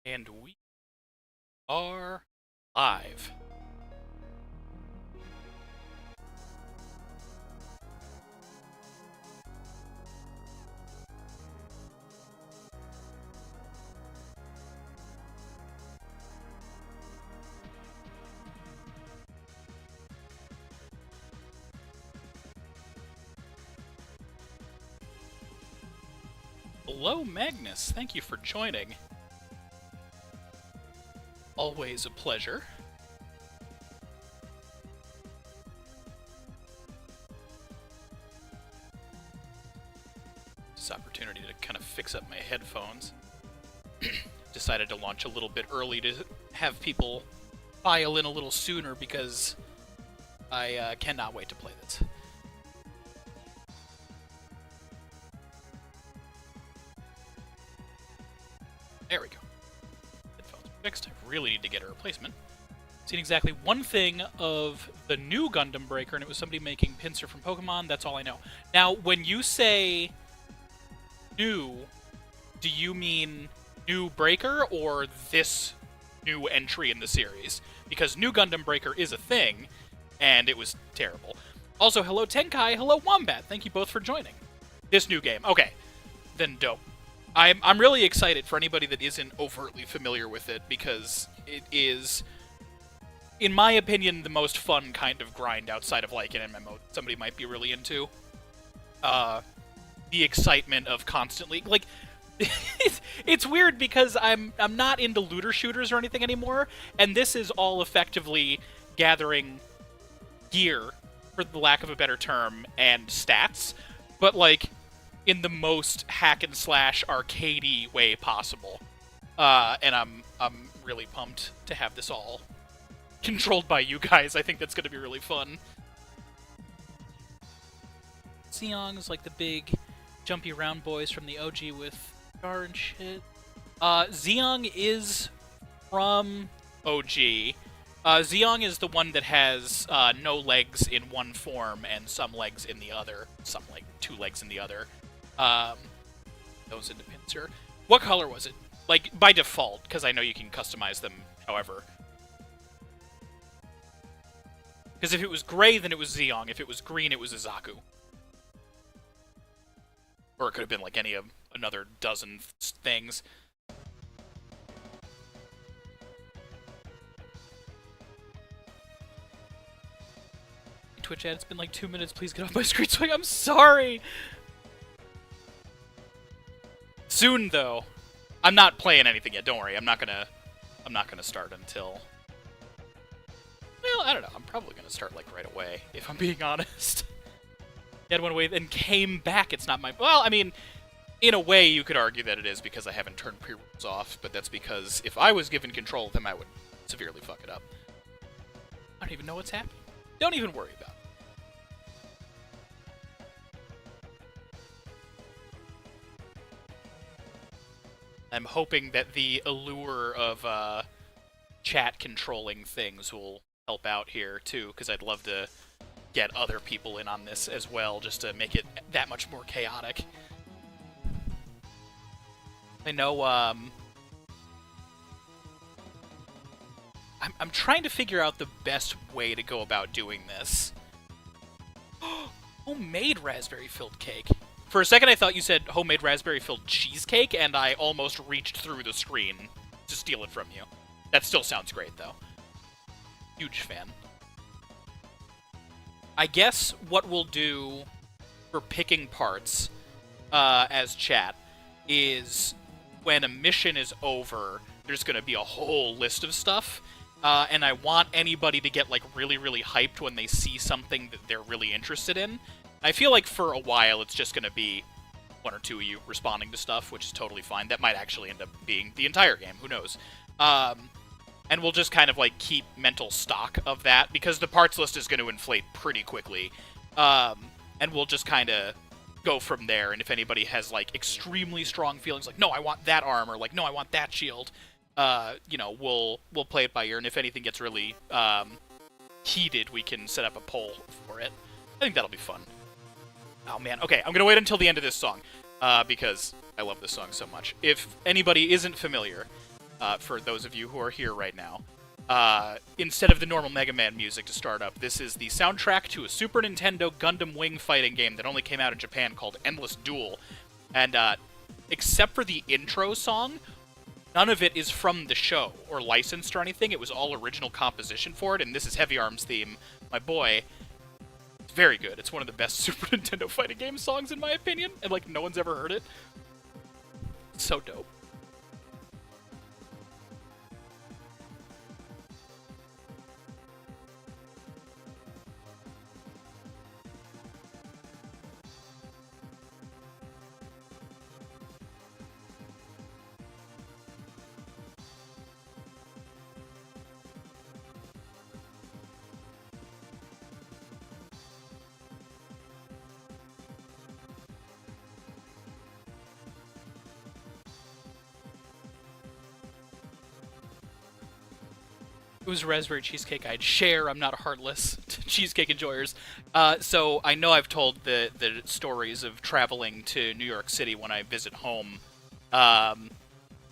And we are live. Hello, Magnus. Thank you for joining. Always a pleasure. This opportunity to kind of fix up my headphones. Decided to launch a little bit early to have people file in a little sooner because I cannot wait to play this. There we go. Headphones fixed. I really need to get a replacement. Seen exactly one thing of the new Gundam Breaker, and it was somebody making Pinsir from Pokemon. That's all I know. Now, when you say new, do you mean new Breaker or this new entry in the series? Because new Gundam Breaker is a thing, and it was terrible. Also, hello Tenkai, hello Wombat. Thank you both for joining. This new game. Okay, then dope. I'm really excited for anybody that isn't overtly familiar with it, because it is, in my opinion, the most fun kind of grind outside of like an MMO somebody might be really into. The excitement of constantly like it's weird because I'm not into looter shooters or anything anymore, and this is all effectively gathering gear, for the lack of a better term, and stats, but like in the most hack and slash arcadey way possible. And I'm really pumped to have this all controlled by you guys. I think that's going to be really fun. Zeong's like the big jumpy round boys from the OG with Scar and shit. Zeong is from OG. Zeong is the one that has no legs in one form and some legs in the other. Some, like, 2 legs in the other. Those into Pinsir. What color was it? Like, by default, because I know you can customize them however. Because if it was gray, then it was Zeong. If it was green, it was Izaku. Or it could have been like any of another dozen things. Twitch ad, it's been like 2 minutes. Please get off my screen swing. I'm sorry. Soon though. I'm not playing anything yet. Don't worry. I'm not gonna start until. Well, I don't know. I'm probably gonna start like right away, if I'm being honest. Dead went away, then came back. It's not my. Well, I mean, in a way, you could argue that it is because I haven't turned pre-rolls off, but that's because if I was given control of them, I would severely fuck it up. I don't even know what's happening. Don't even worry about it. I'm hoping that the allure of chat controlling things will help out here, too, because I'd love to get other people in on this as well, just to make it that much more chaotic. I know, I'm trying to figure out the best way to go about doing this. Homemade raspberry-filled cake. For a second I thought you said homemade raspberry-filled cheesecake, and I almost reached through the screen to steal it from you. That still sounds great, though. Huge fan. I guess what we'll do for picking parts as chat is when a mission is over, there's going to be a whole list of stuff, and I want anybody to get like really, really hyped when they see something that they're really interested in. I feel like for a while it's just going to be 1 or 2 of you responding to stuff, which is totally fine. That might actually end up being the entire game, who knows. And we'll just kind of like keep mental stock of that, because the parts list is going to inflate pretty quickly. And we'll just kind of go from there, and if anybody has like extremely strong feelings, like, no, I want that armor, like, no, I want that shield, you know, we'll play it by ear, and if anything gets really heated, we can set up a poll for it. I think that'll be fun. Oh man, okay, I'm gonna wait until the end of this song, because I love this song so much. If anybody isn't familiar, for those of you who are here right now. Instead of the normal Mega Man music to start up, this is the soundtrack to a Super Nintendo Gundam Wing fighting game that only came out in Japan called Endless Duel. And except for the intro song, none of it is from the show or licensed or anything. It was all original composition for it, and this is Heavy Arms theme. My boy, it's very good. It's one of the best Super Nintendo fighting game songs in my opinion, and like no one's ever heard it. So dope. It was raspberry cheesecake I'd share. I'm not heartless cheesecake enjoyers. So I know I've told the stories of traveling to New York City when I visit home. And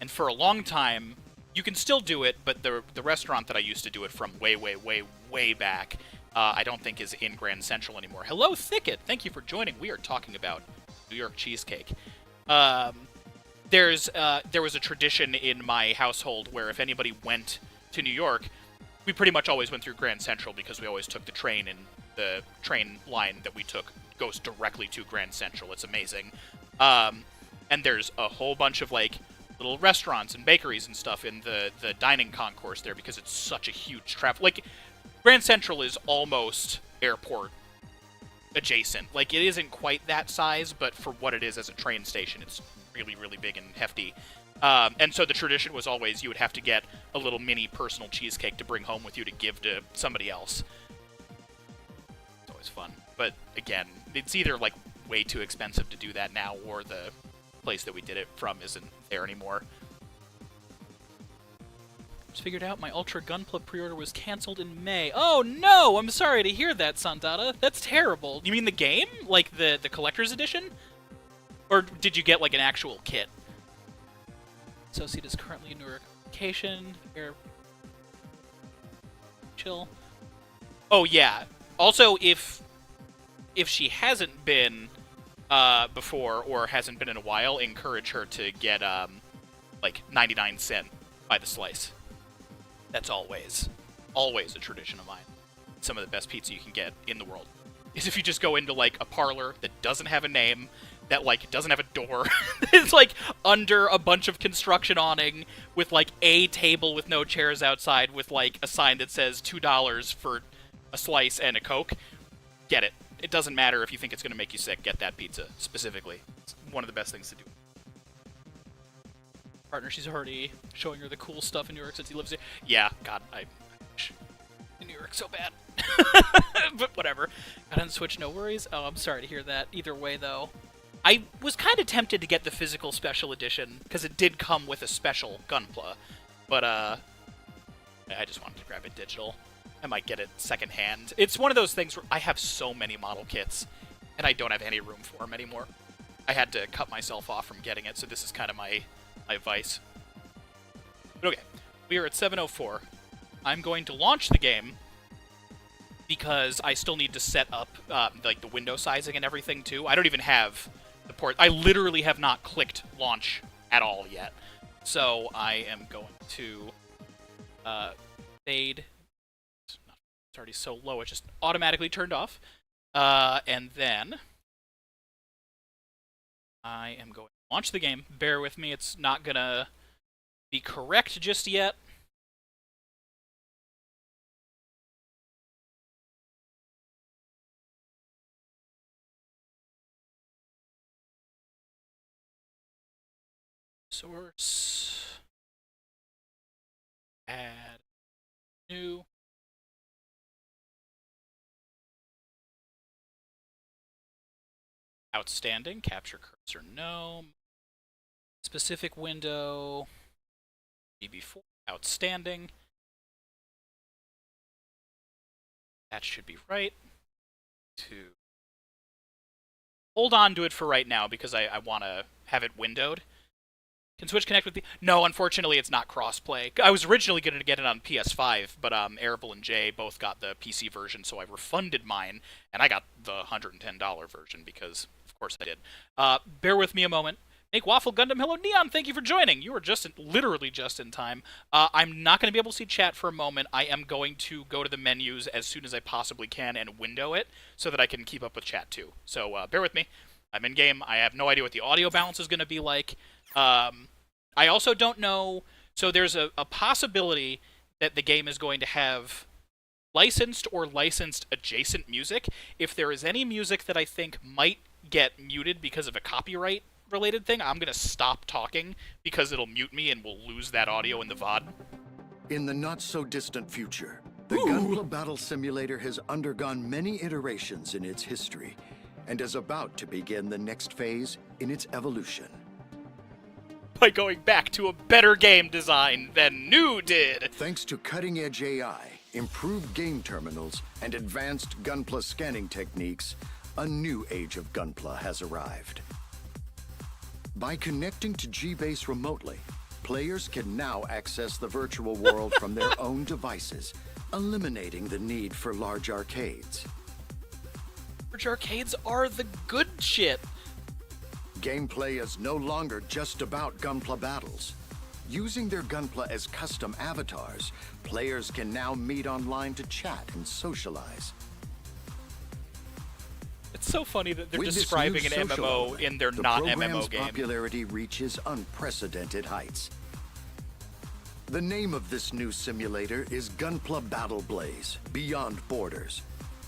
for a long time, you can still do it, but the restaurant that I used to do it from way back, I don't think is in Grand Central anymore. Hello, Thicket! Thank you for joining. We are talking about New York cheesecake. There was a tradition in my household where if anybody went to New York, we pretty much always went through Grand Central because we always took the train, and the train line that we took goes directly to Grand Central. It's amazing. And there's a whole bunch of, like, little restaurants and bakeries and stuff in the dining concourse there because it's such a huge traffic. Like, Grand Central is almost airport adjacent. Like, it isn't quite that size, but for what it is as a train station, it's really big and hefty. And so the tradition was always you would have to get a little mini personal cheesecake to bring home with you to give to somebody else. It's always fun. But again, it's either like way too expensive to do that now, or the place that we did it from isn't there anymore. Just figured out my Ultra Gunpla pre-order was canceled in May. Oh no! I'm sorry to hear that, Sandata. That's terrible. You mean the game? Like the collector's edition? Or did you get like an actual kit? Associate is currently in New York vacation. Air. Chill. Oh yeah. Also, if she hasn't been before or hasn't been in a while, encourage her to get like 99¢ by the slice. That's always a tradition of mine. Some of the best pizza you can get in the world is if you just go into like a parlor that doesn't have a name, that like doesn't have a door. It's like under a bunch of construction awning with like a table with no chairs outside with like a sign that says $2 for a slice and a Coke. Get it. It doesn't matter if you think it's going to make you sick. Get that pizza specifically. It's one of the best things to do. Partner, she's already showing her the cool stuff in New York since he lives here. Yeah, God, I wish in New York so bad. But whatever. Got on Switch, no worries. Oh, I'm sorry to hear that. Either way, though. I was kind of tempted to get the physical special edition, because it did come with a special Gunpla, but I just wanted to grab it digital. I might get it secondhand. It's one of those things where I have so many model kits, and I don't have any room for them anymore. I had to cut myself off from getting it, so this is kind of my vice. But okay, we are at 7:04. I'm going to launch the game, because I still need to set up like the window sizing and everything, too. I don't even have the port. I literally have not clicked launch at all yet. So I am going to fade. It's already so low, it just automatically turned off. And then I am going to launch the game. Bear with me, it's not going to be correct just yet. Source. Add. New. Outstanding. Capture cursor, no. Specific window. BB4. Outstanding. That should be right. Hold on to it for right now because I want to have it windowed. Can Switch connect with the... No, unfortunately, it's not crossplay. I was originally going to get it on PS5, but Arable and Jay both got the PC version, so I refunded mine, and I got the $110 version because, of course, I did. Bear with me a moment. Make Waffle Gundam, hello Neon, thank you for joining. You were literally just in time. I'm not going to be able to see chat for a moment. I am going to go to the menus as soon as I possibly can and window it so that I can keep up with chat too. So bear with me. I'm in game. I have no idea what the audio balance is going to be like. I also don't know. So there's a possibility that the game is going to have licensed or licensed adjacent music. If there is any music that I think might get muted because of a copyright related thing, I'm going to stop talking because it'll mute me and we'll lose that audio in the VOD. In the not-so-distant future, the Gunpla Battle Simulator has undergone many iterations in its history and is about to begin the next phase in its evolution. By going back to a better game design than New did! Thanks to cutting-edge AI, improved game terminals, and advanced Gunpla scanning techniques, a new age of Gunpla has arrived. By connecting to G-Base remotely, players can now access the virtual world from their own devices, eliminating the need for large arcades. Large arcades are the good shit. Gameplay is no longer just about Gunpla battles. Using their Gunpla as custom avatars, players can now meet online to chat and socialize. It's so funny that they're describing an MMO in their not-MMO game. The popularity reaches unprecedented heights. The name of this new simulator is Gunpla Battle Blaze Beyond Borders,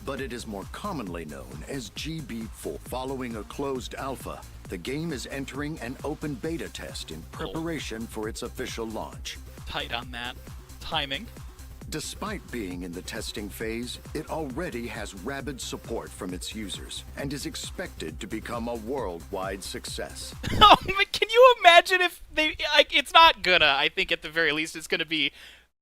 but it is more commonly known as GB4. Following a closed alpha, the game is entering an open beta test in preparation for its official launch. Tight on that. Timing. Despite being in the testing phase, it already has rabid support from its users and is expected to become a worldwide success. Oh, but can you imagine if they... it's not gonna. I think at the very least it's gonna be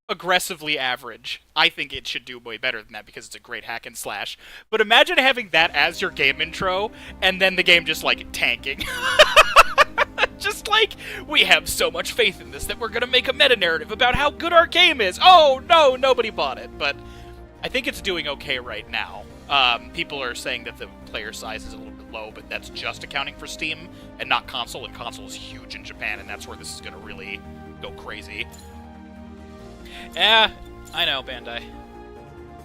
aggressively average. I think it should do way better than that because it's a great hack and slash. But imagine having that as your game intro and then the game just, like, tanking. Just like, we have so much faith in this that we're gonna make a meta-narrative about how good our game is. Oh, no, nobody bought it. But I think it's doing okay right now. People are saying that the player size is a little bit low, but that's just accounting for Steam and not console, and console is huge in Japan, and that's where this is gonna really go crazy. Yeah, I know, Bandai.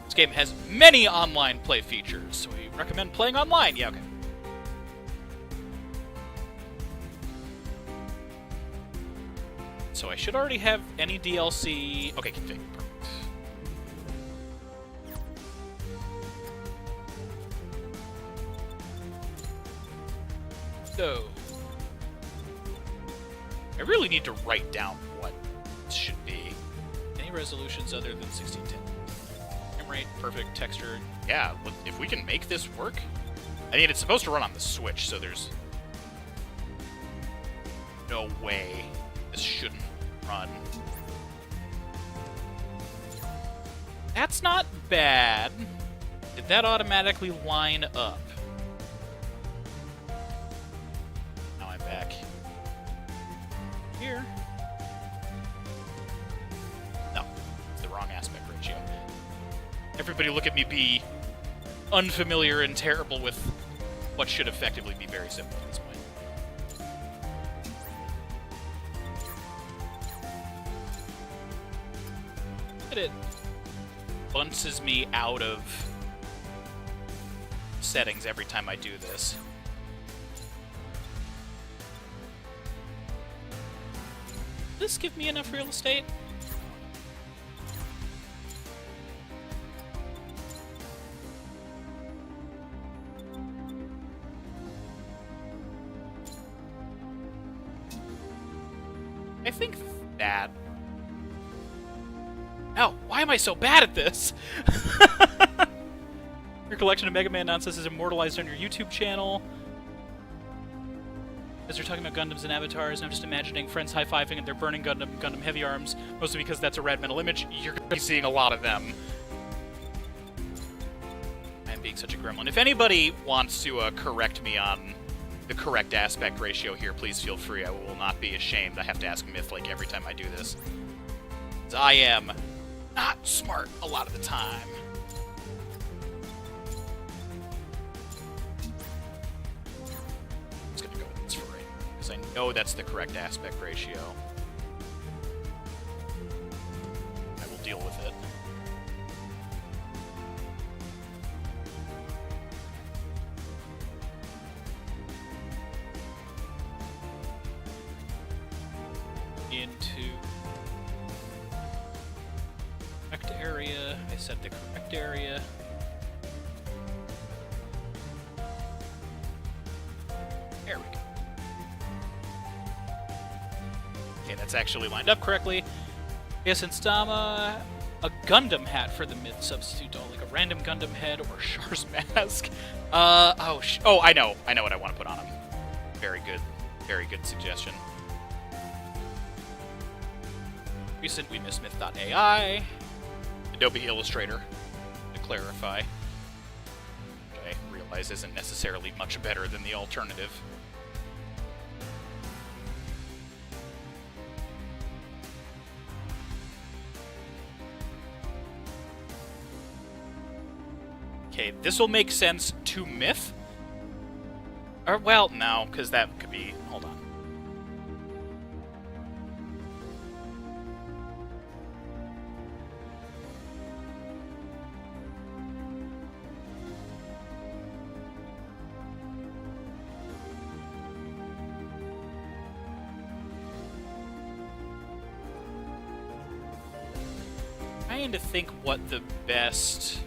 This game has many online play features, so we recommend playing online. Yeah, okay. So I should already have any DLC... Okay, config. Perfect. So... I really need to write down what it should be. Any resolutions other than 1610? Frame rate, perfect, texture. Yeah, if we can make this work... I mean, it's supposed to run on the Switch, so there's... no way this shouldn't run. That's not bad. Did that automatically line up? Now I'm back here. No, it's the wrong aspect ratio. Everybody look at me be unfamiliar and terrible with what should effectively be very simple at this point. It bunces me out of settings every time I do this. Does this give me enough real estate? I think that... Ow, why am I so bad at this? Your collection of Mega Man nonsense is immortalized on your YouTube channel. As you're talking about Gundams and avatars, and I'm just imagining friends high-fiving and they're burning Gundam Heavy Arms, mostly because that's a rad metal image. You're going to be seeing a lot of them. I'm being such a gremlin. If anybody wants to correct me on the correct aspect ratio here, please feel free. I will not be ashamed. I have to ask Myth like every time I do this. 'Cause I am not smart a lot of the time. I'm just gonna go with this for right now, because I know that's the correct aspect ratio. I will deal with it. Into correct area. I set the correct area. There we go. Okay, that's actually lined up correctly. Yes, install a Gundam hat for the Myth substitute doll, like a random Gundam head or Char's mask. Oh, I know what I want to put on him. Very good suggestion. Recent, we miss Myth.ai. Adobe Illustrator, to clarify. Which I realize isn't necessarily much better than the alternative. Okay, this will make sense to Myth. Or, well, no, because that could be... Hold on. Trying to think what the best...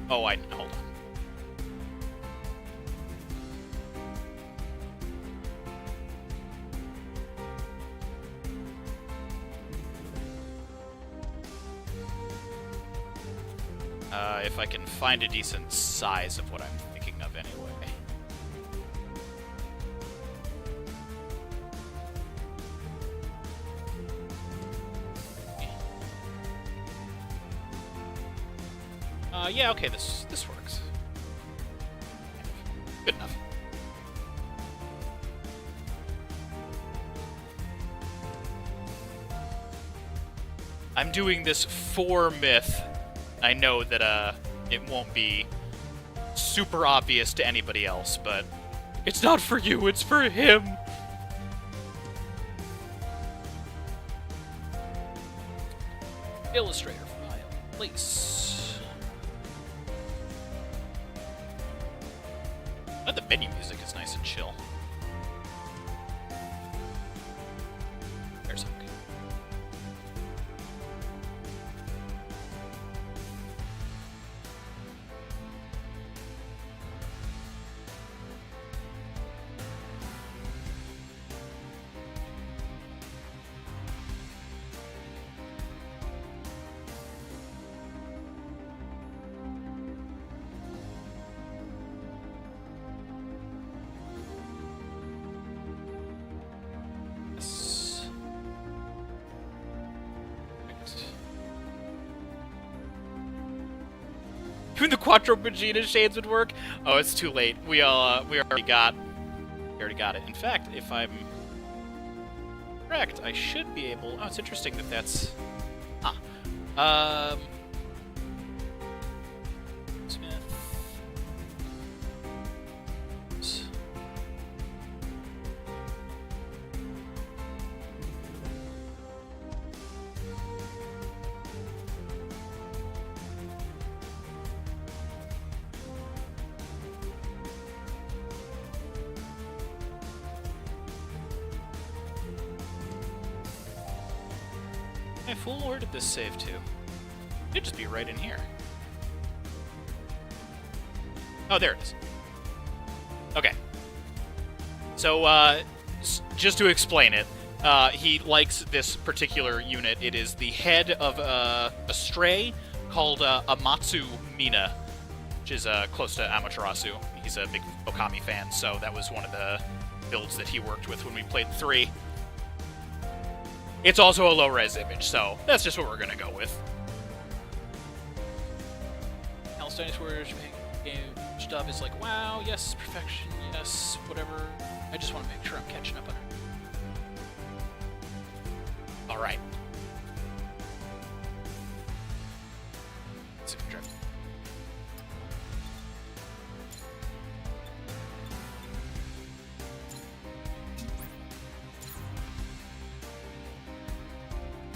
Oh, hold on. If I can find a decent size of what I'm thinking of anyway. Yeah, okay, this works. Good enough. I'm doing this for Myth. I know that it won't be super obvious to anybody else, but it's not for you, it's for him. Illustrator file, place. The menu music is nice and chill. There's okay. Even the Quattro Vegeta shades would work. Oh, it's too late. We already got it. In fact, if I'm correct, I should be able. Oh, it's interesting that that's. Smith. Hey, fool, where did this save to? It'd just be right in here. Oh, there it is. Okay. So, just to explain it, he likes this particular unit. It is the head of a stray called Amatsu Mina, which is close to Amaterasu. He's a big Okami fan, so that was one of the builds that he worked with when we played 3. It's also a low-res image, so that's just what we're gonna go with. Alice Dinosaurs, game stuff is like, wow, yes, perfection, yes, whatever. I just want to make sure I'm catching up on it. All right.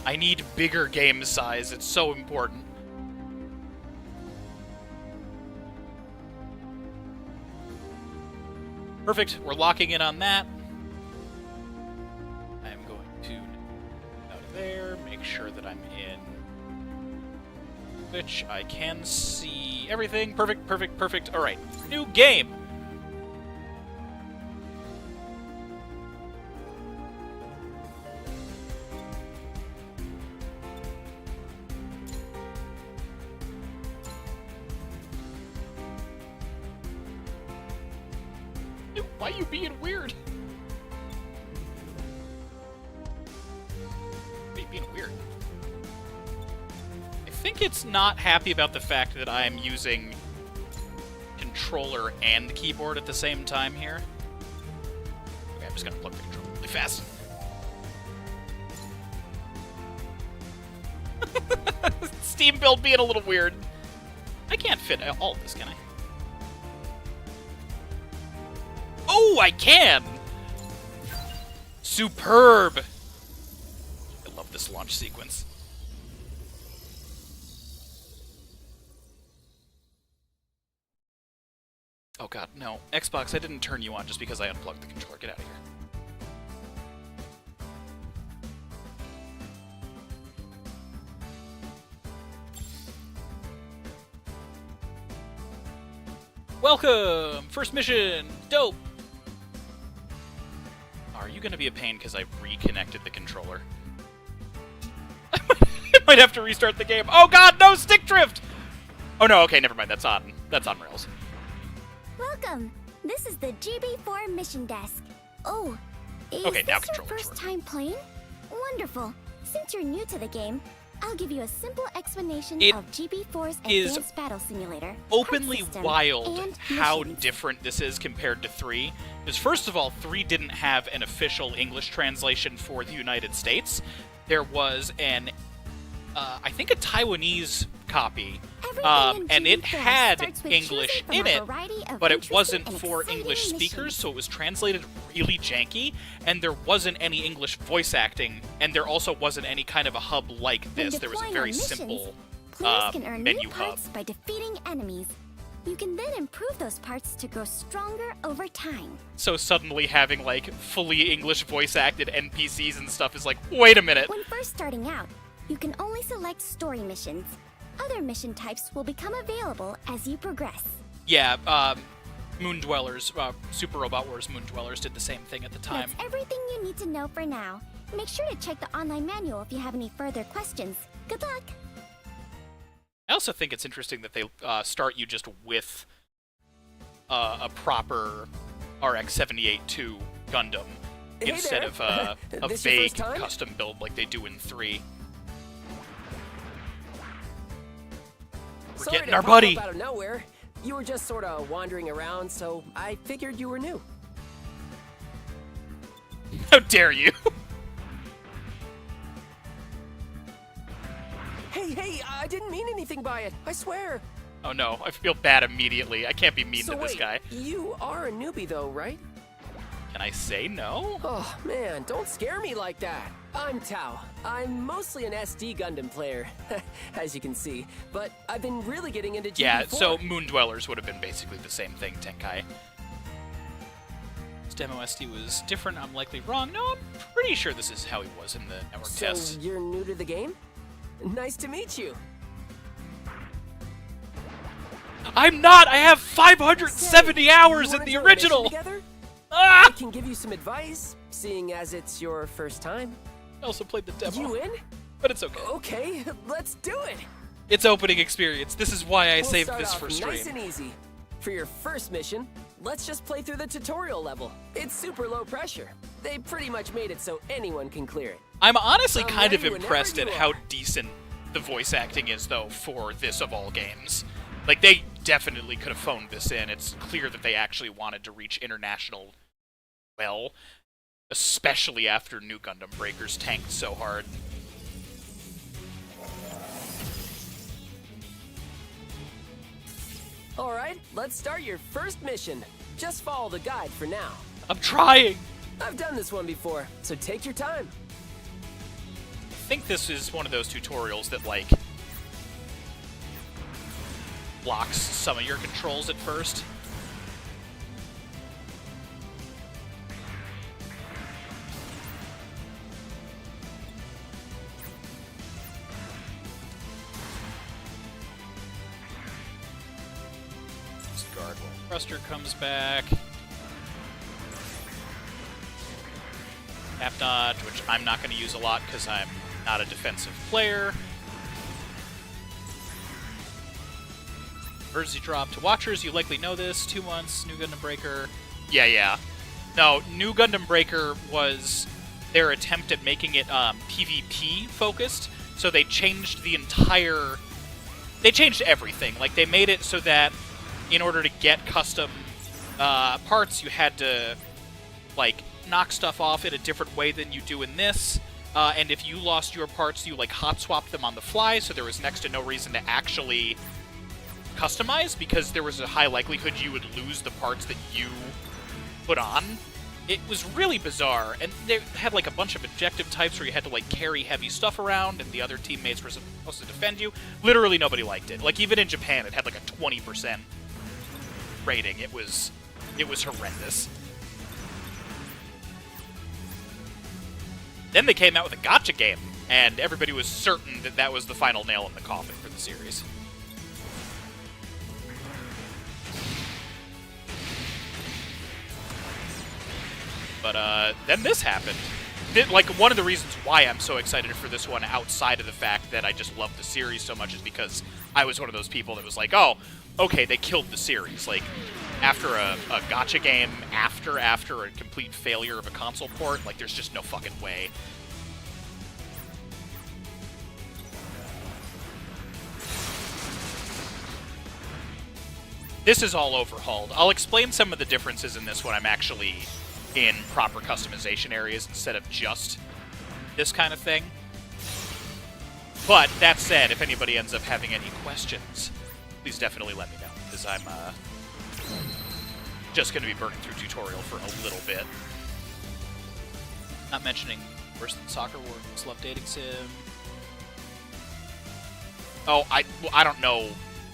I need bigger game size. It's so important. Perfect. We're locking in on that. I'm going to out of there, make sure that I'm in which I can see everything. Perfect, perfect, perfect. All right. New game. Why are you being weird? Why are you being weird? I think it's not happy about the fact that I'm using controller and keyboard at the same time here. Okay, I'm just gonna plug the controller really fast. Steam build being a little weird. I can't fit all of this, can I? Oh, I can! Superb! I love this launch sequence. Oh god, no. Xbox, I didn't turn you on just because I unplugged the controller. Get out of here. Welcome! First mission! Dope! Are you gonna be a pain because I reconnected the controller? I might have to restart the game. Oh god, no! Stick drift! Oh no, okay, never mind. That's on rails. Welcome! This is the GB4 mission desk. Oh, is Okay, now this your controller's first working. time playing? Wonderful. Since you're new to the game, I'll give you a simple explanation It of GB4's is Advanced Battle Simulator. Openly part system, wild and how missions. different this is compared to 3. Because first of all, 3 didn't have an official English translation for the United States. There was an, I think a Taiwanese copy, Everything in and it GB4 had starts with English choosing from in a it, variety of but it interesting wasn't and for exciting English speakers, missions. so it was translated really janky, and there wasn't any English voice acting, and there also wasn't any kind of a hub like When this. There was a deploying very on missions, simple players can earn menu new hub. parts by defeating enemies. You can then improve those parts to grow stronger over time. So suddenly having, like, fully English voice-acted NPCs and stuff is like, wait a minute. When first starting out, you can only select story missions. Other mission types will become available as you progress. Yeah, Moon Dwellers, Super Robot Wars Moon Dwellers did the same thing at the time. That's everything you need to know for now. Make sure to check the online manual if you have any further questions. Good luck! I also think it's interesting that they start you just with a proper RX-78-2 Gundam Hey instead there. of a This your vague first time? custom build like they do in 3. We're Sorry getting to our pop buddy! up out of nowhere. You were just sort of wandering around, so I figured you were new. How dare you! Hey, I didn't mean anything by it. I swear. Oh no, I feel bad immediately. I can't be mean So to this wait, guy. you are a newbie though, right? Can I say no? Oh man, don't scare me like that. I'm Tao. I'm mostly an SD Gundam player, as you can see, but I've been really getting into GB4. Yeah, so Moon Dwellers would have been basically the same thing, Tenkai. This demo SD was different, I'm likely wrong. No, I'm pretty sure this is how he was in the network So test. you're new to the game? Nice to meet you. I'm not! I have 570 Say, hours you in wanna the do a mission original! together? Ah! I can give you some advice, seeing as it's your first time. I also played the demo, You in? but it's okay. Okay, let's do it. It's opening experience. This is why I We'll saved start this off for nice stream. and easy. For your first mission, let's just play through the tutorial level. It's super low pressure. They pretty much made it so anyone can clear it. I'm honestly I'm kind of ready whenever impressed at you how are. decent the voice acting is, though, for this of all games. Like, they definitely could have phoned this in. It's clear that they actually wanted to reach international well, especially after New Gundam Breakers tanked so hard. Alright, let's start your first mission. Just follow the guide for now. I'm trying! I've done this one before, so take your time. I think this is one of those tutorials that, like, blocks some of your controls at first. Guard when Thruster comes back. Tap dodge, which I'm not going to use a lot because I'm not a defensive player. Emergency drop to watchers. You likely know this. 2 months. New Gundam Breaker. Yeah. No, New Gundam Breaker was their attempt at making it PvP focused. So they changed the entire. They changed everything. Like, they made it so that in order to get custom parts, you had to, like, knock stuff off in a different way than you do in this. And if you lost your parts, you, like, hot swap them on the fly, so there was next to no reason to actually customize, because there was a high likelihood you would lose the parts that you put on. It was really bizarre, and they had, like, a bunch of objective types where you had to, like, carry heavy stuff around, and the other teammates were supposed to defend you. Literally nobody liked it. Like, even in Japan, it had, like, a 20% rating. It was horrendous. Then they came out with a gacha game, and everybody was certain that that was the final nail in the coffin for the series. But then this happened. Like, one of the reasons why I'm so excited for this one, outside of the fact that I just love the series so much, is because I was one of those people that was like, oh, okay, they killed the series. Like, after a gacha game, after a complete failure of a console port, like, there's just no fucking way. This is all overhauled. I'll explain some of the differences in this when I'm actually in proper customization areas instead of just this kind of thing. But that said, if anybody ends up having any questions, please definitely let me know, because I'm just going to be burning through tutorial for a little bit. Not mentioning Worse Than Soccer Wars, Love Dating Sim. Oh, I don't know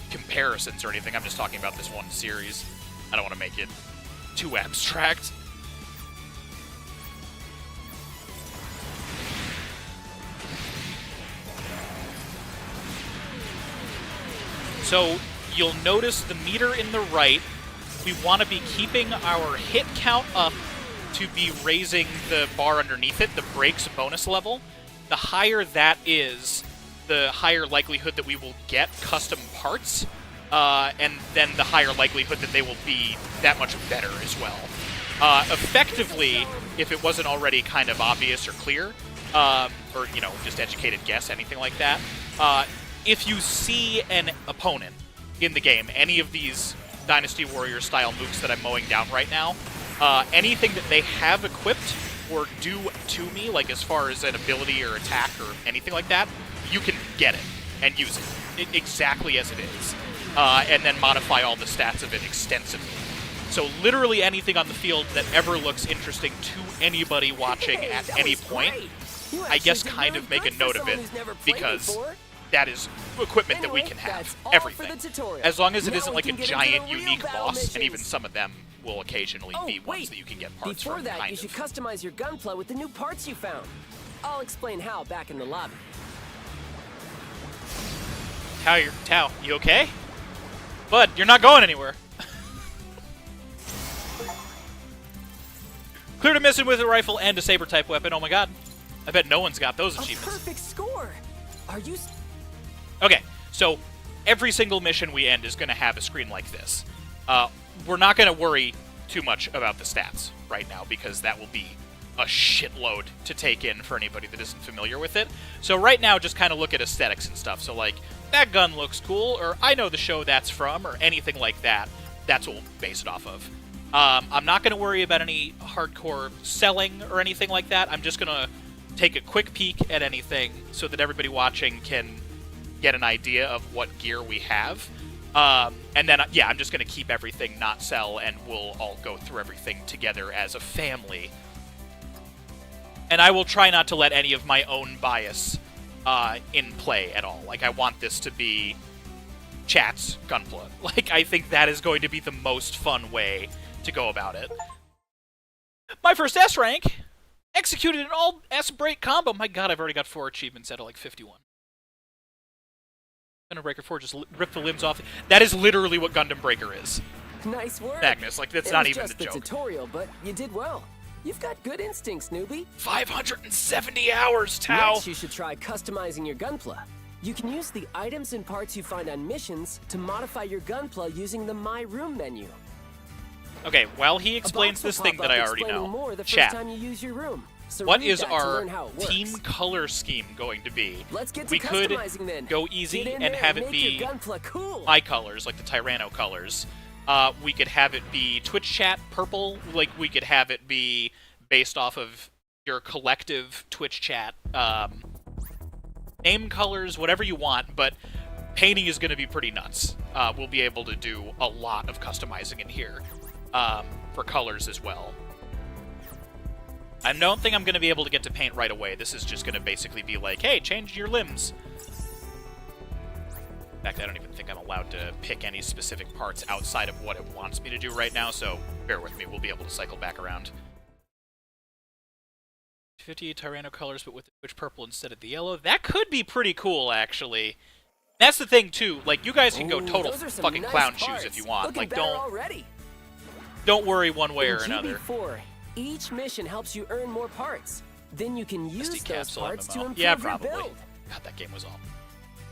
comparisons or anything. I'm just talking about this one series. I don't want to make it too abstract. So you'll notice the meter in the right. We want to be keeping our hit count up to be raising the bar underneath it, the brakes bonus level. The higher that is, the higher likelihood that we will get custom parts, and then the higher likelihood that they will be that much better as well. Effectively, if it wasn't already kind of obvious or clear, or, you know, just educated guess, anything like that, if you see an opponent in the game, any of these Dynasty Warrior style mooks that I'm mowing down right now, anything that they have equipped or do to me, like as far as an ability or attack or anything like that, you can get it and use it exactly as it is, and then modify all the stats of it extensively. So literally anything on the field that ever looks interesting to anybody watching at any point, I guess kind of make a note of it, because that is equipment that we can have. Everything. As long as it isn't like a giant, unique boss, and even some of them will occasionally be ones that you can get parts from, Before that, you should customize your Gunpla with the new parts you found. I'll explain how back in the lobby. Tao, you okay? Bud, you're not going anywhere. Cleared a mission with a rifle and a saber-type weapon. Oh my god. I bet no one's got those achievements. A perfect score! Are you... Okay, so every single mission we end is going to have a screen like this. We're not going to worry too much about the stats right now, because that will be a shitload to take in for anybody that isn't familiar with it. So right now, just kind of look at aesthetics and stuff. So, like, that gun looks cool, or I know the show that's from, or anything like that. That's what we'll base it off of. I'm not going to worry about any hardcore selling or anything like that. I'm just going to take a quick peek at anything so that everybody watching can get an idea of what gear we have. And then, yeah, I'm just going to keep everything not sell, and we'll all go through everything together as a family. And I will try not to let any of my own bias in play at all. Like, I want this to be chat's Gunpla. Like, I think that is going to be the most fun way to go about it. My first S rank! Executed an all S break combo! My god, I've already got 4 achievements out of like 51. Gundam Breaker 4 just ripped the limbs off. That is literally what Gundam Breaker is. Nice work. Magnus, like, that's not even the joke. It was just the tutorial, but you did well. You've got good instincts, newbie. 570 hours, Tao! Next, you should try customizing your Gunpla. You can use the items and parts you find on missions to modify your Gunpla using the My Room menu. Okay, while he explains this thing that I already know, chat, what is our team color scheme going to be? Let's get to we could then. go easy and have it be cool. my colors, like the Tyranno colors. We could have it be Twitch chat purple, like we could have it be based off of your collective Twitch chat name colors, whatever you want, but painting is going to be pretty nuts. We'll be able to do a lot of customizing in here. For colors as well. I don't think I'm going to be able to get to paint right away. This is just going to basically be like, hey, change your limbs. In fact, I don't even think I'm allowed to pick any specific parts outside of what it wants me to do right now, so bear with me. We'll be able to cycle back around. 50 Tyranno colors, but with the Twitch purple instead of the yellow. That could be pretty cool, actually. That's the thing, too. Like, you guys can go total fucking clown shoes if you want. Like, don't worry one way or another. GB4, each mission helps you earn more parts. Then you can use those parts to improve your build. God, that game was awful.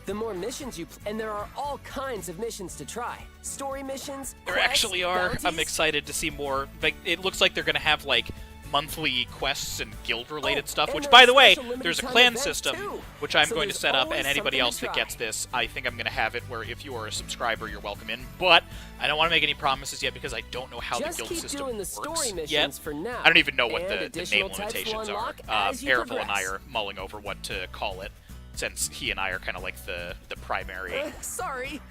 The more missions you and there are all kinds of missions to try. Story missions, There quests, actually are. bounties. I'm excited to see more. Like, it looks like they're going to have, like, monthly quests and guild-related stuff, which, by the way, there's a clan system, which I'm going to set up, and anybody else that gets this, I think I'm going to have it where if you are a subscriber, you're welcome in. But I don't want to make any promises yet because I don't know how the guild system works yet. For now, I don't even know what the name types limitations will are. unlock as you Arifel and I progress. are mulling over what to call it, since he and I are kind of like the primary sorry,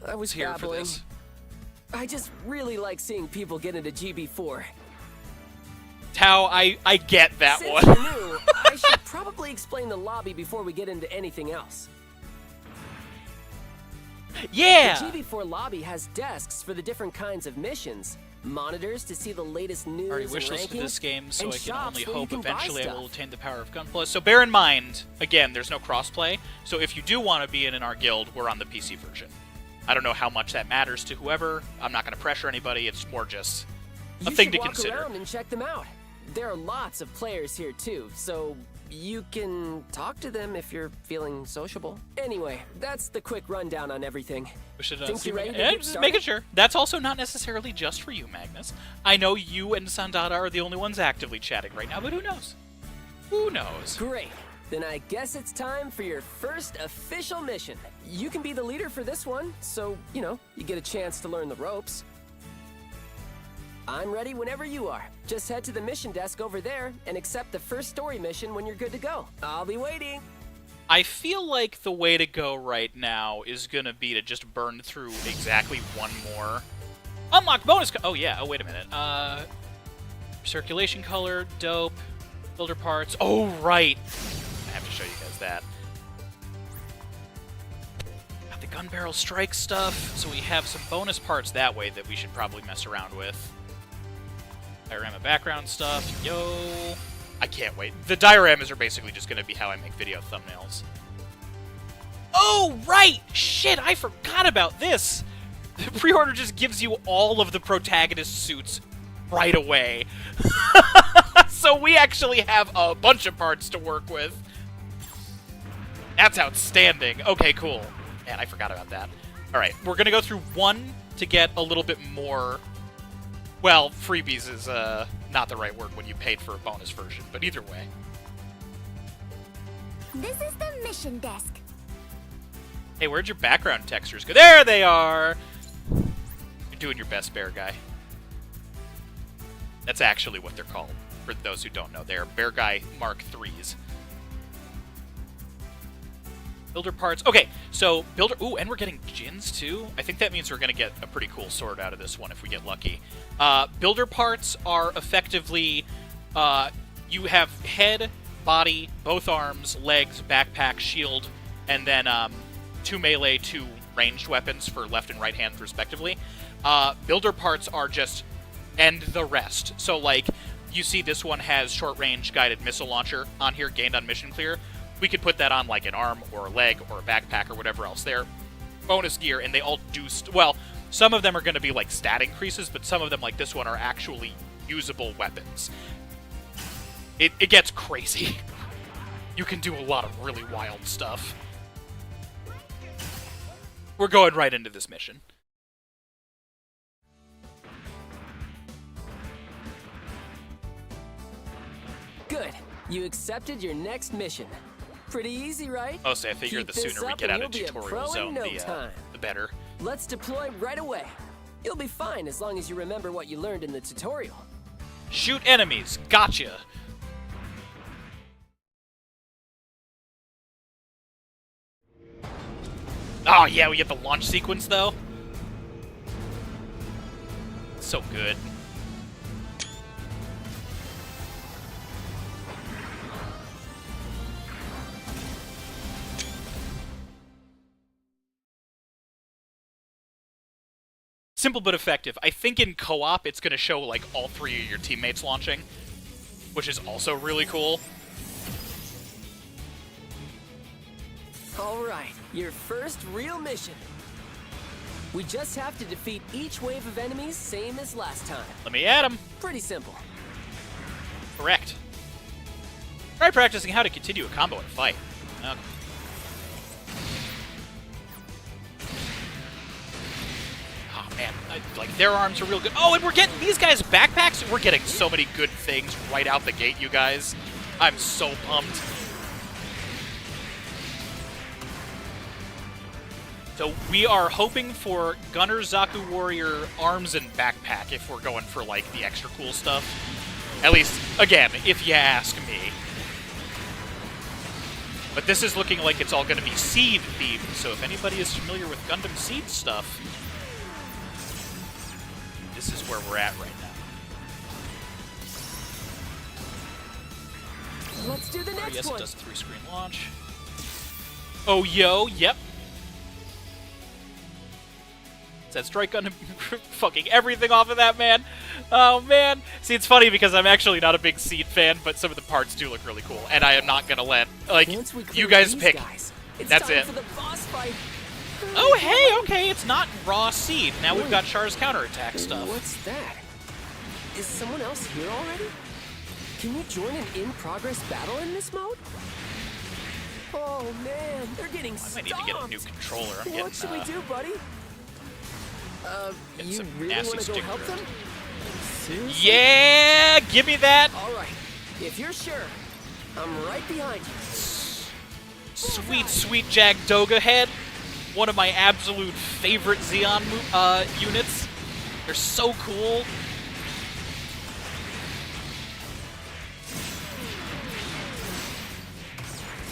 I was here for babbling. this. I just really like seeing people get into GB4. Tao, I get that Since one. you're new, I should probably explain the lobby before we get into anything else. Yeah! The GB4 lobby has desks for the different kinds of missions, monitors to see the latest news I already and wishlisted rankings, this game, so and I can shops only where you hope can buy eventually I stuff. will attain the power of Gunpla. So bear in mind, again, there's no crossplay, so if you do want to be in our guild, we're on the PC version. I don't know how much that matters to whoever. I'm not going to pressure anybody. It's more just a thing to consider. You should walk around and check them out. There are lots of players here too, so you can talk to them if you're feeling sociable. Anyway, that's the quick rundown on everything. We should Think see you're ready to yeah, get just started? making sure. That's also not necessarily just for you, Magnus. I know you and Sandada are the only ones actively chatting right now, but who knows? Who knows? Great. Then I guess it's time for your first official mission. You can be the leader for this one, so, you know, you get a chance to learn the ropes. I'm ready whenever you are. Just head to the mission desk over there and accept the first story mission when you're good to go. I'll be waiting. I feel like the way to go right now is gonna be to just burn through exactly one more. Unlock bonus oh yeah, oh wait a minute. Circulation color, dope. Builder parts, oh right! I have to show you guys that. Got the gun barrel strike stuff, so we have some bonus parts that way that we should probably mess around with. Diorama background stuff, yo! I can't wait. The dioramas are basically just gonna be how I make video thumbnails. Oh, right! Shit, I forgot about this! The pre-order just gives you all of the protagonist suits right away. So we actually have a bunch of parts to work with. That's outstanding. Okay, cool. Man, I forgot about that. Alright, we're gonna go through one to get a little bit more... Well, freebies is not the right word when you paid for a bonus version, but either way. This is the mission desk. Hey, where'd your background textures go? There they are! You're doing your best, Bear Guy. That's actually what they're called, for those who don't know. They're Bear Guy Mark IIIs. Builder parts. Okay, so builder... Ooh, and we're getting Jins, too? I think that means we're going to get a pretty cool sword out of this one if we get lucky. Builder parts are effectively... you have head, body, both arms, legs, backpack, shield, and then 2 melee, 2 ranged weapons for left and right hand, respectively. Builder parts are just... and the rest. So, like, you see this one has short-range guided missile launcher on here, gained on mission clear. We could put that on, like, an arm or a leg or a backpack or whatever else. They're bonus gear, and they all do... well, some of them are going to be, like, stat increases, but some of them, like this one, are actually usable weapons. It gets crazy. You can do a lot of really wild stuff. We're going right into this mission. Good. You accepted your next mission. Pretty easy, right? Oh, so I figure the sooner we get out of tutorial zone, the better. Let's deploy right away. You'll be fine as long as you remember what you learned in the tutorial. Shoot enemies. Gotcha. Oh, yeah, we get the launch sequence, though. So good. Simple but effective. I think in co-op, it's going to show, like, all 3 of your teammates launching, which is also really cool. All right, your first real mission. We just have to defeat each wave of enemies, same as last time. Let me at him. Pretty simple. Correct. Try practicing how to continue a combo in a fight. Okay. Oh, man. Like, their arms are real good. Oh, and we're getting these guys backpacks. We're getting so many good things right out the gate, you guys. I'm so pumped. So we are hoping for Gunner Zaku Warrior arms and backpack if we're going for, like, the extra cool stuff. At least, again, if you ask me. But this is looking like it's all going to be Seed themed, so if anybody is familiar with Gundam Seed stuff, this is where we're at right now. Let's do the next yes, one. it does a 3-screen launch. Oh, yo, yep. Said strike Gundam, fucking everything off of that, man. Oh, man. See, it's funny because I'm actually not a big Seed fan, but some of the parts do look really cool, and I am not gonna let, like, you guys pick. That's it. For the boss fight. Oh, hey, okay, it's not raw Seed. Now we've got Char's counterattack stuff. What's that? Is someone else here already? Can you join an in-progress battle in this mode? Oh, man, they're getting I might need to get a new controller. I'm What should we do, buddy? Get You some really nasty want to go stick help drift. them? Seriously? Yeah, give me that. All right, if you're sure, I'm right behind you. Sweet, sweet Jagdoga head. One of my absolute favorite Xeon units. They're so cool.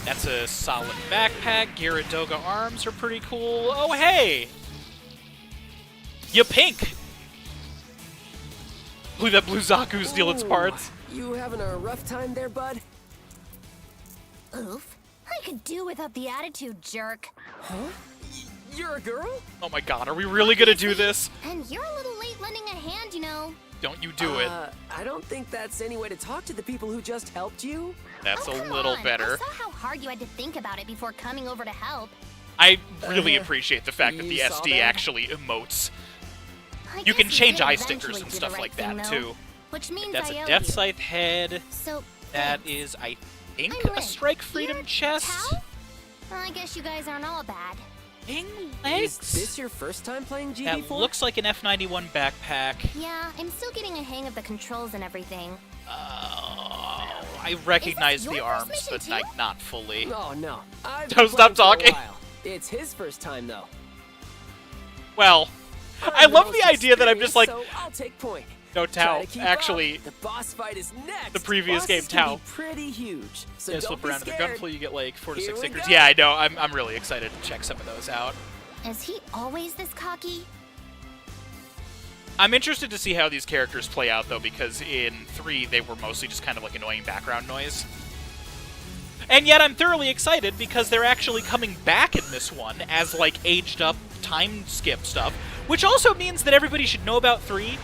That's a solid backpack. Gyaradoga arms are pretty cool. Oh, hey! You pink! Blew that blue Zaku steal its parts. You having a rough time there, bud? Oof. I could do without the attitude, jerk. Huh? You're a girl? Oh my god, are we really gonna do this? And you're a little late lending a hand, you know. Don't you do it. I don't think that's any way to talk to the people who just helped you. That's Oh, a come little on. better. I saw how hard you had to think about it before coming over to help. I really appreciate the fact that You the saw SD that? actually emotes. I You guess can change did eye eventually stickers and do stuff the like right that, thing, though, too. Which means That's I a owe Death you. Scythe head. So That thanks. is, I think, I'm a Link. Strike Freedom You're chest. Tal? I guess you guys aren't all bad. Ding Is legs. this your first time playing That GB4? looks like an F91 backpack. Yeah, I'm still getting a hang of the controls and everything. I recognize your the first arms, mission but too? like not fully. Oh no. I've Don't been stop playing for a talking. while. It's his first time, though. Well, I I'm love most the idea that I'm just like, experienced, so I'll take point. no, Try Tao. to keep Actually, up. The boss fight is next. the previous game, Bosses can Tao. be pretty huge, so Yeah, don't flip be around to the scared. Gunpla, you get like 4 to 6 Here we stickers. go. Yeah, I know. I'm really excited to check some of those out. Is he always this cocky? I'm interested to see how these characters play out, though, because in 3, they were mostly just kind of like annoying background noise. And yet I'm thoroughly excited because they're actually coming back in this one as, like, aged-up time skip stuff, which also means that everybody should know about 3,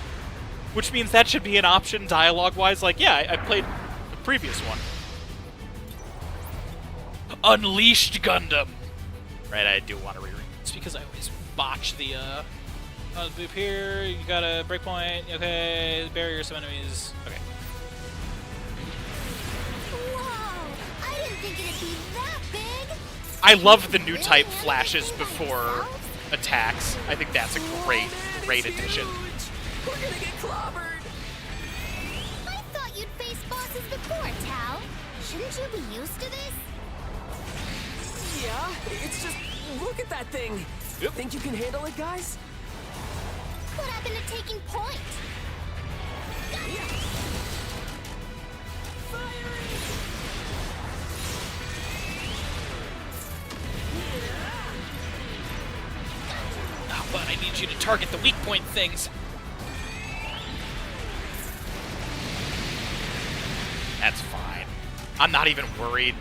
which means that should be an option dialogue-wise. Like, yeah, I played the previous one. Unleashed Gundam! Right, I do want to reread this because I always botch the, boop here, you got a breakpoint, okay, barrier, some enemies, okay. Whoa! I didn't think it'd be that big! I love the new type flashes before attacks. I think that's a great, great addition. We're gonna get clobbered. I thought you'd faced bosses before, Tao. Shouldn't you be used to this? Yeah, it's just look at that thing. Yep. Think you can handle it, guys? What happened to taking point? Oh, but I need you to target the weak point things. That's fine. I'm not even worried.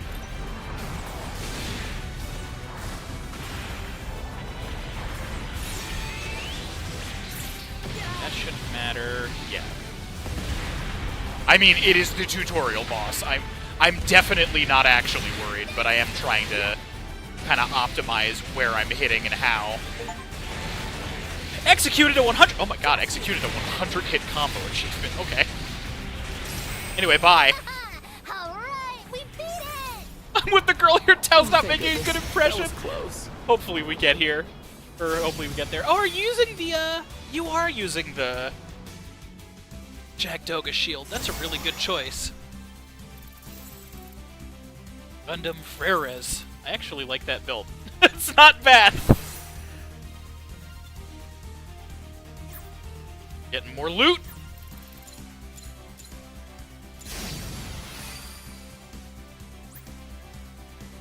That shouldn't matter. Yeah. I mean, it is the tutorial boss. I'm definitely not actually worried, but I am trying to kind of optimize where I'm hitting and how. Executed a 100. Oh my god, executed a 100 hit combo achievement. Okay. Anyway, bye. Alright, we beat it! I'm with the girl here. Tao's not Thank making a good goodness. impression. That was close. Hopefully we get here. Or hopefully we get there. Oh, are you using the, you are using the Jack Doga shield. That's a really good choice. Gundam Freres. I actually like that build. It's not bad. Getting more loot.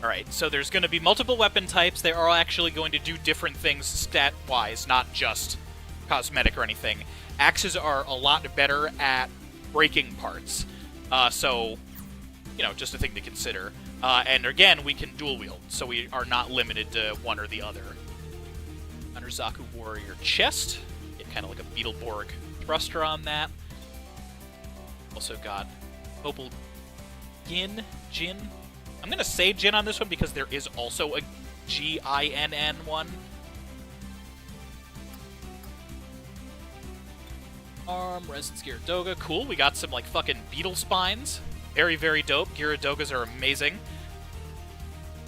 Alright, so there's going to be multiple weapon types. They are all actually going to do different things stat-wise, not just cosmetic or anything. Axes are a lot better at breaking parts. So, you know, just a thing to consider. And again, we can dual wield, so we are not limited to one or the other. Underzaku Warrior Chest. Get kind of like a Beetleborg thruster on that. Also got Opal Jin. I'm going to say Jin on this one because there is also a Ginn one. Resonance Gyaradoga. Cool. We got some, like, fucking beetle spines. Very, very dope. Gyaradogas are amazing.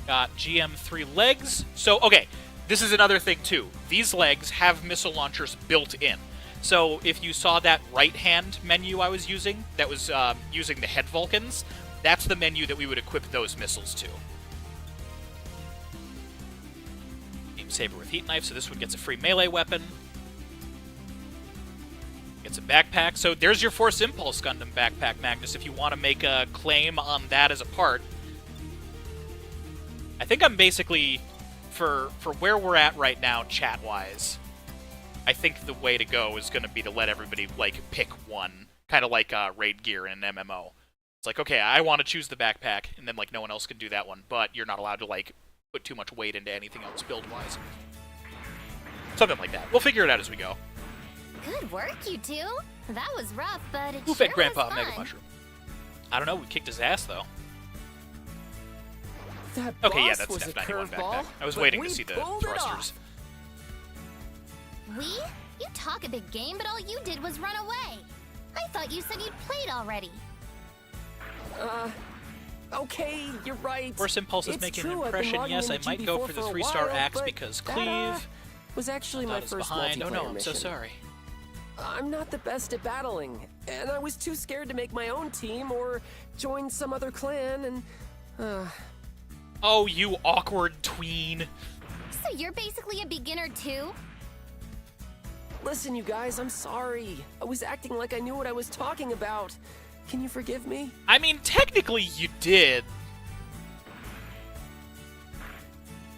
Got GM3 legs. So, okay. This is another thing, too. These legs have missile launchers built in. So, if you saw that right-hand menu I was using, that was using the head Vulcans, that's the menu that we would equip those missiles to. Beam Saber with Heat Knife, so this one gets a free melee weapon. Gets a backpack. So there's your Force Impulse Gundam backpack, Magnus, if you want to make a claim on that as a part. I think I'm basically, for where we're at right now, chat-wise, I think the way to go is going to be to let everybody, like, pick one. Kind of like raid gear in an MMO. It's like, okay, I want to choose the backpack, and then, like, no one else can do that one, but you're not allowed to, like, put too much weight into anything else build-wise. Something like that. We'll figure it out as we go. Good work, you two. That was rough, but it Who sure fed Grandpa was a Mega fun. Mushroom? I don't know, we kicked his ass, though. That Okay, yeah, boss that's was a F91 curveball, backpack. I was but waiting we to see the pulled it thrusters. off. We? You talk a big game, but all you did was run away. I thought you said you'd played already. Okay, you're right. Force Impulse is It's making true, an I've been impression. logging Yes, I into might go GP4 for the a 3-star while, axe but because that, Cleave was actually my is first behind. Oh no, multiplayer I'm so mission. sorry. I'm not the best at battling, and I was too scared to make my own team or join some other clan, and Oh, you awkward tween. So you're basically a beginner too? Listen, you guys, I'm sorry. I was acting like I knew what I was talking about. Can you forgive me? I mean, technically you did.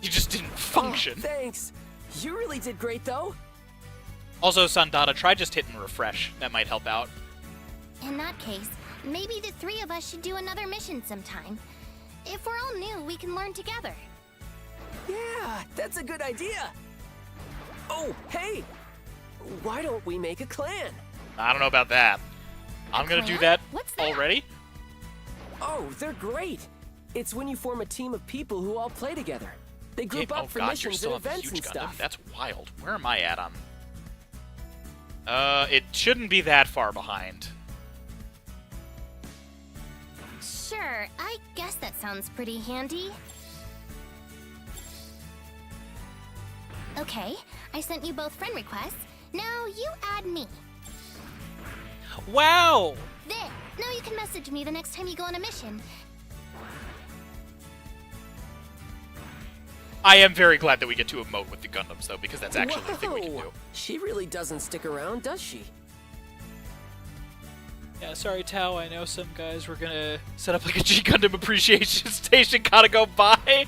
You just didn't function. Oh, thanks. You really did great, though. Also, Sandata, try just hitting refresh. That might help out. In that case, maybe the three of us should do another mission sometime. If we're all new, we can learn together. Yeah, that's a good idea. Oh, hey! Why don't we make a clan? I don't know about that. I'm gonna do clan? that What's that? already. Oh, they're great. It's when you form a team of people who all play together. They group Oh up for god, you're missions still and on the events huge and Gundam. stuff. That's wild. Where am I at on? It shouldn't be that far behind. Sure, I guess that sounds pretty handy. Okay, I sent you both friend requests. Now you add me. Wow! There, now you can message me the next time you go on a mission. I am very glad that we get to emote with the Gundams, though, because that's actually the thing we can Whoa. do. She really doesn't stick around, does she? Yeah, sorry, Tao. I know some guys were gonna set up like a G Gundam appreciation station, gotta go by.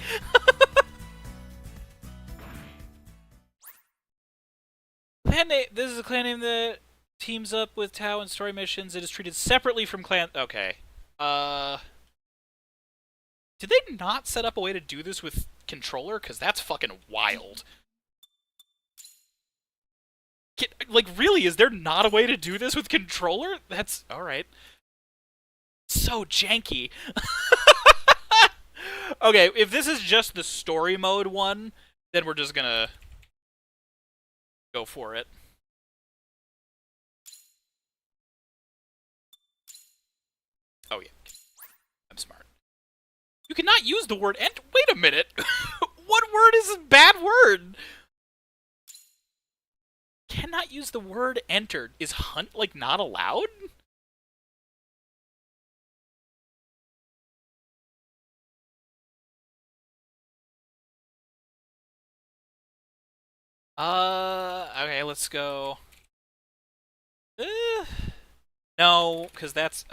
Clan name. This is a clan name that teams up with Tao in story missions. It is treated separately from clan. Okay. Did they not set up a way to do this with controller? Because that's fucking wild. Like, really? Is there not a way to do this with controller? That's... alright. So janky. Okay, if this is just the story mode one, then we're just gonna go for it. Oh yeah. I'm smart. You cannot use the word ent- Wait a minute! What word is a bad word? Cannot use the word entered. Is hunt, like, not allowed? Okay, let's go. No, because that's,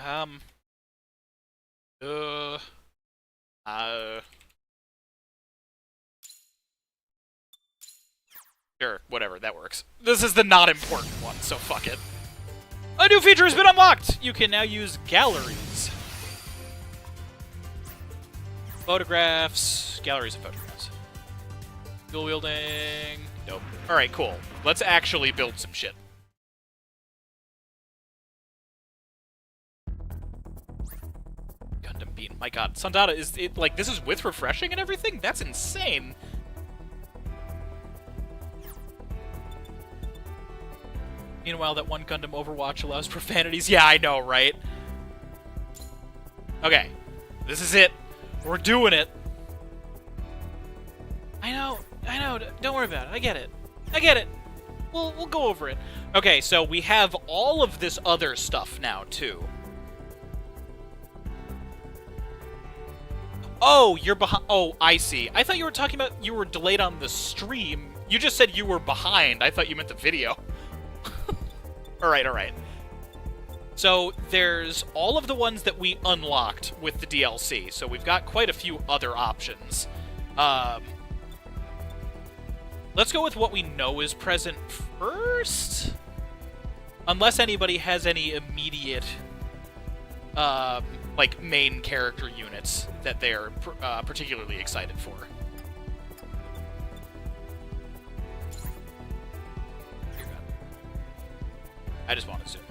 Sure, whatever, that works. This is the not important one, so fuck it. A new feature has been unlocked! You can now use galleries. Photographs. Galleries of photographs. Dual wielding. Nope. Alright, cool. Let's actually build some shit. Gundam Bean. My god. Sandata, is it like this is with refreshing and everything? That's insane. Meanwhile, that one Gundam Overwatch allows profanities. Yeah, I know, right? Okay. This is it. We're doing it. I know. Don't worry about it. I get it. We'll go over it. Okay, so we have all of this other stuff now, too. Oh, you're behind. Oh, I see. I thought you were talking about you were delayed on the stream. You just said you were behind. I thought you meant the video. Alright. So, there's all of the ones that we unlocked with the DLC, so we've got quite a few other options. Let's go with what we know is present first? Unless anybody has any immediate, like, main character units that they're particularly excited for. I just want to zoom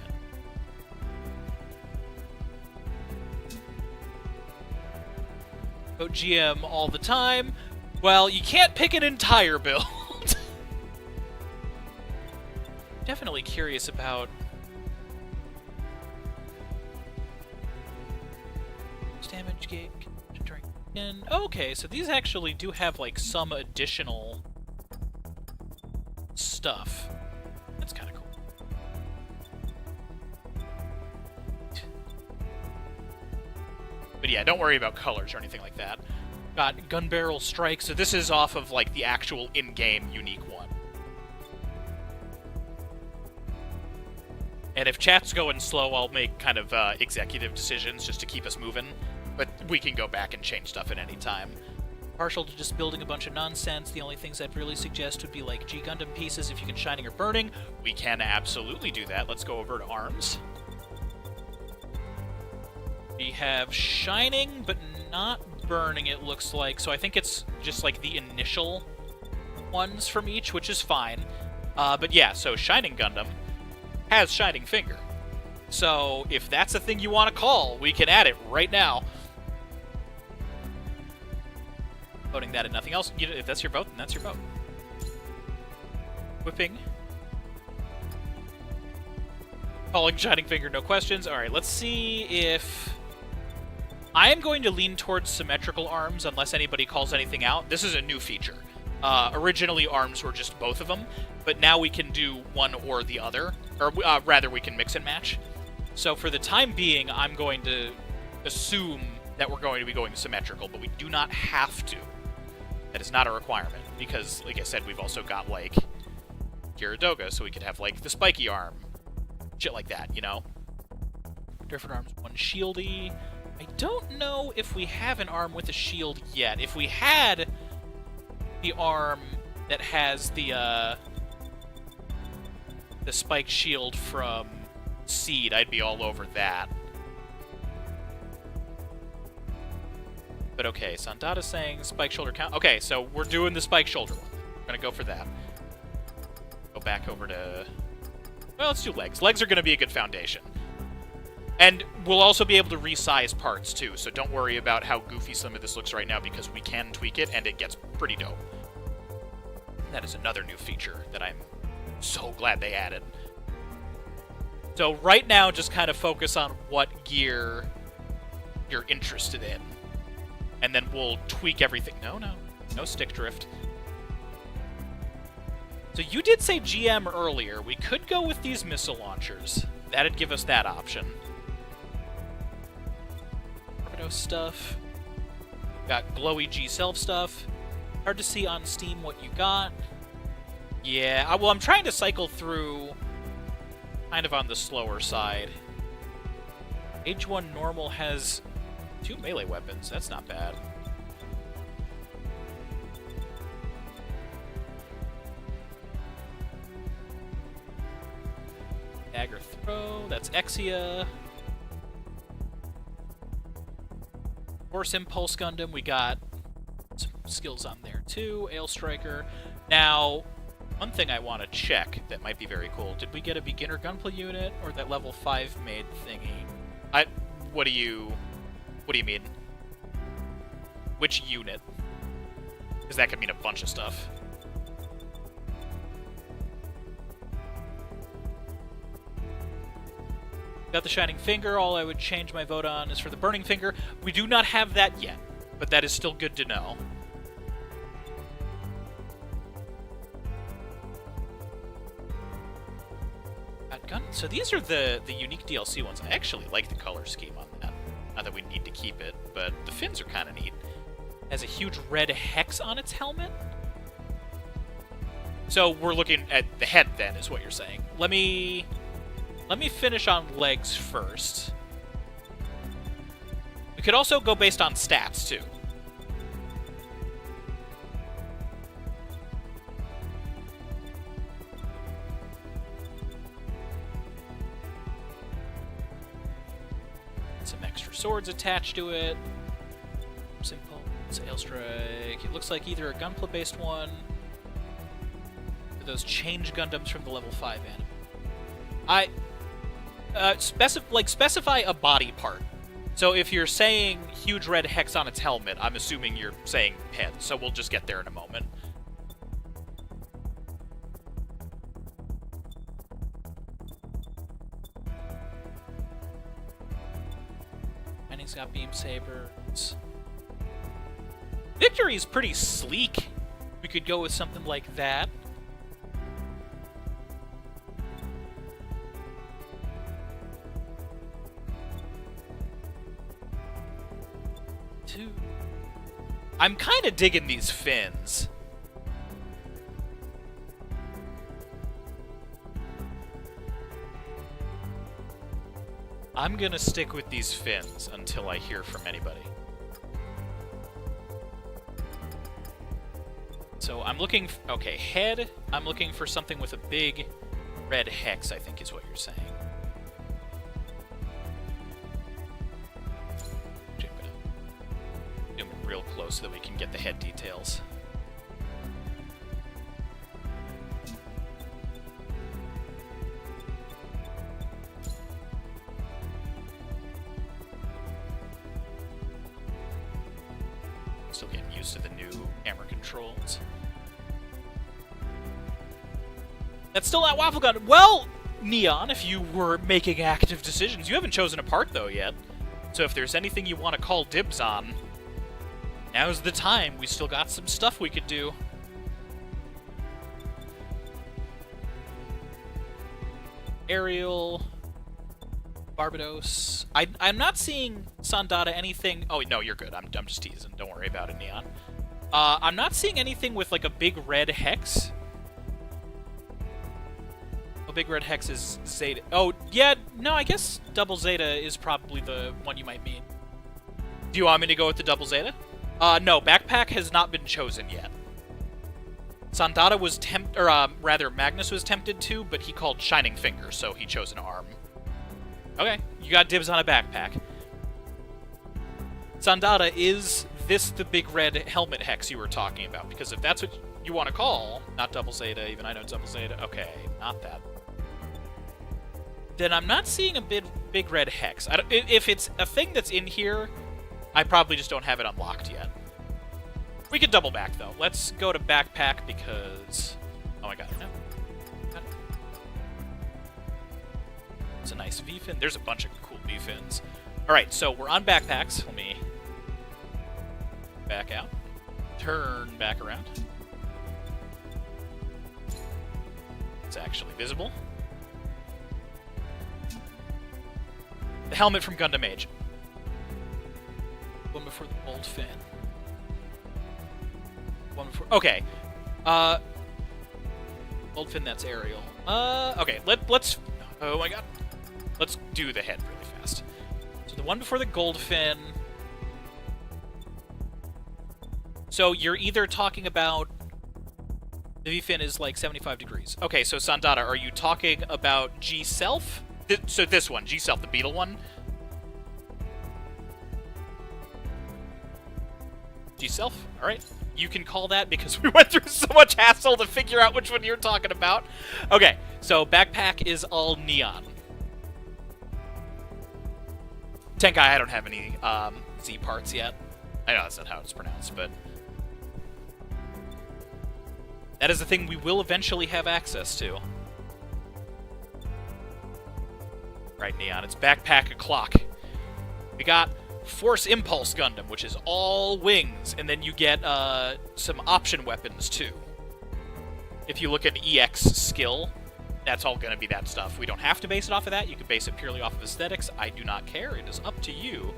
in. Go GM all the time. Well, you can't pick an entire build. Definitely curious about... damage gate. Okay, so these actually do have, like, some additional stuff. That's kind of cool. But yeah, don't worry about colors or anything like that. Got Gun Barrel Strike, so this is off of, like, the actual in-game unique one. And if chat's going slow, I'll make kind of executive decisions just to keep us moving. But we can go back and change stuff at any time. Partial to just building a bunch of nonsense. The only things I'd really suggest would be like G Gundam pieces if you can Shining or Burning. We can absolutely do that. Let's go over to arms. We have Shining, but not Burning, it looks like. So I think it's just like the initial ones from each, which is fine. But yeah, so Shining Gundam has Shining Finger. So if that's a thing you want to call, we can add it right now. Voting that and nothing else. If that's your vote, then that's your vote. Whipping. Calling Shining Finger, no questions. Alright, let's see if... I am going to lean towards symmetrical arms unless anybody calls anything out. This is a new feature. Originally, arms were just both of them, but now we can do one or the other. Or rather, we can mix and match. So for the time being, I'm going to assume that we're going to be going symmetrical, but we do not have to. That is not a requirement, because, like I said, we've also got, like, Gyaradoga, so we could have, like, the spiky arm. Shit like that, you know? Different arms, one shieldy. I don't know if we have an arm with a shield yet. If we had the arm that has the spike shield from Seed, I'd be all over that. But okay, Sandata's saying spike shoulder count. Okay, so we're doing the spike shoulder one. We're gonna go for that. Go back over to... Well, let's do legs. Legs are gonna be a good foundation. And we'll also be able to resize parts, too, so don't worry about how goofy some of this looks right now, because we can tweak it, and it gets pretty dope. That is another new feature that I'm so glad they added. So right now, just kind of focus on what gear you're interested in. And then we'll tweak everything. No stick drift. So you did say GM earlier. We could go with these missile launchers. That'd give us that option. Torpedo stuff. Got glowy G-Self stuff. Hard to see on Steam what you got. Yeah, well, I'm trying to cycle through kind of on the slower side. Age 1 normal has 2 melee weapons. That's not bad. Dagger throw. That's Exia. Force Impulse Gundam. We got some skills on there too. Ale Striker. Now, one thing I want to check that might be very cool. Did we get a beginner Gunpla unit or that level 5 made thingy? What do you mean? Which unit? Because that could mean a bunch of stuff. Got the Shining Finger. All I would change my vote on is for the Burning Finger. We do not have that yet, but that is still good to know. So these are the unique DLC ones. I actually like the color scheme on that. Not that we need to keep it, but the fins are kind of neat. Has a huge red hex on its helmet. So we're looking at the head then, is what you're saying. Let me finish on legs first. We could also go based on stats, too. Some extra swords attached to it. Simple. Sail Strike. It looks like either a Gunpla-based one or those change Gundams from the level 5 anime. Specify a body part. So if you're saying huge red hex on its helmet, I'm assuming you're saying head, so we'll just get there in a moment. Mining's got beam sabers. Victory's pretty sleek. We could go with something like that. I'm kind of digging these fins. I'm gonna stick with these fins until I hear from anybody. So I'm looking... Okay, head. I'm looking for something with a big red hex, I think is what you're saying. Actually, I'm gonna zoom in real close so that we can get the head details. Still getting used to the new camera controls. That's still not Waffle Gun. Well, Neon, if you were making active decisions, you haven't chosen a part, though, yet. So if there's anything you want to call dibs on, now's the time. We still got some stuff we could do. Aerial... Barbados. I'm not seeing Sandata anything... Oh, no, you're good. I'm just teasing. Don't worry about it, Neon. I'm not seeing anything with, like, a big red hex. A big red hex is Zeta. Oh, yeah, no, I guess double Zeta is probably the one you might mean. Do you want me to go with the double Zeta? No, Backpack has not been chosen yet. Sandata was Magnus was tempted to, but he called Shining Finger, so he chose an arm. Okay, you got dibs on a backpack. Sandata, is this the big red helmet hex you were talking about? Because if that's what you want to call, not double Zeta, even I know double Zeta, okay, not that. Then I'm not seeing a big red hex. If it's a thing that's in here, I probably just don't have it unlocked yet. We could double back, though. Let's go to backpack because... Oh, I got it now. It's a nice V-fin. There's a bunch of cool V-fins. Alright, so we're on backpacks. Let me back out. Turn back around. It's actually visible. The helmet from Gundam Age. One before the gold fin. One before... Okay. Gold fin, that's aerial. Okay, let's... Oh my god. Let's do the head really fast. So the one before the gold fin... So you're either talking about... The V-fin is like 75 degrees. Okay, so Sandata, are you talking about G-Self? So this one, G-Self, the beetle one? G-Self? Alright. You can call that because we went through so much hassle to figure out which one you're talking about. Okay, so backpack is all neon. Tenkai, I don't have any Z parts yet. I know that's not how it's pronounced, but... That is the thing we will eventually have access to. Right, Neon, it's backpack o'clock. We got Force Impulse Gundam, which is all wings, and then you get some option weapons, too. If you look at EX skill, that's all going to be that stuff. We don't have to base it off of that. You can base it purely off of aesthetics. I do not care. It is up to you.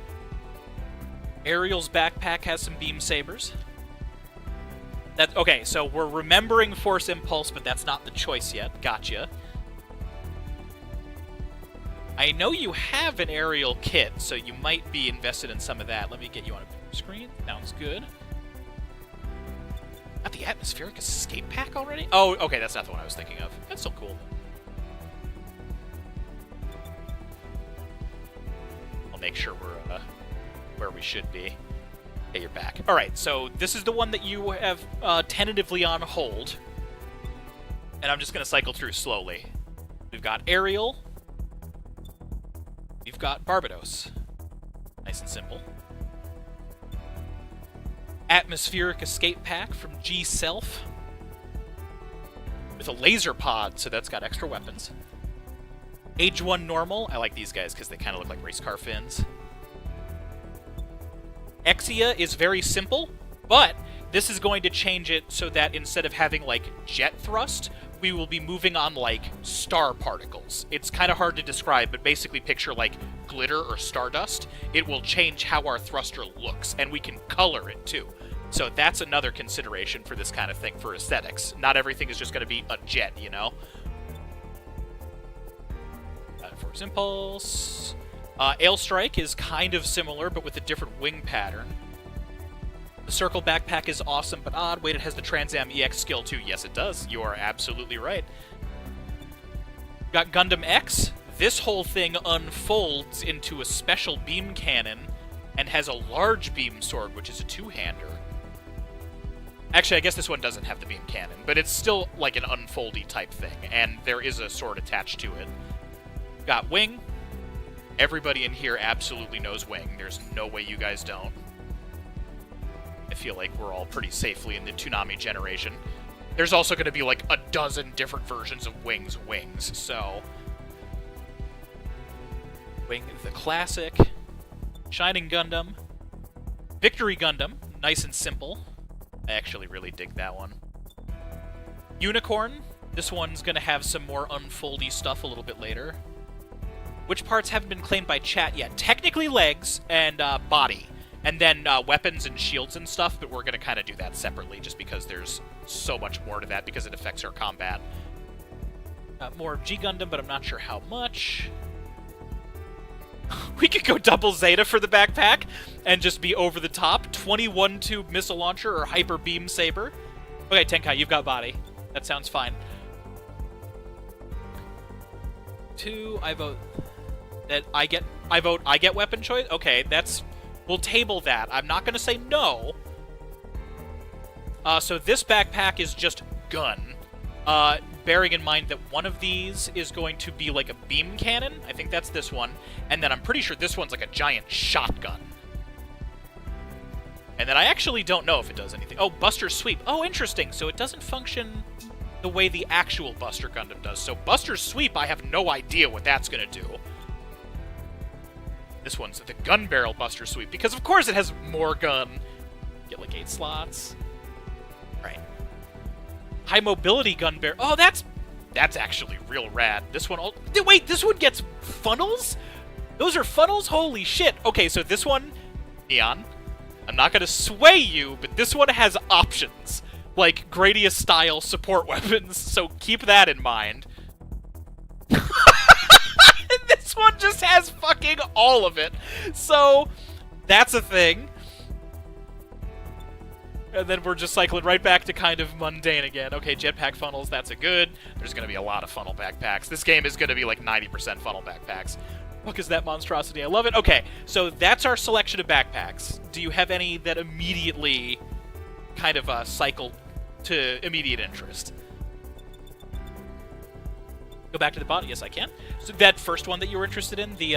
Ariel's backpack has some beam sabers. Okay, so we're remembering Force Impulse, but that's not the choice yet. Gotcha. I know you have an aerial kit, so you might be invested in some of that. Let me get you on a bigger screen. Sounds good. Got the atmospheric escape pack already? Oh, okay, that's not the one I was thinking of. That's still cool. I'll make sure we're where we should be. Okay, you're back. All right, so this is the one that you have tentatively on hold. And I'm just going to cycle through slowly. We've got Ariel. We've got Barbados. Nice and simple. Atmospheric escape pack from G-Self. With a laser pod, so that's got extra weapons. Age 1 normal. I like these guys because they kind of look like race car fins. Exia is very simple, but this is going to change it so that instead of having, like, jet thrust, we will be moving on, like, star particles. It's kind of hard to describe, but basically picture, like, glitter or stardust. It will change how our thruster looks, and we can color it, too. So that's another consideration for this kind of thing for aesthetics. Not everything is just going to be a jet, you know? Force Impulse. Ale Strike is kind of similar, but with a different wing pattern. The Circle Backpack is awesome, but odd. Wait, it has the Trans Am EX skill too. Yes, it does. You are absolutely right. Got Gundam X. This whole thing unfolds into a special beam cannon and has a large beam sword, which is a two-hander. Actually, I guess this one doesn't have the beam cannon, but it's still like an unfoldy type thing, and there is a sword attached to it. Got Wing. Everybody in here absolutely knows Wing. There's no way you guys don't. I feel like we're all pretty safely in the Toonami generation. There's also going to be like a dozen different versions of Wing's wings, so... Wing the classic. Shining Gundam. Victory Gundam. Nice and simple. I actually really dig that one. Unicorn. This one's going to have some more unfoldy stuff a little bit later. Which parts haven't been claimed by chat yet? Technically legs and body. And then weapons and shields and stuff, but we're going to kind of do that separately just because there's so much more to that because it affects our combat. More of G Gundam, but I'm not sure how much. We could go double Zeta for the backpack and just be over the top. 21-tube missile launcher or hyper beam saber. Okay, Tenkai, you've got body. That sounds fine. 2, I vote that I vote I get weapon choice. Okay, we'll table that. I'm not going to say no. So this backpack is just gun. Bearing in mind that one of these is going to be like a beam cannon. I think that's this one. And then I'm pretty sure this one's like a giant shotgun. And then I actually don't know if it does anything. Oh, Buster Sweep. Oh, interesting. So it doesn't function the way the actual Buster Gundam does. So Buster Sweep, I have no idea what that's going to do. This one's the Gun Barrel Buster Sweep, because of course it has more gun. Get like 8 slots. Right. High Mobility Gun Barrel. Oh, that's actually real rad. This one... Wait, this one gets funnels? Those are funnels? Holy shit. Okay, so this one... Neon. I'm not going to sway you, but this one has options. Like Gradius-style support weapons, so keep that in mind. This one just has fucking all of it. So, that's a thing. And then we're just cycling right back to kind of mundane again. Okay, jetpack funnels, that's a good. There's going to be a lot of funnel backpacks. This game is going to be like 90% funnel backpacks. Fuck is that monstrosity? I love it. Okay, so that's our selection of backpacks. Do you have any that immediately kind of cycle to immediate interest? Go back to the body. Yes, I can. So that first one that you were interested in, the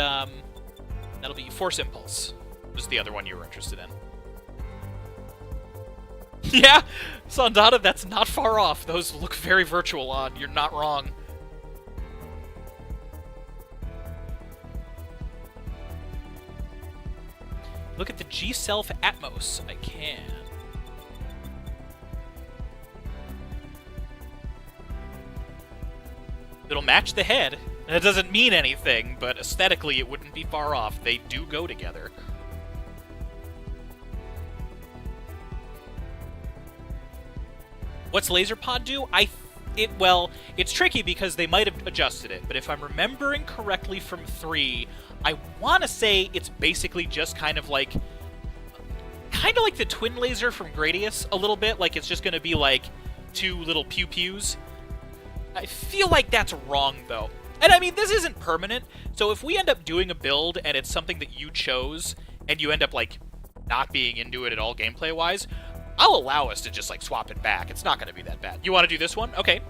that'll be Force Impulse. Was the other one you were interested in? Yeah, Sandata, that's not far off. Those look very virtual on. You're not wrong. Look at the G-Self Atmos. I can. It'll match the head. And it doesn't mean anything, but aesthetically it wouldn't be far off. They do go together. What's LaserPod do? Well, it's tricky because they might have adjusted it, but if I'm remembering correctly from 3, I want to say it's basically just kind of like the twin laser from Gradius a little bit. Like, it's just going to be like 2 little pew-pews. I feel like that's wrong, though. And I mean, this isn't permanent, so if we end up doing a build and it's something that you chose, and you end up, like, not being into it at all gameplay-wise, I'll allow us to just, like, swap it back. It's not going to be that bad. You want to do this one? Okay.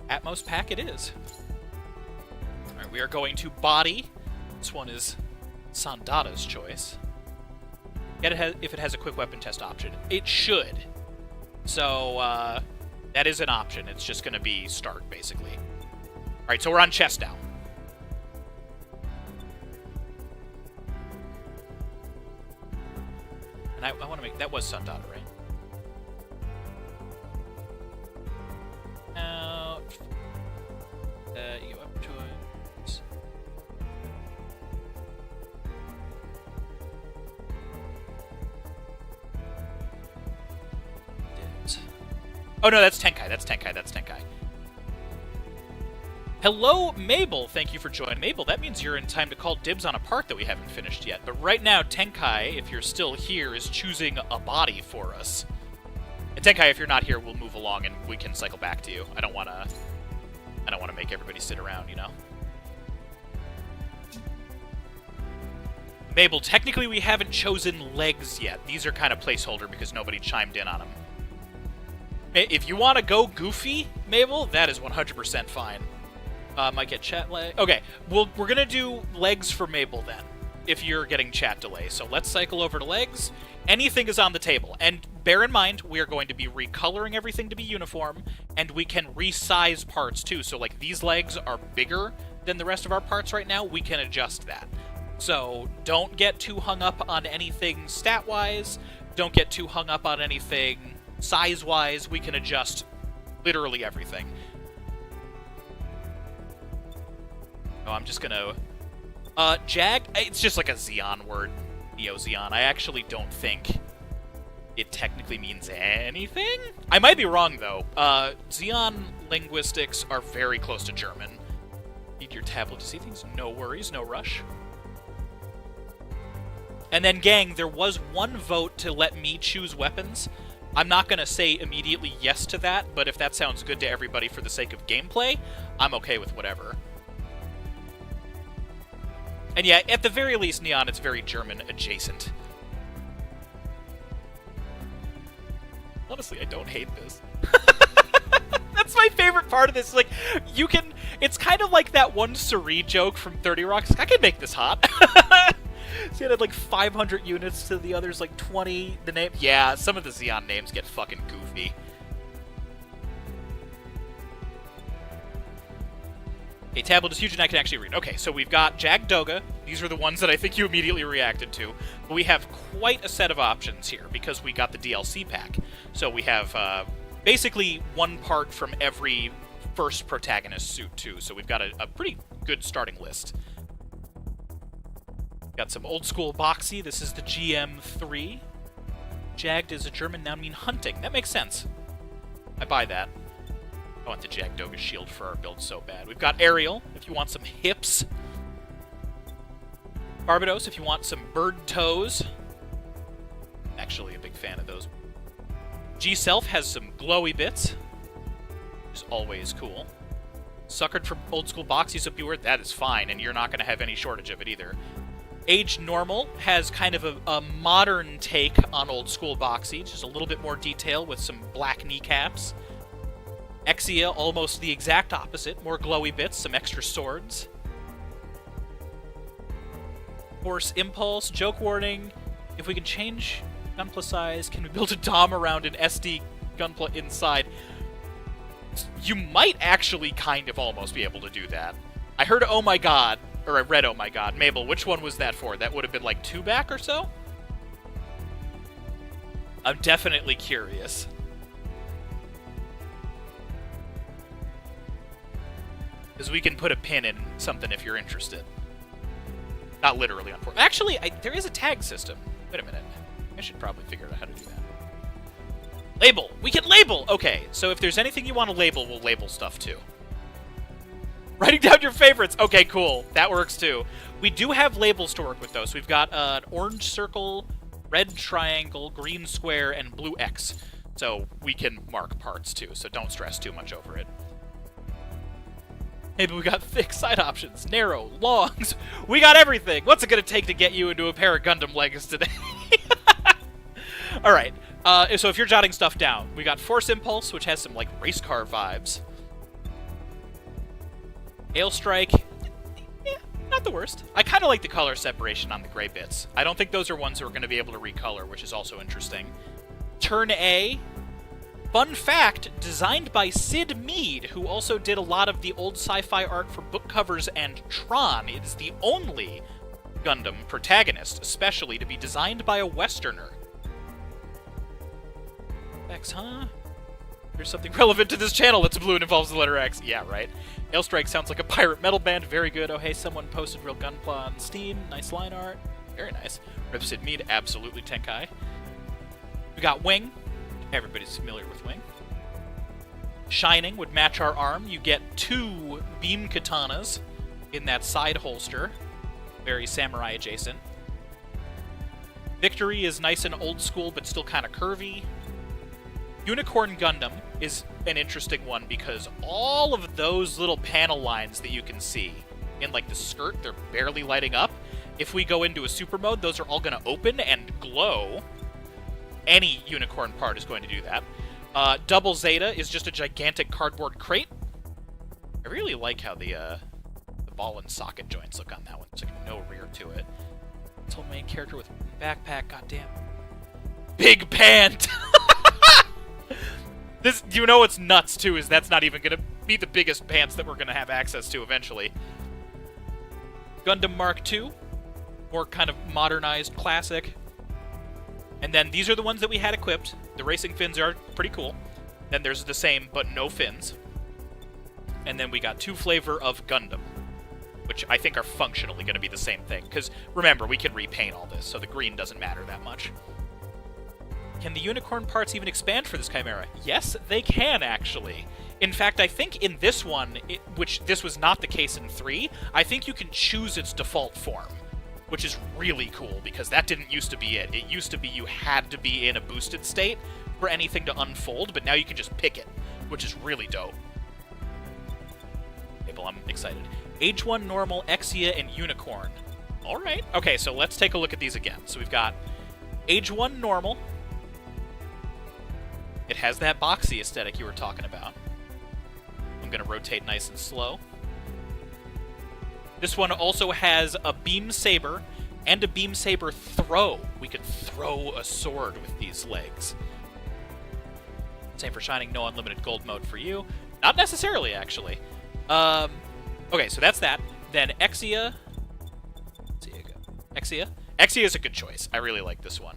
Atmos pack it is. Alright, we are going to body. This one is Sandata's choice. If it has a quick weapon test option. It should. So, that is an option. It's just going to be start, basically. Alright, so we're on chest now. And I want to make... That was Sandata, right? Out. You go up choice. Oh, no, that's Tenkai. That's Tenkai. Hello, Mabel. Thank you for joining. Mabel, that means you're in time to call dibs on a part that we haven't finished yet. But right now, Tenkai, if you're still here, is choosing a body for us. And Tenkai, if you're not here, we'll move along and we can cycle back to you. I don't want to make everybody sit around, you know? Mabel, technically we haven't chosen legs yet. These are kind of placeholder because nobody chimed in on them. If you want to go goofy, Mabel, that is 100% fine. Might get chat lag. Okay, we're going to do legs for Mabel then, if you're getting chat delay. So let's cycle over to legs. Anything is on the table. And bear in mind, we are going to be recoloring everything to be uniform, and we can resize parts too. So like these legs are bigger than the rest of our parts right now. We can adjust that. So don't get too hung up on anything stat-wise. Don't get too hung up on anything size-wise. We can adjust literally everything. Oh, I'm just gonna... Jag, it's just like a Xeon word. Neo-Xeon. I actually don't think it technically means anything. I might be wrong, though. Xeon linguistics are very close to German. Need your tablet to see things? No worries, no rush. And then, gang, there was one vote to let me choose weapons. I'm not going to say immediately yes to that, but if that sounds good to everybody for the sake of gameplay, I'm okay with whatever. And yeah, at the very least, Neon, it's very German adjacent. Honestly, I don't hate this. That's my favorite part of this. Like, you can... It's kind of like that one Suri joke from 30 Rock. I can make this hot. So you had like 500 units to the others, like 20. The name, yeah, some of the Xeon names get fucking goofy. A tablet is huge and I can actually read. Okay, so we've got Jag Doga. These are the ones that I think you immediately reacted to. But we have quite a set of options here because we got the DLC pack. So we have basically one part from every first protagonist suit too. So we've got a pretty good starting list. Got some old school boxy. This is the GM3. Jagged is a German noun mean hunting. That makes sense. I buy that. I want the Jagdoga shield for our build so bad. We've got Ariel, if you want some hips. Barbados, if you want some bird toes. Actually a big fan of those. G-Self has some glowy bits, which is always cool. Suckered from old school boxy, so beware, that is fine, and you're not going to have any shortage of it either. Age Normal has kind of a modern take on old school boxy, just a little bit more detail with some black kneecaps. Exia, almost the exact opposite, more glowy bits, some extra swords. Force Impulse, joke warning, if we can change Gunpla size, can we build a DOM around an SD Gunpla inside? You might actually kind of almost be able to do that. I heard oh my god. Or I read, oh my god. Mabel, which one was that for? That would have been like 2 back or so? I'm definitely curious. Because we can put a pin in something if you're interested. Not literally, unfortunately. Actually, there is a tag system. Wait a minute. I should probably figure out how to do that. Label! We can label! Okay, so if there's anything you want to label, we'll label stuff too. Writing down your favorites. Okay, cool. That works too. We do have labels to work with, though. So we've got an orange circle, red triangle, green square, and blue X. So we can mark parts too, so don't stress too much over it. Hey, but we got thick side options, narrow, longs. We got everything. What's it going to take to get you into a pair of Gundam legs today? All right. So if you're jotting stuff down, we got Force Impulse, which has some like race car vibes. Hail Strike, yeah, not the worst. I kind of like the color separation on the gray bits. I don't think those are ones that we're going to be able to recolor, which is also interesting. Turn A. Fun fact, designed by Sid Mead, who also did a lot of the old sci-fi art for book covers and Tron. It is the only Gundam protagonist, especially, to be designed by a Westerner. X, huh? There's something relevant to this channel that's blue and involves the letter X. Yeah, right. Hail Strike sounds like a pirate metal band. Very good. Oh, hey, someone posted real Gunpla on Steam. Nice line art. Very nice. Rip Sid Mead, absolutely Tenkai. We got Wing. Everybody's familiar with Wing. Shining would match our arm. You get 2 beam katanas in that side holster. Very samurai adjacent. Victory is nice and old school, but still kind of curvy. Unicorn Gundam is an interesting one because all of those little panel lines that you can see in, like, the skirt, they're barely lighting up. If we go into a super mode, those are all going to open and glow. Any unicorn part is going to do that. Double Zeta is just a gigantic cardboard crate. I really like how the ball and socket joints look on that one. There's like no rear to it. It's whole main character with backpack, goddamn. Big pant! This, you know what's nuts, too, is that's not even going to be the biggest pants that we're going to have access to eventually. Gundam Mark II. More kind of modernized classic. And then these are the ones that we had equipped. The racing fins are pretty cool. Then there's the same, but no fins. And then we got 2 flavor of Gundam, which I think are functionally going to be the same thing. Because, remember, we can repaint all this, so the green doesn't matter that much. Can the unicorn parts even expand for this Chimera? Yes, they can, actually. In fact, I think in this one, which this was not the case in 3, I think you can choose its default form, which is really cool, because that didn't used to be it. It used to be you had to be in a boosted state for anything to unfold, but now you can just pick it, which is really dope. Okay, well, I'm excited. Age 1 Normal, Exia, and Unicorn. Alright. Okay, so let's take a look at these again. So we've got Age 1 Normal. It has that boxy aesthetic you were talking about. I'm going to rotate nice and slow. This one also has a beam saber and a beam saber throw. We could throw a sword with these legs. Same for Shining, no unlimited gold mode for you. Not necessarily, actually. Okay, so that's that. Then Exia. Exia? Exia is a good choice. I really like this one.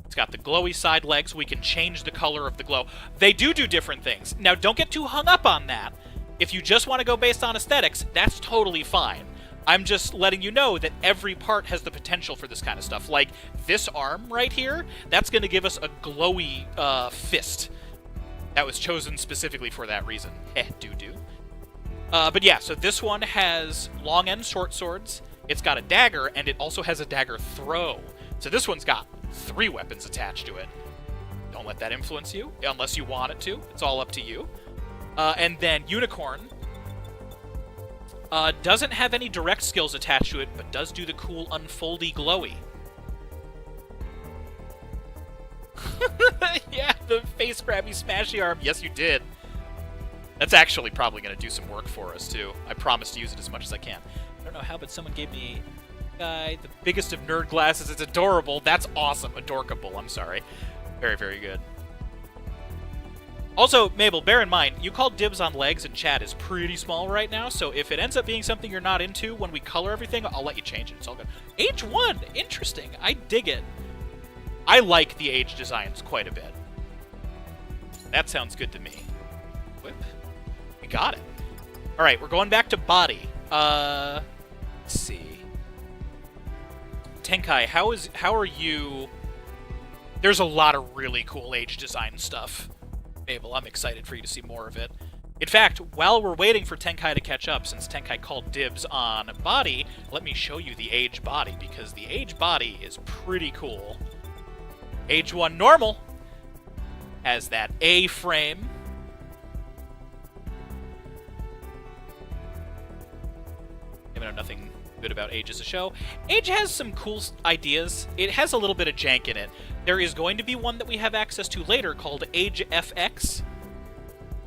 It's got the glowy side legs. We can change the color of the glow. They do different things. Now, don't get too hung up on that. If you just want to go based on aesthetics, that's totally fine. I'm just letting you know that every part has the potential for this kind of stuff. Like, this arm right here, that's going to give us a glowy fist. That was chosen specifically for that reason. Doo-doo. But yeah, so this one has long and short swords. It's got a dagger, and it also has a dagger throw. So this one's got 3 weapons attached to it. Don't let that influence you, unless you want it to. It's all up to you. And then Unicorn doesn't have any direct skills attached to it, but does do the cool unfoldy glowy. Yeah, the face grabby smashy arm. Yes, you did. That's actually probably going to do some work for us, too. I promise to use it as much as I can. I don't know how, but someone gave me the biggest of nerd glasses. It's adorable. That's awesome. Adorkable, I'm sorry. Very, very good. Also, Mabel, bear in mind, you called dibs on legs and chat is pretty small right now, so if it ends up being something you're not into when we color everything, I'll let you change it. It's all good. Age 1! Interesting. I dig it. I like the age designs quite a bit. That sounds good to me. Whip. We got it. Alright, we're going back to body. Let's see. Tenkai, how are you... There's a lot of really cool age design stuff. Mabel, I'm excited for you to see more of it. In fact, while we're waiting for Tenkai to catch up, since Tenkai called dibs on body, let me show you the age body, because the age body is pretty cool. Age 1 Normal has that A-frame. I know nothing good about Age as a show. Age has some cool ideas. It has a little bit of jank in it. There is going to be one that we have access to later called Age FX.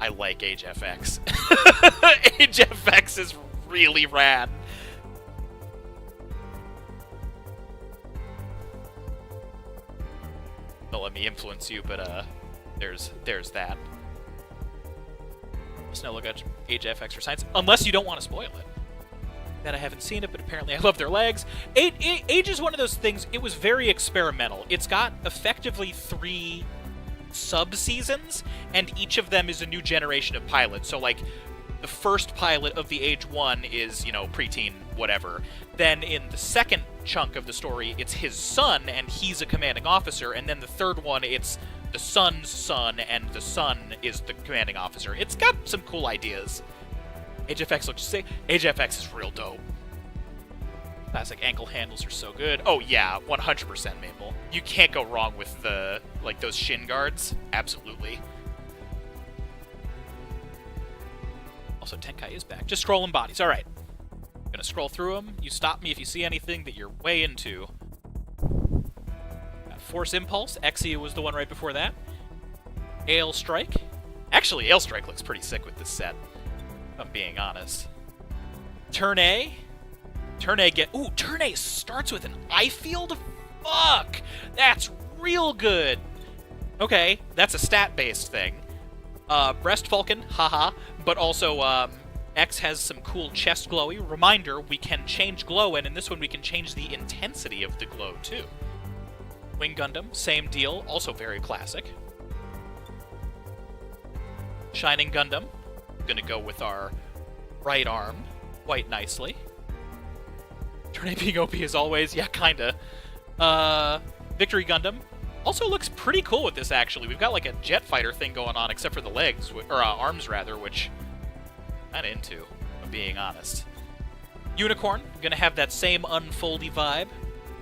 I like Age FX. Age FX is really rad. Don't let me influence you, but there's that. Let's now look at Age FX for science, unless you don't want to spoil it. That I haven't seen it, but apparently I love their legs. Age is one of those things, it was very experimental. It's got effectively 3 sub-seasons, and each of them is a new generation of pilots. So, like, the first pilot of the Age 1 is, you know, preteen, whatever. Then in the second chunk of the story, it's his son, and he's a commanding officer. And then the third one, it's the son's son, and the son is the commanding officer. It's got some cool ideas. HFX looks sick. HFX is real dope. Classic ankle handles are so good. Oh yeah, 100% Mabel. You can't go wrong with the, like, those shin guards. Absolutely. Also, Tenkai is back. Just scrolling bodies. All right. I'm gonna scroll through them. You stop me if you see anything that you're way into. Force Impulse. Exia was the one right before that. Ale Strike. Actually, Ale Strike looks pretty sick with this set, if I'm being honest. Turn A. Turn A get... Ooh, Turn A starts with an eye field? Fuck! That's real good! Okay, that's a stat-based thing. Breast Falcon, haha. But also, X has some cool chest glowy. Reminder, we can change glow, and in this one we can change the intensity of the glow, too. Wing Gundam, same deal, also very classic. Shining Gundam, gonna go with our right arm quite nicely. Turn A being OP as always, yeah, kinda. Victory Gundam also looks pretty cool with this, actually. We've got like a jet fighter thing going on, except for the legs, or arms rather, which I'm kinda into, if I'm being honest. Unicorn, gonna have that same unfoldy vibe.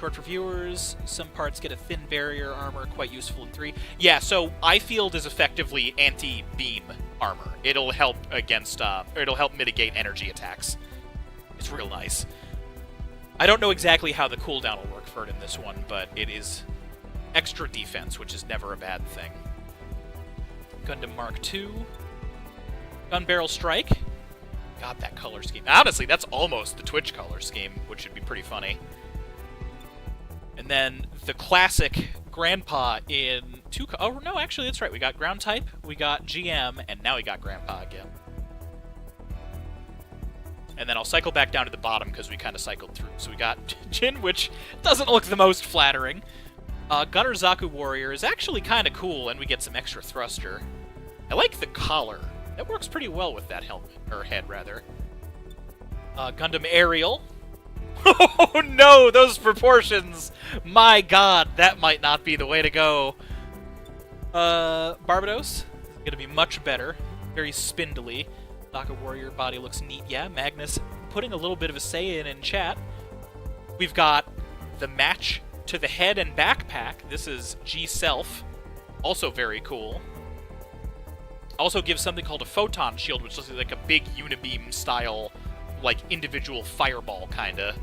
Short for viewers, some parts get a thin barrier armor, quite useful in 3. Yeah, so Eye Field is effectively anti-beam armor. It'll help against, or it'll help mitigate energy attacks. It's real nice. I don't know exactly how the cooldown will work for it in this one, but it is extra defense, which is never a bad thing. Gundam Mark II. Gun Barrel Strike. God, that color scheme. Honestly, that's almost the Twitch color scheme, which would be pretty funny. And then the classic Grandpa in 2... Oh, no, actually, that's right. We got Ground Type, we got GM, and now we got Grandpa again. And then I'll cycle back down to the bottom because we kind of cycled through. So we got Jin, which doesn't look the most flattering. Gunner Zaku Warrior is actually kind of cool, and we get some extra thruster. I like the collar. That works pretty well with that helmet, or head, rather. Gundam Aerial. Oh no, those proportions! My god, that might not be the way to go. Barbados is gonna be much better. Very spindly. Zaku Warrior body looks neat. Yeah, Magnus putting a little bit of a say in chat. We've got the match to the head and backpack. This is G-Self. Also very cool. Also gives something called a photon shield, which looks like a big unibeam style, like individual fireball kinda.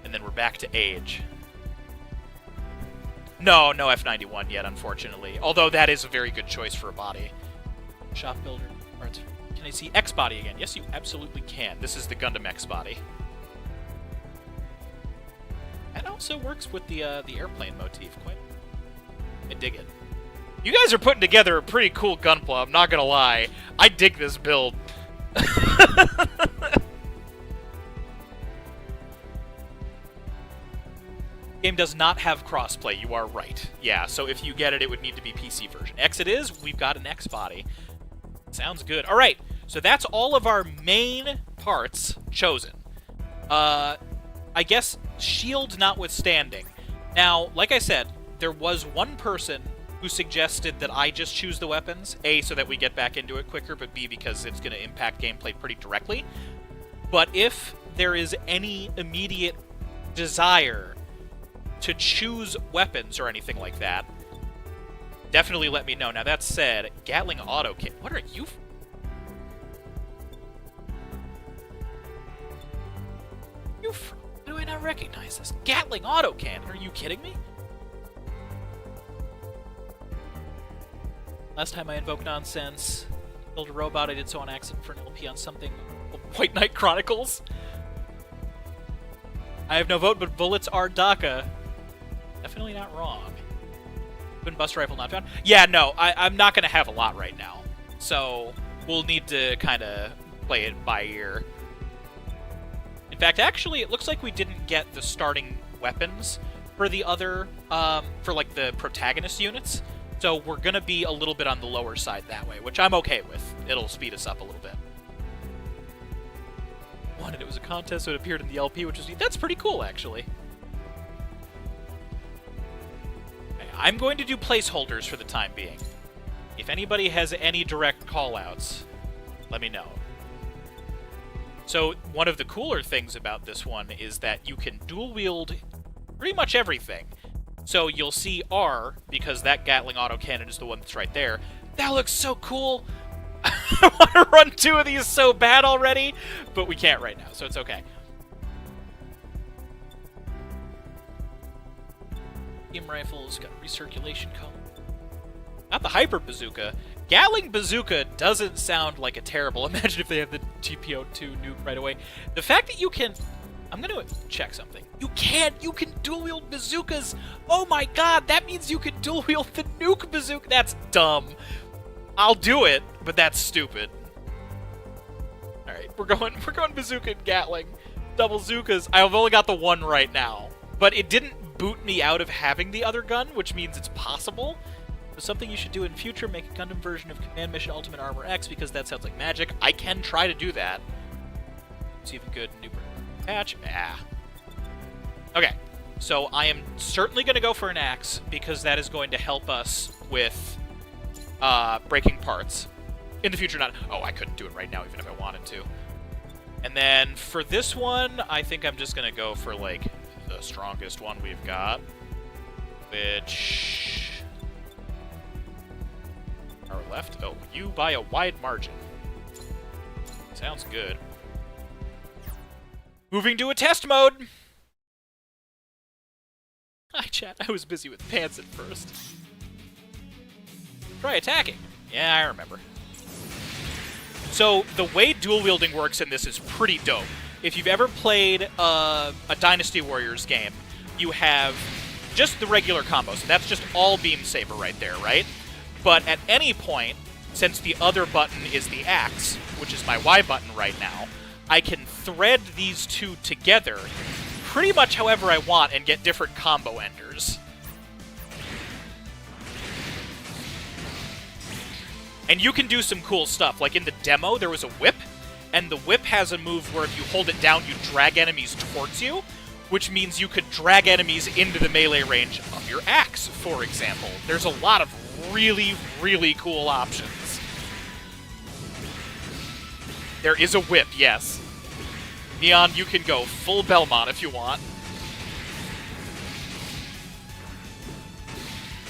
And then we're back to age. No F91 yet, unfortunately. Although that is a very good choice for a body. Shop builder parts. Can I see X body again? Yes, you absolutely can. This is the Gundam X body. That also works with the airplane motif quite. I dig it. You guys are putting together a pretty cool Gunpla, I'm not gonna lie. I dig this build. Game does not have crossplay, you are right. Yeah, so if you get it, it would need to be PC version. X it is, we've got an X body. Sounds good. Alright, so that's all of our main parts chosen. I guess shield notwithstanding. Now, like I said, there was one person who suggested that I just choose the weapons. A, so that we get back into it quicker, but B, because it's going to impact gameplay pretty directly. But if there is any immediate desire to choose weapons or anything like that, definitely let me know. Now, that said, Gatling Auto Kit. What are you... How do I not recognize this? Gatling Auto Cannon. Are you kidding me? Last time I invoked nonsense, built a robot, I did so on accident for an LP on something. White Knight Chronicles. I have no vote, but bullets are DACA. Definitely not wrong. Twin bust rifle not found. Yeah, no, I'm not going to have a lot right now. So we'll need to kind of play it by ear. In fact, actually, it looks like we didn't get the starting weapons for the other, for like the protagonist units. So we're going to be a little bit on the lower side that way, which I'm okay with. It'll speed us up a little bit. Wanted it was a contest, so it appeared in the LP, which is... That's pretty cool, actually. Okay, I'm going to do placeholders for the time being. If anybody has any direct callouts, let me know. So one of the cooler things about this one is that you can dual wield pretty much everything. So you'll see R, because that Gatling autocannon is the one that's right there. That looks so cool! I want to run 2 of these so bad already, but we can't right now, so it's okay. Beam rifles, got recirculation cone. Not the Hyper Bazooka. Gatling Bazooka doesn't sound like a terrible. Imagine if they have the GPO-2 nuke right away. The fact that you can... I'm going to check something. You can dual-wield bazookas! Oh my god, that means you can dual-wield the nuke bazooka! That's dumb. I'll do it, but that's stupid. Alright, we're going bazooka and Gatling. Double Zookas. I've only got the one right now. But it didn't boot me out of having the other gun, which means it's possible. So something you should do in future, make a Gundam version of Command Mission Ultimate Armor X, because that sounds like magic. I can try to do that. It's even good. New patch. Okay, so I am certainly going to go for an axe, because that is going to help us with breaking parts. In the future, not... Oh, I couldn't do it right now, even if I wanted to. And then for this one, I think I'm just going to go for, like, the strongest one we've got, which... Our left? Oh, you by a wide margin. Sounds good. Moving to a test mode! Hi, chat. I was busy with pants at first. Try attacking. Yeah, I remember. So, the way dual wielding works in this is pretty dope. If you've ever played a Dynasty Warriors game, you have just the regular combo. So that's just all Beam Saber right there, right? But at any point, since the other button is the axe, which is my Y button right now, I can thread these two together pretty much however I want and get different combo enders. And you can do some cool stuff. Like in the demo, there was a whip, and the whip has a move where if you hold it down, you drag enemies towards you, which means you could drag enemies into the melee range of your axe, for example. There's a lot of really, really cool options. There is a whip, yes. Neon, you can go full Belmont if you want.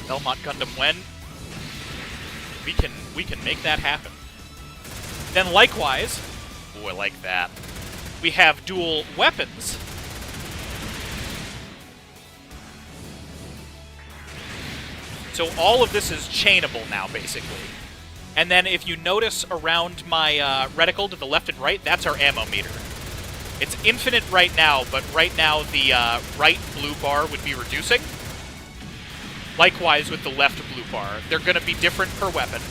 Belmont Gundam when? We can make that happen. Then likewise, oh, I like that. We have dual weapons. So all of this is chainable now, basically. And then if you notice around my reticle to the left and right, that's our ammo meter. It's infinite right now, but right now the right blue bar would be reducing. Likewise with the left blue bar. They're going to be different per weapon.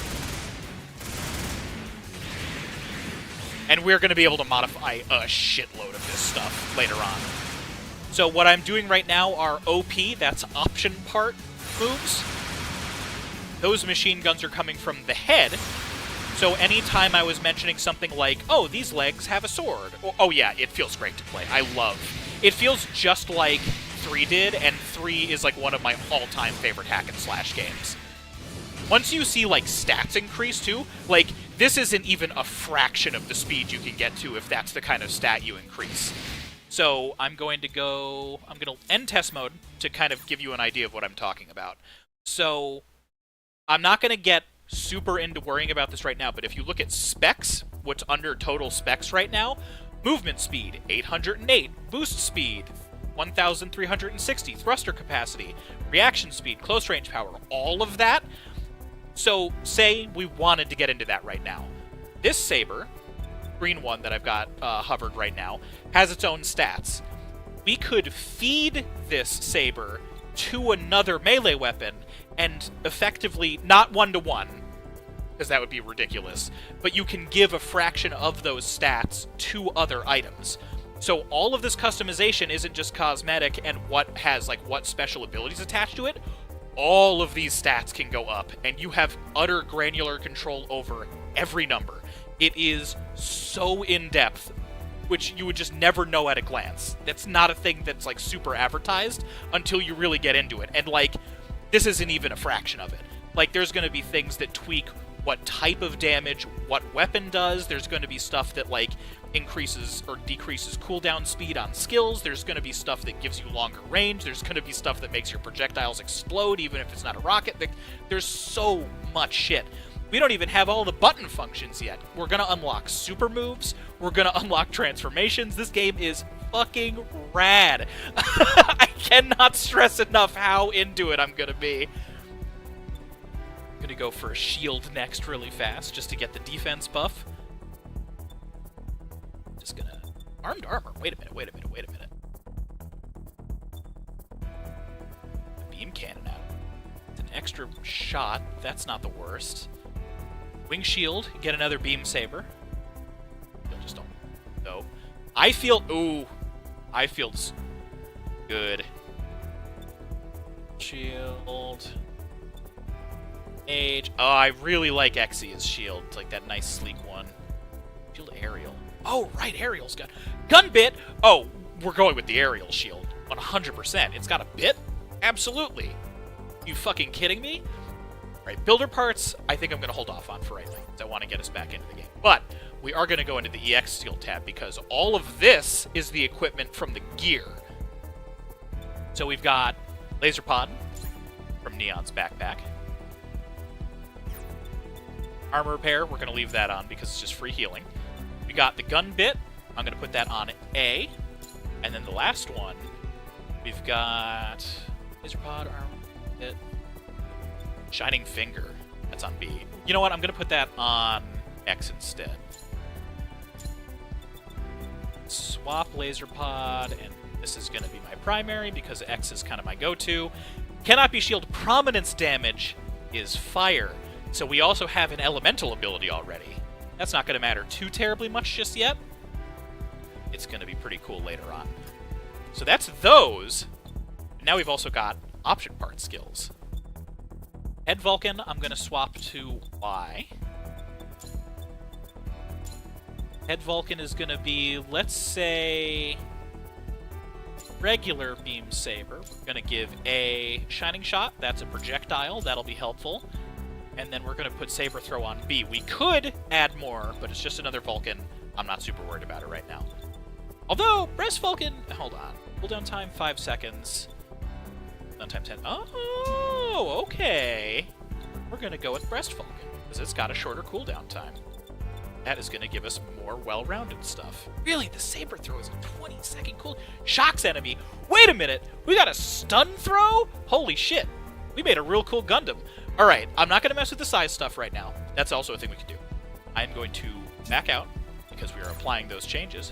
And we're going to be able to modify a shitload of this stuff later on. So what I'm doing right now are OP, that's option part moves. Those machine guns are coming from the head. So anytime I was mentioning something like, oh, these legs have a sword. Oh yeah, it feels great to play. I love. It feels just like 3 did, and 3 is like one of my all-time favorite hack and slash games. Once you see like stats increase too, like this isn't even a fraction of the speed you can get to if that's the kind of stat you increase. So I'm going to end test mode to kind of give you an idea of what I'm talking about. So I'm not going to get super into worrying about this right now, but if you look at specs, what's under total specs right now, movement speed, 808, boost speed, 1,360, thruster capacity, reaction speed, close range power, all of that. So say we wanted to get into that right now. This saber, green one that I've got hovered right now, has its own stats. We could feed this saber to another melee weapon and effectively, not one-to-one, because that would be ridiculous, but you can give a fraction of those stats to other items. So all of this customization isn't just cosmetic and what has, like, what special abilities attached to it. All of these stats can go up, and you have utter granular control over every number. It is so in-depth, which you would just never know at a glance. That's not a thing that's, like, super advertised until you really get into it. And, like, this isn't even a fraction of it. Like, there's going to be things that tweak what type of damage, what weapon does. There's going to be stuff that, like, increases or decreases cooldown speed on skills. There's going to be stuff that gives you longer range. There's going to be stuff that makes your projectiles explode, even if it's not a rocket. There's so much shit. We don't even have all the button functions yet. We're going to unlock super moves. We're going to unlock transformations. This game is fucking rad. I cannot stress enough how into it I'm going to be. I'm going to go for a shield next really fast just to get the defense buff. Just going to... Armed armor. Wait a minute. Beam cannon out. It's an extra shot. That's not the worst. Wing shield. Get another beam saber. Just don't. No. I feel... Ooh. I feel good. Shield. Age. Oh, I really like Exia's shield. It's like that nice, sleek one. Shield aerial. Oh, right, aerial's got... Gun bit! Oh, we're going with the aerial shield. 100%. It's got a bit? Absolutely. You fucking kidding me? Right, builder parts, I think I'm going to hold off on for right now, because I want to get us back into the game. But we are going to go into the EX skill tab, because all of this is the equipment from the gear. So we've got laser pod from Neon's backpack. Armor repair, we're going to leave that on because it's just free healing. We got the gun bit. I'm going to put that on A. And then the last one, we've got laser pod, armor bit, shining finger. That's on B. You know what? I'm going to put that on X instead. Swap laser pod, and this is going to be my primary because X is kind of my go-to. Cannot be shield prominence damage is fire. So we also have an elemental ability already. That's not going to matter too terribly much just yet. It's going to be pretty cool later on. So that's those. Now we've also got option part skills. Head Vulcan, I'm going to swap to Y. Head Vulcan is going to be, let's say, regular beam saber. We're going to give a shining shot. That's a projectile. That'll be helpful. And then we're going to put saber throw on B. We could add more, but it's just another Vulcan. I'm not super worried about it right now. Although, breast Vulcan, hold on. Cooldown time, 5 seconds. Cooldown time, 10. Oh, okay. We're going to go with breast Vulcan, because it's got a shorter cooldown time. That is going to give us more well-rounded stuff. Really, the saber throw is a 20-second cool... Shocks enemy. Wait a minute. We got a stun throw? Holy shit. We made a real cool Gundam. All right, I'm not going to mess with the size stuff right now. That's also a thing we can do. I'm going to back out because we are applying those changes.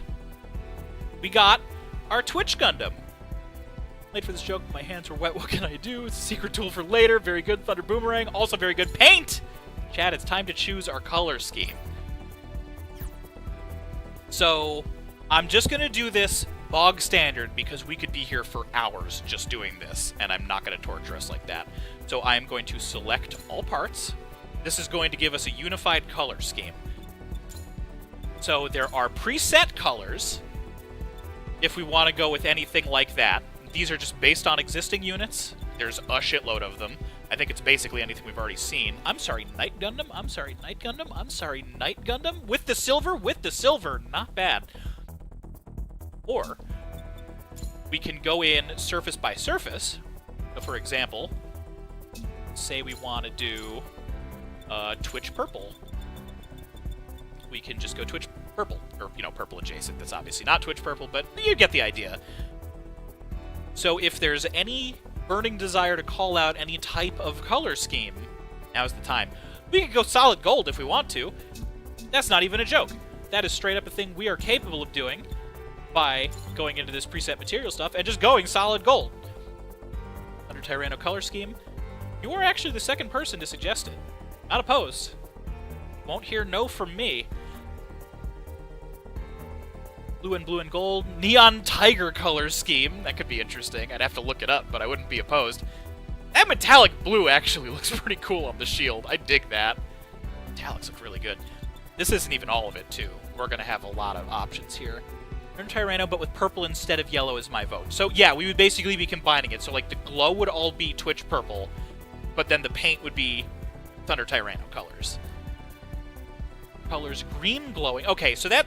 We got our Twitch Gundam. Late for this joke, my hands were wet. What can I do? It's a secret tool for later. Very good. Thunder Boomerang. Also very good. Paint! Chad, it's time to choose our color scheme. So, I'm just going to do this bog standard because we could be here for hours just doing this, and I'm not going to torture us like that. So I'm going to select all parts. This is going to give us a unified color scheme. So there are preset colors if we want to go with anything like that. These are just based on existing units. There's a shitload of them. I think it's basically anything we've already seen. I'm sorry, Night Gundam. I'm sorry, Night Gundam. I'm sorry, Night Gundam. With the silver. Not bad. Or we can go in surface by surface. So for example, say we want to do Twitch Purple. We can just go Twitch Purple. Or, purple adjacent. That's obviously not Twitch Purple, but you get the idea. So if there's any burning desire to call out any type of color scheme, now's the time. We can go solid gold if we want to. That's not even a joke. That is straight up a thing we are capable of doing by going into this preset material stuff and just going solid gold. Under Tyranno color scheme, you are actually the second person to suggest it. Not opposed. Won't hear no from me. Blue and gold. Neon tiger color scheme. That could be interesting. I'd have to look it up, but I wouldn't be opposed. That metallic blue actually looks pretty cool on the shield. I dig that. Metallics look really good. This isn't even all of it, too. We're going to have a lot of options here. Tyranno, but with purple instead of yellow is my vote. So, yeah, we would basically be combining it. So, like, the glow would all be Twitch Purple. but then the paint would be Thunder Tyranno colors. Colors green glowing. Okay, so that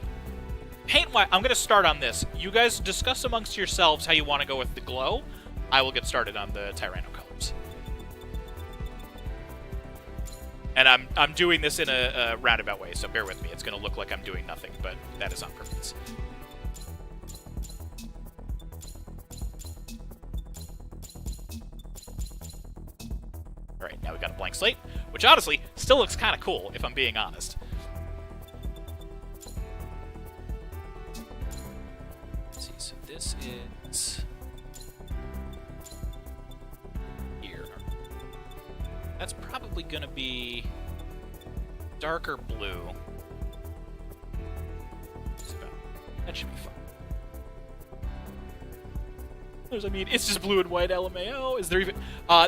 paint-wise, I'm going to start on this. You guys discuss amongst yourselves how you want to go with the glow. I will get started on the Tyranno colors. And I'm doing this in a roundabout way, so bear with me. It's going to look like I'm doing nothing, but that is on purpose. Alright, now we got a blank slate, which honestly still looks kind of cool, if I'm being honest. Let's see, so this is here. That's probably going to be darker blue. That should be fun. I mean, it's just blue and white LMAO. Is there even...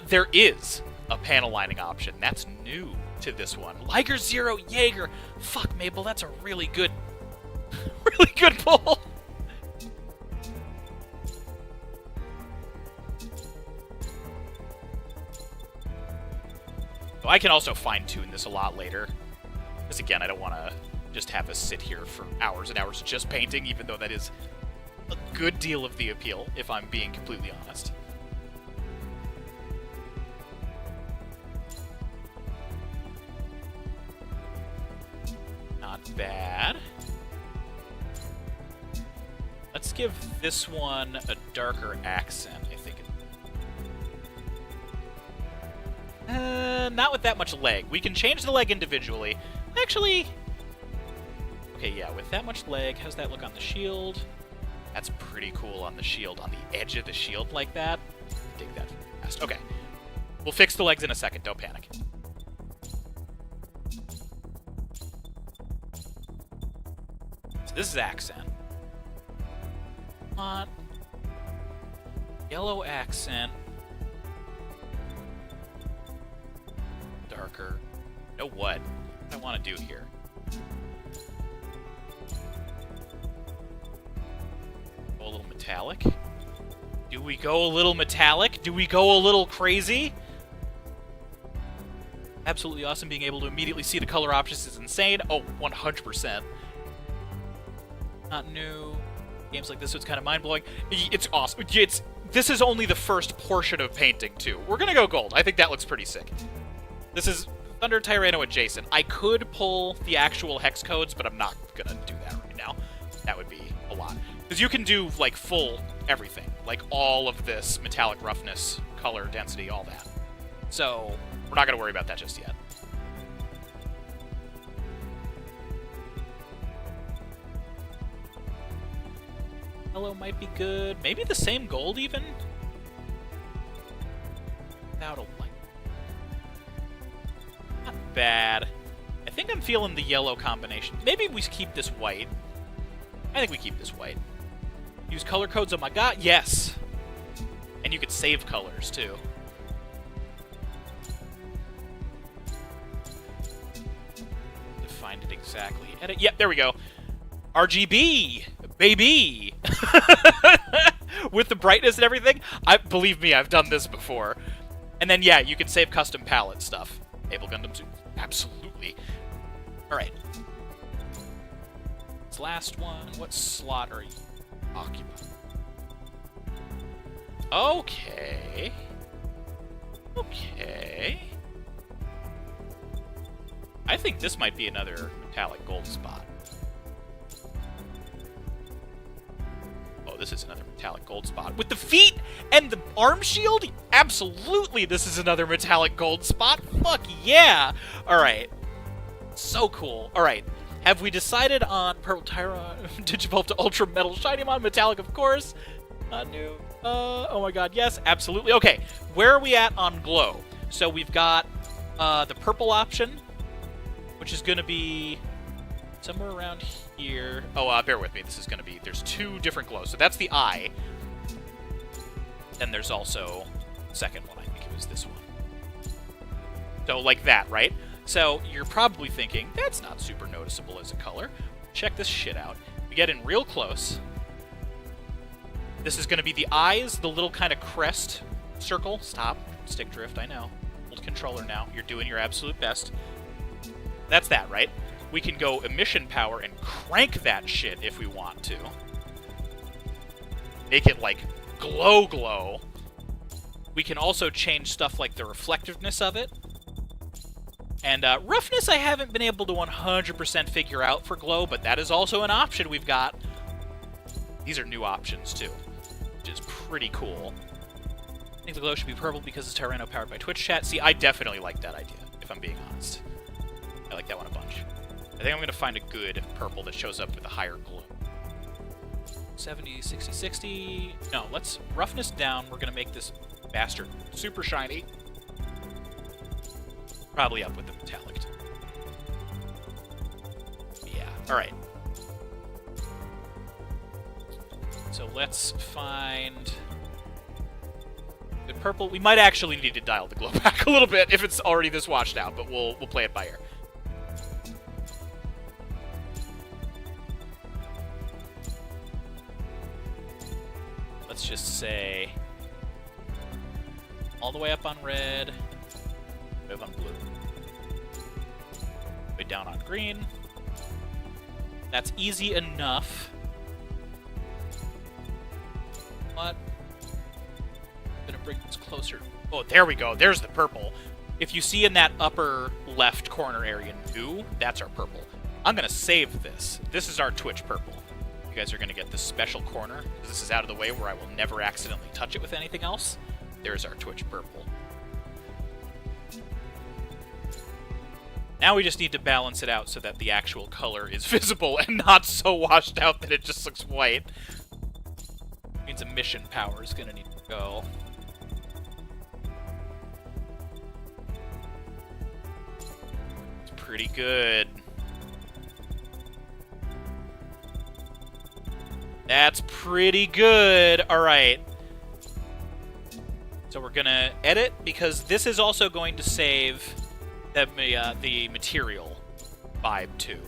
there is a panel lining option. That's new to this one. Liger Zero Jaeger. Fuck, Mabel, that's a really good... really good pull. So I can also fine-tune this a lot later. Because again, I don't want to just have us sit here for hours and hours just painting, even though that is a good deal of the appeal, if I'm being completely honest. Not bad. Let's give this one a darker accent, I think. Not with that much leg. We can change the leg individually. Actually... Okay, yeah, with that much leg, how's that look on the shield? That's pretty cool on the shield, on the edge of the shield like that. Dig that fast. Okay. We'll fix the legs in a second, don't panic. So this is accent. On yellow accent. Darker. You know what? What I want to do here. Go a little metallic. Do we go a little metallic? Do we go a little crazy? Absolutely awesome. Being able to immediately see the color options is insane. Oh, 100%. Not new. Games like this, so it's kind of mind-blowing. It's awesome. This is only the first portion of painting, too. We're going to go gold. I think that looks pretty sick. This is Thunder Tyranno adjacent. I could pull the actual hex codes, but I'm not going to do that right now. That would be a lot. Because you can do, like, full everything. Like, all of this metallic roughness, color, density, all that. So, we're not going to worry about that just yet. Yellow might be good. Maybe the same gold, even? Without a light. Not bad. I think I'm feeling the yellow combination. Maybe we keep this white. I think we keep this white. Use color codes, oh my god, yes! And you could save colors, too. Find it exactly. Edit. Yep, there we go. RGB, baby! With the brightness and everything. Believe me, I've done this before. And then, yeah, you can save custom palette stuff. Able Gundam suit. Absolutely. Alright. This last one. What slot are you occupying? Okay. Okay. I think this might be another metallic gold spot. Oh, this is another metallic gold spot. With the feet and the arm shield? Absolutely, this is another metallic gold spot. Fuck yeah! Alright. So cool. Alright. Have we decided on Purple Tyra Digivolve to Ultra Metal Shinymon? Metallic, of course. New. Oh my god, yes, absolutely. Okay, where are we at on glow? So we've got the purple option, which is going to be somewhere around here. Oh, bear with me. This is going to be... There's two different glows. So that's the eye. Then there's also the second one. I think it was this one. So like that, right? So you're probably thinking, that's not super noticeable as a color. Check this shit out. We get in real close. This is going to be the eyes, the little kind of crest circle. Stop. Stick drift, I know. Hold controller now. You're doing your absolute best. That's that, right? We can go emission power and crank that shit if we want to. Make it, like, glow. We can also change stuff like the reflectiveness of it. And roughness I haven't been able to 100% figure out for glow, but that is also an option we've got. These are new options, too, which is pretty cool. I think the glow should be purple because it's Tyranno powered by Twitch chat. See, I definitely like that idea, if I'm being honest. I like that one a bunch. I think I'm going to find a good purple that shows up with a higher glow. 70, 60, 60... No, let's roughness down. We're going to make this bastard super shiny. Probably up with the metallic. Yeah, alright. So let's find good purple. We might actually need to dial the glow back a little bit if it's already this washed out, but we'll play it by ear. Let's just say all the way up on red, way up on blue, way down on green. That's easy enough. But I'm gonna bring this closer. Oh, there we go. There's the purple. If you see in that upper left corner area new, that's our purple. I'm gonna save this. This is our Twitch purple. You guys are gonna get this special corner. This is out of the way where I will never accidentally touch it with anything else. There's our Twitch purple. Now we just need to balance it out so that the actual color is visible and not so washed out that it just looks white. Means emission power is gonna need to go. It's pretty good. That's pretty good. All right. So we're gonna edit because this is also going to save the material vibe too.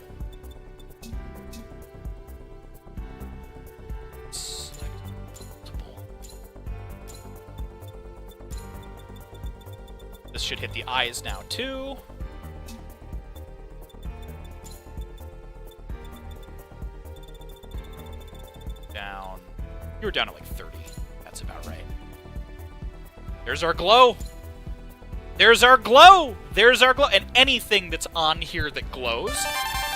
This should hit the eyes now, too. Down. You were down at like 30. That's about right. There's our glow! There's our glow! There's our glow! And anything that's on here that glows,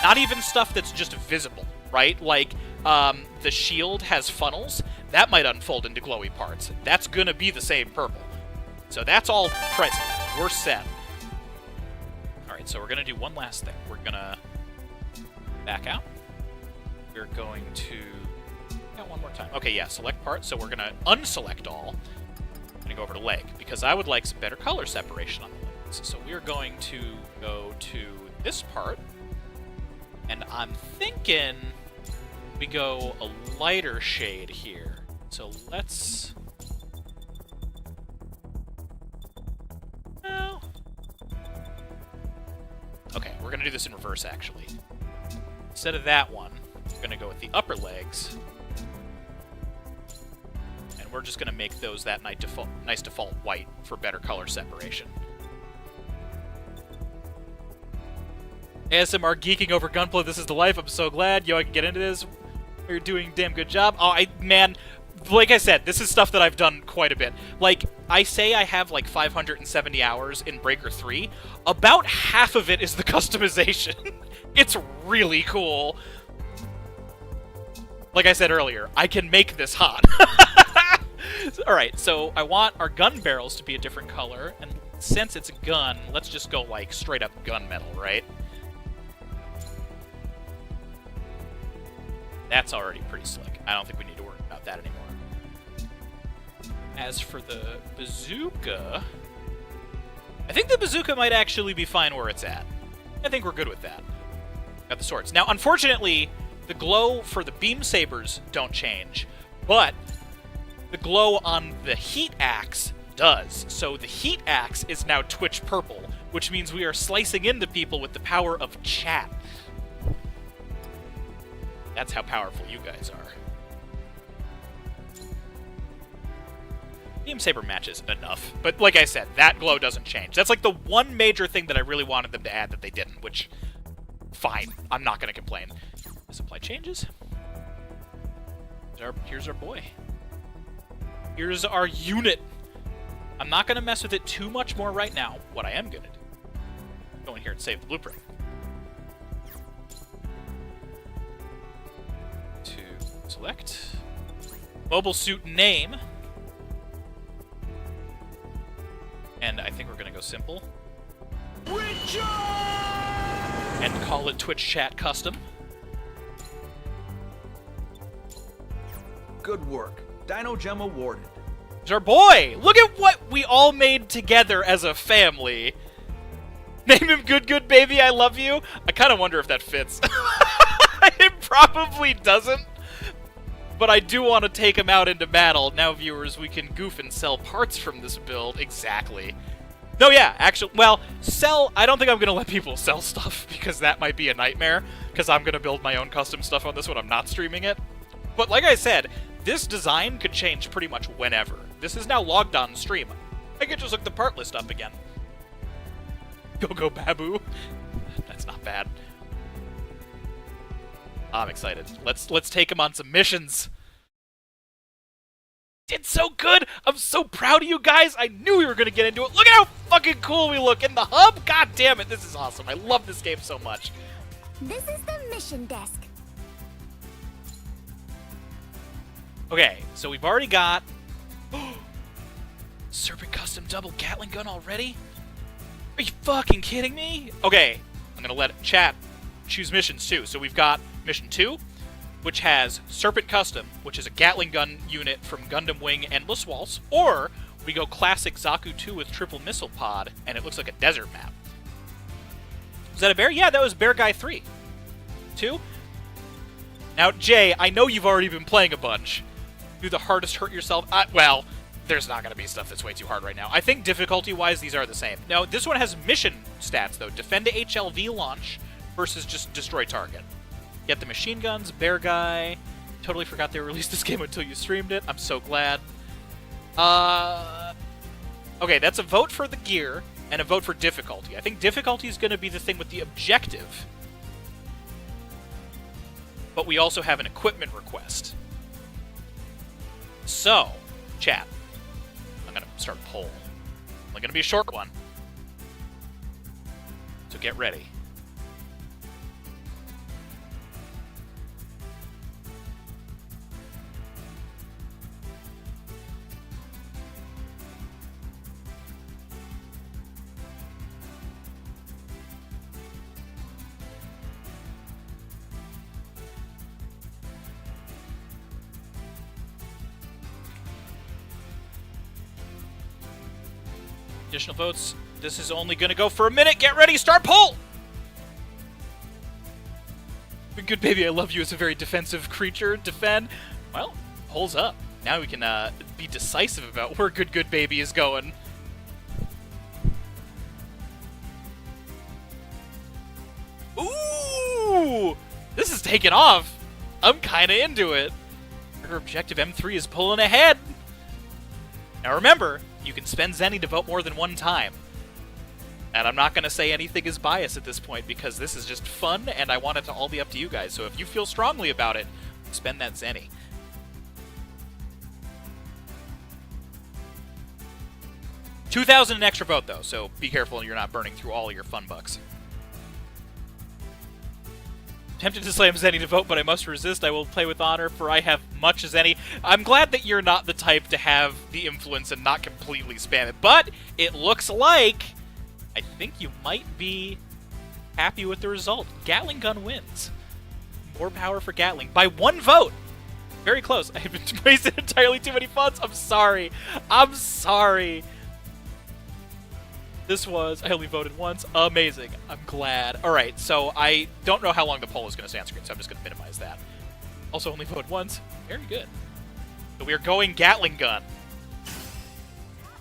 not even stuff that's just visible, right? Like, the shield has funnels. That might unfold into glowy parts. That's gonna be the same purple. So that's all present. We're set. Alright, so we're going to do one last thing. We're going to back out. We're going to... one more time. Okay, yeah, select part. So we're going to unselect all. I'm going to go over to leg, because I would like some better color separation on the legs. So we're going to go to this part. And I'm thinking we go a lighter shade here. So let's... Okay, we're going to do this in reverse, actually. Instead of that one, we're going to go with the upper legs. And we're just going to make those that nice default white for better color separation. ASMR geeking over Gunpla, this is the life. I'm so glad. Yo, I can get into this. You're doing a damn good job. Oh, man, like I said, this is stuff that I've done quite a bit. Like, I say I have like 570 hours in Breaker 3. About half of it is the customization. It's really cool. Like I said earlier, I can make this hot. Alright, so I want our gun barrels to be a different color, and since it's a gun, let's just go like straight up gunmetal, right? That's already pretty slick. I don't think we need to worry about that anymore. As for the bazooka, I think the bazooka might actually be fine where it's at. I think we're good with that. Got the swords. Now, unfortunately, the glow for the beam sabers don't change, but the glow on the heat axe does. So the heat axe is now Twitch purple, which means we are slicing into people with the power of chat. That's how powerful you guys are. Beam Saber matches enough. But like I said, that glow doesn't change. That's like the one major thing that I really wanted them to add that they didn't, which, fine. I'm not going to complain. Supply changes. Here's our boy. Here's our unit. I'm not going to mess with it too much more right now. What I am going to do, go in here and save the blueprint. To select. Mobile suit name. And I think we're going to go simple. Richard! And call it Twitch Chat Custom. Good work. Dino Gem awarded. There's our boy! Look at what we all made together as a family. Name him Good Baby, I love you. I kind of wonder if that fits. It probably doesn't. But I do want to take him out into battle. Now, viewers, we can goof and sell parts from this build. Exactly. No, yeah, actually, well, sell... I don't think I'm going to let people sell stuff, because that might be a nightmare, because I'm going to build my own custom stuff on this when I'm not streaming it. But like I said, this design could change pretty much whenever. This is now logged on stream. I could just look the part list up again. Go Babu. That's not bad. I'm excited. Let's take him on some missions. Did so good! I'm so proud of you guys! I knew we were gonna get into it. Look at how fucking cool we look in the hub! God damn it, this is awesome. I love this game so much. This is the mission desk. Okay, so we've already got... Serpent Custom Double Gatling Gun already? Are you fucking kidding me? Okay, I'm gonna let chat choose missions too. So we've got Mission 2, which has Serpent Custom, which is a Gatling gun unit from Gundam Wing Endless Waltz, or we go Classic Zaku 2 with Triple Missile Pod, and it looks like a desert map. Was that a bear? Yeah, that was Bear Guy 3. 2? Now, Jay, I know you've already been playing a bunch. Do the hardest hurt yourself? Well, there's not going to be stuff that's way too hard right now. I think difficulty-wise, these are the same. Now, this one has mission stats, though. Defend to HLV launch versus just destroy target. Get the machine guns, Bear Guy. Totally forgot they released this game until you streamed it. I'm so glad. Okay, that's a vote for the gear and a vote for difficulty. I think difficulty is going to be the thing with the objective. But we also have an equipment request. So, chat. I'm going to start a poll. Only going to be a short one. So get ready. Additional votes. This is only going to go for a minute. Get ready. Start poll. Good Baby, I love you as a very defensive creature. Defend. Well, poll's up. Now we can be decisive about where Good Baby is going. Ooh! This is taking off. I'm kind of into it. Her objective M3 is pulling ahead. Now remember, you can spend Zenny to vote more than one time. And I'm not going to say anything is biased at this point because this is just fun and I want it to all be up to you guys. So if you feel strongly about it, spend that Zenny. $2,000 an extra vote though, so be careful you're not burning through all of your fun bucks. Tempted to slam Zenny to vote, but I must resist. I will play with honor, for I have much as any. I'm glad that you're not the type to have the influence and not completely spam it, but it looks like I think you might be happy with the result. Gatling gun wins. More power for Gatling by 1 vote. Very close. I've been wasting entirely too many funds. I'm sorry. I'm sorry. This was, I only voted once. Amazing. I'm glad. All right, so I don't know how long the poll is going to stay on screen, so I'm just going to minimize that. Also only voted once. Very good. So we are going Gatling gun.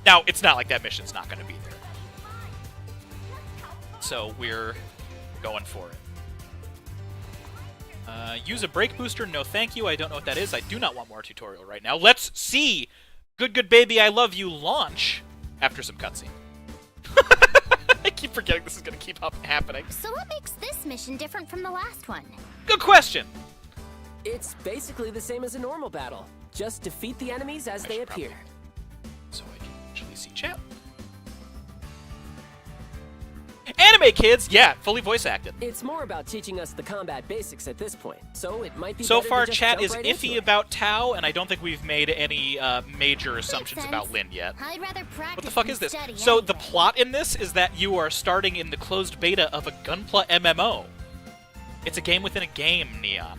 Now, it's not like that mission's not going to be there. So we're going for it. Use a brake booster. No, thank you. I don't know what that is. I do not want more tutorial right now. Let's see Good Good Baby, I Love You launch after some cutscene. I keep forgetting this is going to keep happening. So what makes this mission different from the last one? Good question. It's basically the same as a normal battle. Just defeat the enemies as they appear. So I can actually see chat. Anime kids, yeah, fully voice acted. It's more about teaching us the combat basics at this point, so it might be So better to far, just chat jump is right iffy into it. about Tao, and I don't think we've made any major assumptions sense. about Lin yet. I'd rather practice What the fuck than is this? study So anyway. the plot in this is that you are starting in the closed beta of a Gunpla MMO. It's a game within a game, Neon.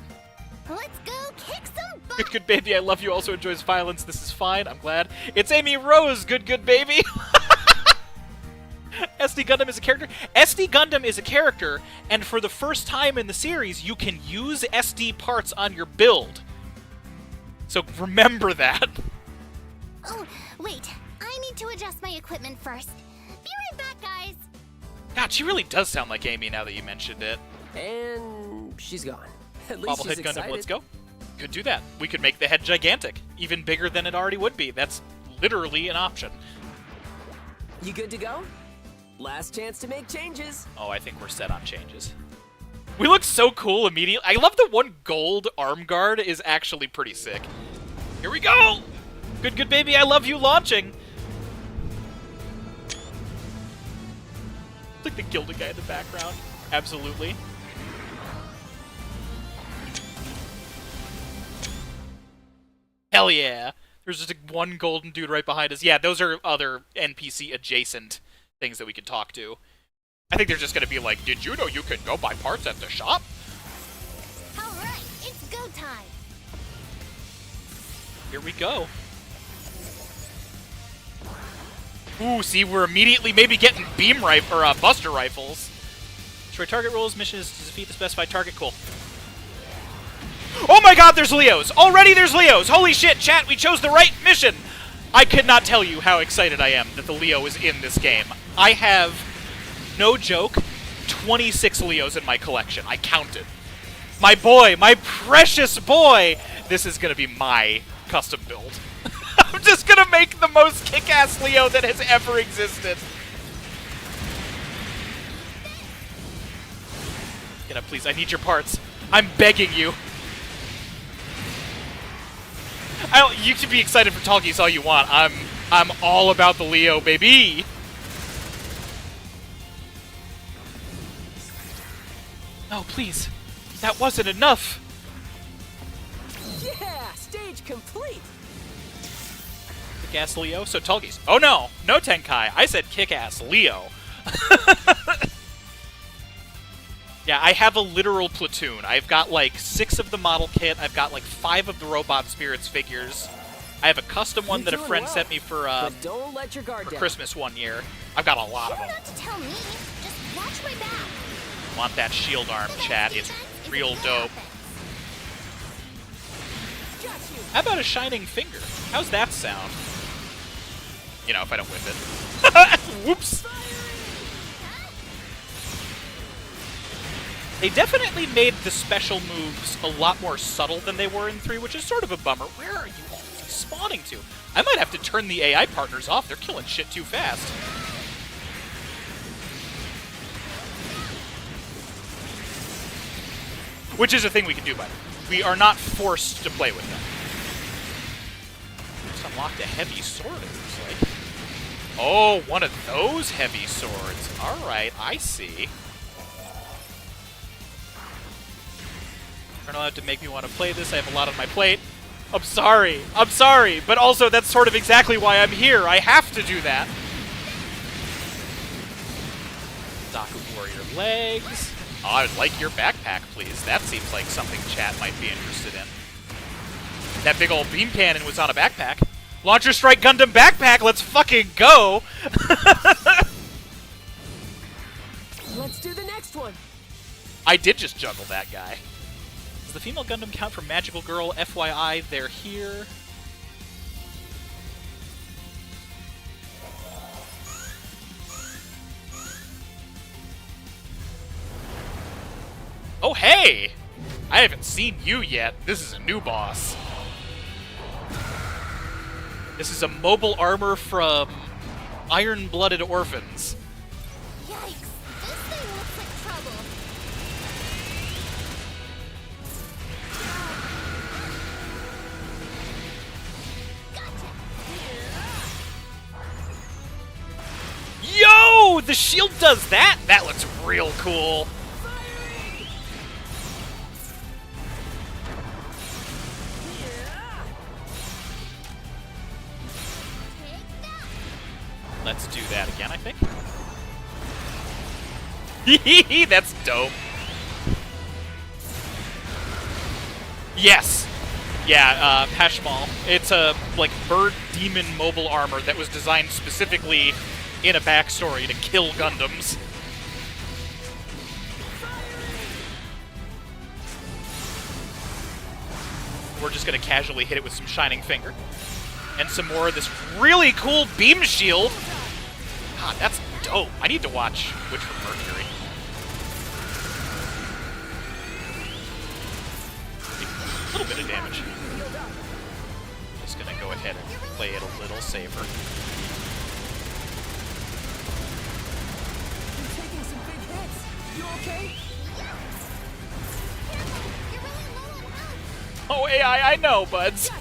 Let's go kick some butt! Good Good Baby, I Love You also enjoys violence. This is fine, I'm glad. It's Amy Rose, Good Good Baby! SD Gundam is a character. SD Gundam is a character, and for the first time in the series, you can use SD parts on your build. So remember that. Oh, wait. I need to adjust my equipment first. Be right back, guys. God, she really does sound like Amy now that you mentioned it. And she's gone. At least she's Bobblehead Gundam, excited. let's go. Could do that. We could make the head gigantic, even bigger than it already would be. That's literally an option. You good to go? Last chance to make changes. Oh, I think we're set on changes. We look so cool immediately. I love the one gold arm guard is actually pretty sick. Here we go! Good Good Baby, I Love You launching. It's like the gilded guy in the background. Absolutely. Hell yeah. There's just one golden dude right behind us. Yeah, those are other NPC adjacent things that we can talk to. I think they're just gonna be like, did you know you can go buy parts at the shop? All right, it's go time. Here we go. Ooh, see, we're immediately maybe getting beam rifle or buster rifles. Destroy target rules. Mission is to defeat the specified target. Cool. Oh my god, there's Leos! Already there's Leos! Holy shit, chat, we chose the right mission! I could not tell you how excited I am that the Leo is in this game. I have, no joke, 26 Leos in my collection. I counted. My boy, my precious boy! This is gonna be my custom build. I'm just gonna make the most kick-ass Leo that has ever existed. Get up, please. I need your parts. I'm begging you. You can be excited for Talkies all you want. I'm all about the Leo, baby. No, please. That wasn't enough. Yeah, stage complete. Kick-ass Leo. So Talkies. Oh no, no Tenkai. I said kick-ass Leo. Yeah, I have a literal platoon. I've got like 6 of the model kit. I've got like 5 of the Robot Spirits figures. I have a custom one You're that a doing friend well, sent me for but don't let your guard down. Christmas one year. I've got a lot of Try them. not to tell me. Just watch my back. Want that shield arm, chat. It's real dope. How about a shining finger? How's that sound? You know, if I don't whip it. Whoops. They definitely made the special moves a lot more subtle than they were in 3, which is sort of a bummer. Where are you all spawning to? I might have to turn the AI partners off. They're killing shit too fast. Which is a thing we can do, by the way. We are not forced to play with them. Just unlocked a heavy sword, it looks like. Oh, one of those heavy swords. Alright, I see. You're not allowed to make me want to play this. I have a lot on my plate. I'm sorry. I'm sorry. But also, that's sort of exactly why I'm here. I have to do that. Zaku Warrior legs. Oh, I would like your backpack, please. That seems like something chat might be interested in. That big old beam cannon was on a backpack. Launcher Strike Gundam backpack. Let's fucking go. Let's do the next one. I did just juggle that guy. Does the female Gundam count for Magical Girl? FYI, they're here. Oh, hey! I haven't seen you yet. This is a new boss. This is a mobile armor from Iron-Blooded Orphans. Yikes! This thing looks like trouble. Gotcha! Yo! The shield does that? That looks real cool. Take that! Let's do that again, I think. That's dope. Yes. Yeah, Peshmal. It's a, like, bird demon mobile armor that was designed specifically in a backstory to kill Gundams. We're just gonna casually hit it with some Shining Finger. And some more of this really cool beam shield. God, that's dope. I need to watch Witch from Mercury. A little bit of damage. Just gonna go ahead and play it a little safer. You're taking some big hits. You okay? You're really low on health. Oh, AI, I know, buds.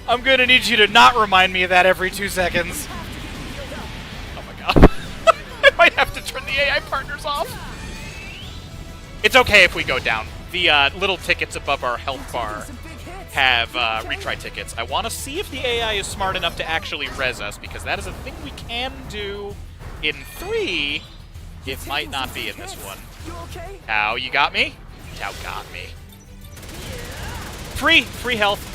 I'm gonna need you to not remind me of that every 2 seconds. Oh my god. I might have to turn the AI partners off. It's okay if we go down. The little tickets above our health bar have retry tickets. I want to see if the AI is smart enough to actually res us, because that is a thing we can do in 3. It might not be in this one. Tau, you got me? Tau got me. Free health.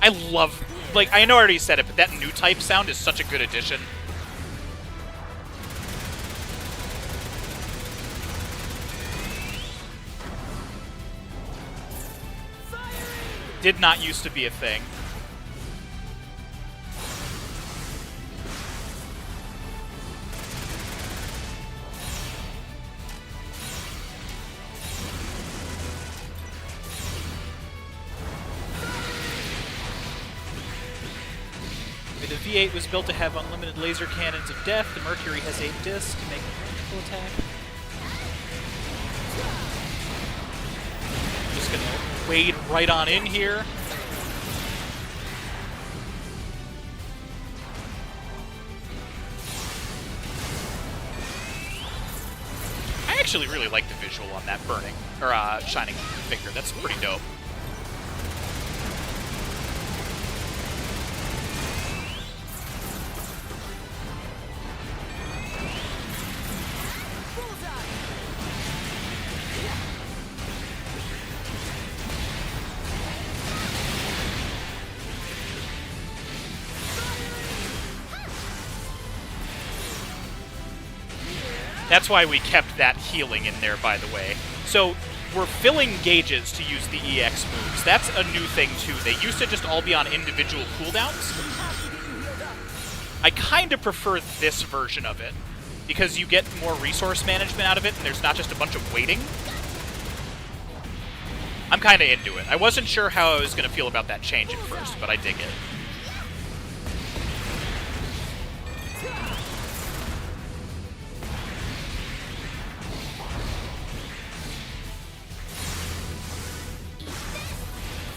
I love, like, I know I already said it, but that new type sound is such a good addition. Did not used to be a thing. The V8 was built to have unlimited laser cannons of death. The Mercury has a disc to make a rangeful attack. Just gonna wade right on in here. I actually really like the visual on that burning, or shining finger. That's pretty dope. That's why we kept that healing in there, by the way. So, we're filling gauges to use the EX moves. That's a new thing, too. They used to just all be on individual cooldowns. I kind of prefer this version of it, because you get more resource management out of it, and there's not just a bunch of waiting. I'm kind of into it. I wasn't sure how I was going to feel about that change at first, but I dig it.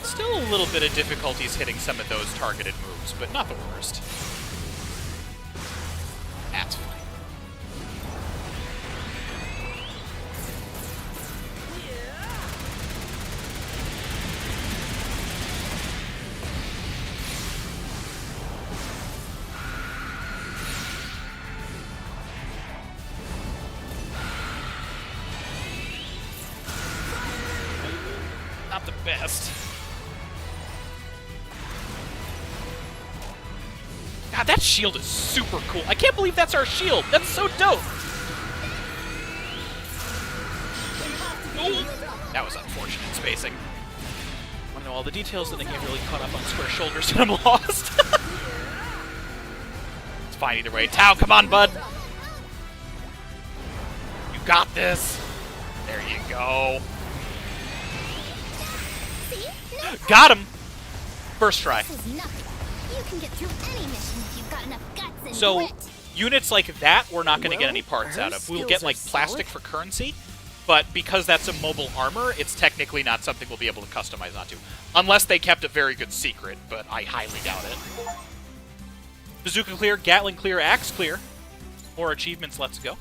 Still a little bit of difficulties hitting some of those targeted moves, but not the worst. That's fine. Not the best. God, that shield is super cool. I can't believe that's our shield. That's so dope. Ooh, that was unfortunate spacing. Want to know all the details, then I get really caught up on square shoulders and I'm lost. fine either way. Tao, come on, bud. You got this. There you go. See? No Got him. First try. This is nothing. You can get through any mission if you've got enough guts and So, grit. units like that, we're not going to get Well, any parts out her of. We'll skills get, are like, plastic solid. for currency, but because that's a mobile armor, it's technically not something we'll be able to customize onto. Unless they kept a very good secret, but I highly doubt it. Bazooka clear, Gatling clear, Axe clear. More achievements, let's go.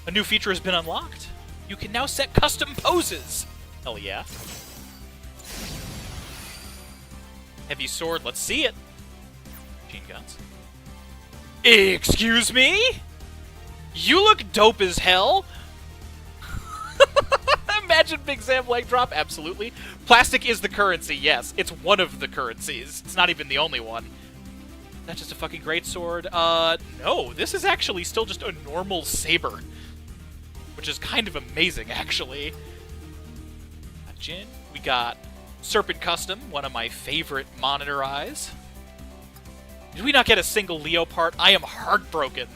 A new feature has been unlocked. You can now set custom poses. Hell yeah. Heavy sword, let's see it. Machine guns. Excuse me? You look dope as hell. Imagine Big Sam leg drop, absolutely. Plastic is the currency, yes. It's one of the currencies. It's not even the only one. That's just a fucking greatsword. No, this is actually still just a normal saber. Which is kind of amazing, actually. Jin. We got Serpent Custom, one of my favorite monitor eyes. Did we not get a single Leo part? I am heartbroken.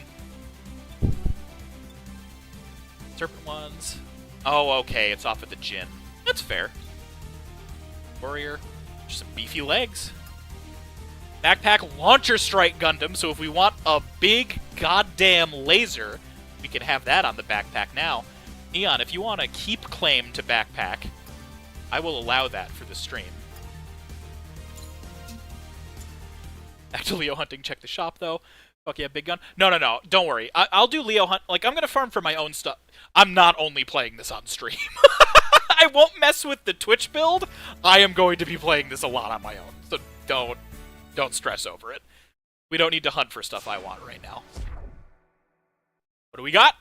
Serpent ones. Oh, okay, it's off at the Jin. That's fair. Warrior. Just some beefy legs. Backpack Launcher Strike Gundam, so if we want a big goddamn laser, we can have that on the backpack now. Neon, if you want to keep claim to backpack, I will allow that for the stream. Back to Leo hunting. Check the shop, though. Fuck yeah, big gun. No. Don't worry. I'll do Leo hunt. Like, I'm going to farm for my own stuff. I'm not only playing this on stream. I won't mess with the Twitch build. I am going to be playing this a lot on my own. So don't stress over it. We don't need to hunt for stuff I want right now. What do we got?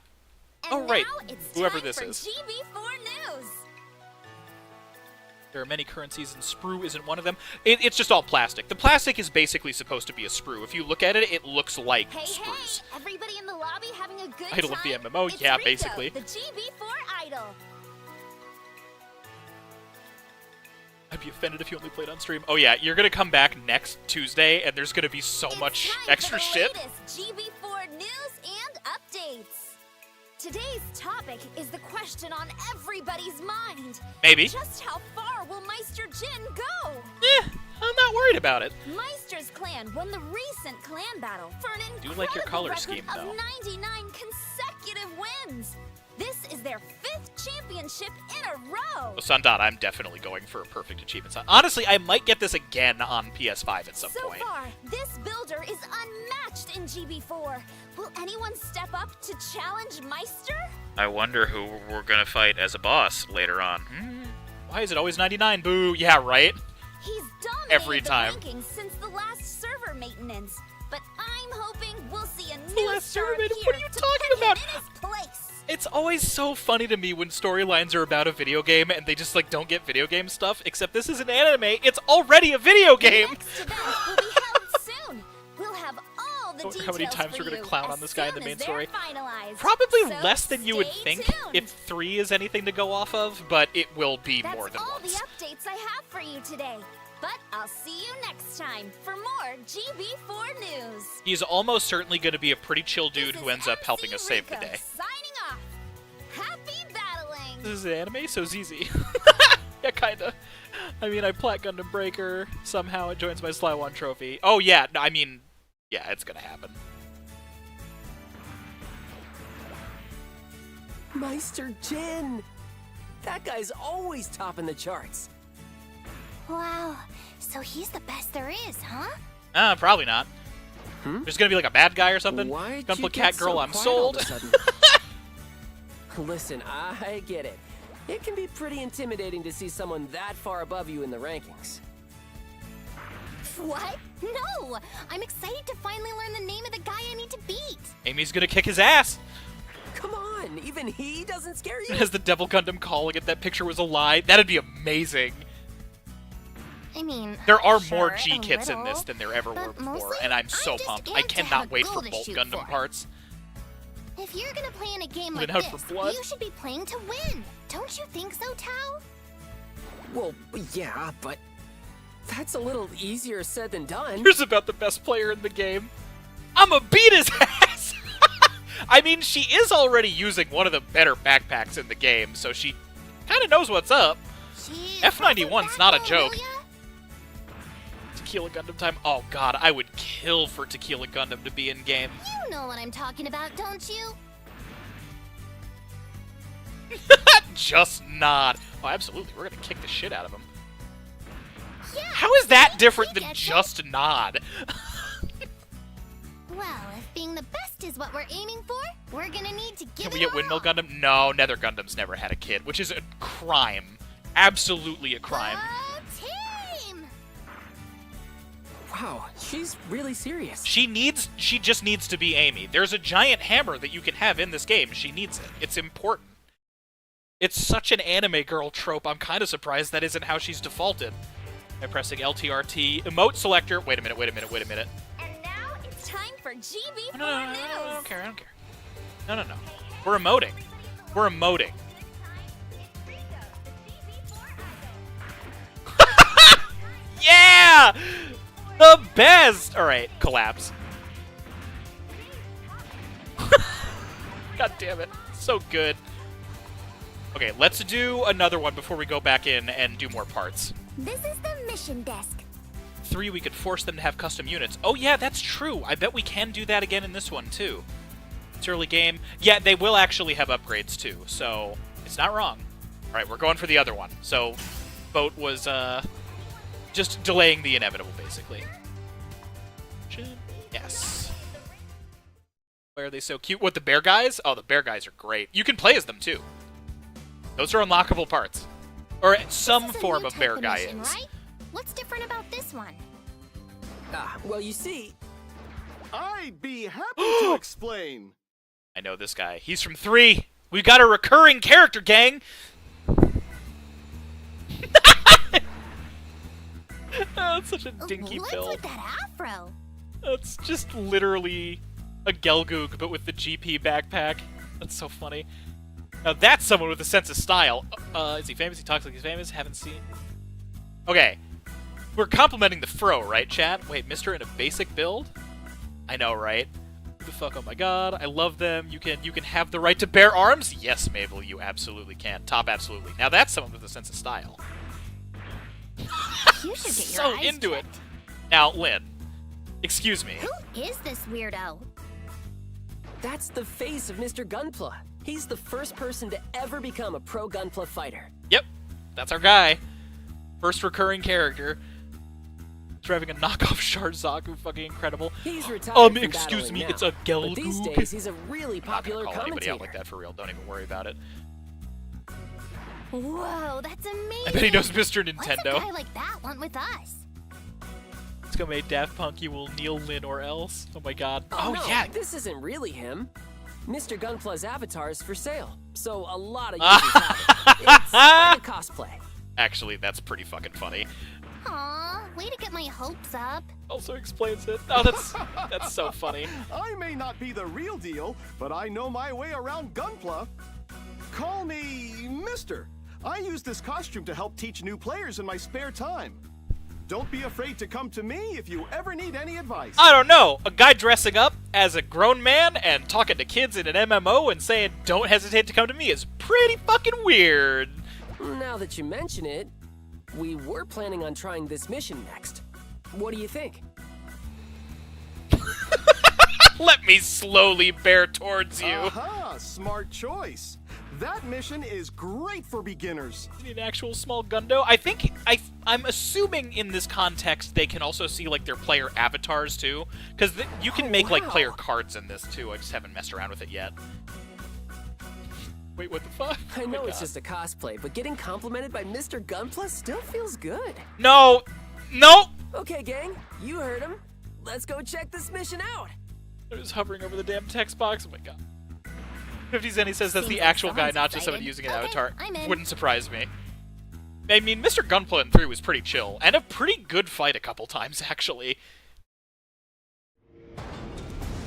And Oh, right. now it's Whoever time this for is. GB4 News. There are many currencies, and sprue isn't one of them. It's just all plastic. The plastic is basically supposed to be a sprue. If you look at it, it looks like Hey, sprues. hey! Everybody in the lobby having a good Idol time? of the MMO? It's Yeah, Rico, basically. the GB4 idol. I'd be offended if you only played on stream. Oh yeah, you're gonna come back next Tuesday, and there's gonna be so It's much time extra for the shit. latest GB4 news and updates. Today's topic is the question on everybody's mind. Maybe. Just how far will Meister Jin go? I'm not worried about it. Meister's clan won the recent clan battle for an Do incredible like your color record scheme, of though. 99 consecutive wins. This is their 5th championship in a row. Well, Sundot, I'm definitely going for a perfect achievement. Honestly, I might get this again on PS5 at some So point. far, this builder is unmatched in GB4. Will anyone step up to challenge Meister? I wonder who we're gonna fight as a boss later on. Why is it always 99? Boo! Yeah, right? He's dominated Every time. the rankings since the last server maintenance. But I'm hoping we'll see a The new last star server maintenance? appear What are you to talking put him about? in his place. It's always so funny to me when storylines are about a video game and they just, like, don't get video game stuff, except this is an anime. It's already a video game! The next event will be held soon. We'll have all the I wonder details how many times for we're gonna you clown on as this guy in the soon main as story. they're finalized. Probably So less than you would stay think tuned. if 3 is anything to go off of, but it will be That's more than all once. the updates I have for you today. But I'll see you next time for more GB4 news. He's almost certainly going to be a pretty chill dude This who is ends up helping MC us save the Rico day. Signing off. Happy battling. This is an anime, so it's easy. Yeah, kinda. I mean, I plat Gundam Breaker. Somehow it joins my Sly 1 trophy. Oh, yeah, no, I mean, yeah, it's gonna happen. Meister Jin! That guy's always topping the charts. Wow, so he's the best there is, huh? Probably not. There's gonna be like a bad guy or something. Why'd Gunpla you cat get girl, so I'm quiet all of sold. a sudden? Listen, I get it. It can be pretty intimidating to see someone that far above you in the rankings. What? No! I'm excited to finally learn the name of the guy I need to beat. Amy's gonna kick his ass. Come on, even he doesn't scare you? As the Devil Gundam calling it that picture was a lie. That'd be amazing. I mean, There are sure, more a G kits in this little, than there ever but were before, mostly, and I'm so I'm just pumped. in I to cannot have a wait for goal to both shoot Gundam for. parts. If you're gonna play in a game Then like out for this, blood. you should be playing to win. Don't you think so, Tao? Well, yeah, but That's a little easier said than done. Here's about the best player in the game. I'ma beat his ass! I mean, she is already using one of the better backpacks in the game, so she kind of knows what's up. Jeez, F91's not a though, joke. will ya? Tequila Gundam time. Oh god, I would kill for Tequila Gundam to be in game. You know what I'm talking about, don't you? Just nod. Oh, absolutely. We're gonna kick the shit out of him. Yeah. How is that different you than getcha. just nod? Well, if being the best is what we're aiming for, we're gonna need to give Can we it get our Windmill all. Gundam? No, Nether Gundam's never had a kid, which is a crime. Absolutely a crime. Go team! Wow, she's really serious. She just needs to be Amy. There's a giant hammer that you can have in this game. She needs it. It's important. It's such an anime girl trope, I'm kind of surprised that isn't how she's defaulted. By pressing LTRT, emote selector. Wait a minute. And now it's time for GB4 No, I News! don't care. No. We're emoting. Yeah! The best! Alright, collapse. God damn it. So good. Okay, let's do another one before we go back in and do more parts. This is the mission desk. 3, we could force them to have custom units. Oh yeah, that's true. I bet we can do that again in this one, too. It's early game. Yeah, they will actually have upgrades, too, so it's not wrong. Alright, we're going for the other one. So, Boat was, just delaying the inevitable, basically. Yes. Why are they so cute? What, the bear guys? Oh, the bear guys are great. You can play as them, too. Those are unlockable parts. Or some This is a form new of bear type guy mission, is. right? What's different about this one? Well, you see, I'd be happy to explain. I know this guy. He's from 3. We've got a recurring character, gang. That's such a dinky What's build. with that afro? That's just literally a Gelgoog, but with the GP backpack. That's so funny. Now that's someone with a sense of style. Is he famous? He talks like he's famous? Haven't seen. Okay. We're complimenting the fro, right, chat? Wait, Mr. in a basic build? I know, right? Who the fuck? Oh my god, I love them. You can have the right to bear arms? Yes, Mabel, you absolutely can. Top absolutely. Now that's someone with a sense of style. You should get your So eyes into it. checked. Now, Lynn. Excuse me. Who is this weirdo? that's the face of Mr. Gunpla. He's the first person to ever become a pro Gunpla fighter. Yep, that's our guy. First recurring character. Driving a knockoff Sharzaku, fucking incredible. He's retired from Excuse battling me, now, it's a but these Gelgoog. days he's a really I'm not popular gonna call anybody out like commentator. that for real. Don't even worry about it. Whoa, that's amazing! I bet he knows Mr. What's Nintendo. a guy like that want with us? Let's go make Daft Punk. You will kneel, Lynn, or else. Oh my god. Oh, no, yeah. this isn't really him. Mr. Gunpla's avatar is for sale, so a lot of users have it. It's like a cosplay. Actually, that's pretty fucking funny. Aw, way to get my hopes up. Also explains it. Oh, that's so funny. I may not be the real deal, but I know my way around Gunpla. Call me Mister. I use this costume to help teach new players in my spare time. Don't be afraid to come to me if you ever need any advice. I don't know. A guy dressing up as a grown man and talking to kids in an MMO and saying, "Don't hesitate to come to me," is pretty fucking weird. Now that you mention it, we were planning on trying this mission next. What do you think? Let me slowly bear towards you. Aha, smart choice. That mission is great for beginners. You need an actual small Gundo. I'm assuming in this context they can also see like their player avatars too, because you can Oh, make like wow. player cards in this too. I just haven't messed around with it yet. Wait, what the fuck? I Oh my know it's God. just a cosplay, but getting complimented by Mr. Gunpla still feels good. No. Okay, gang, you heard him. Let's go check this mission out. I was hovering over the damn text box. Oh my god. 50 Zen, he says that's Seems the like actual guy, someone's not just someone excited. using an Okay, avatar. I'm in. Wouldn't surprise me. I mean, Mr. Gunpla in 3 was pretty chill, and a pretty good fight a couple times, actually.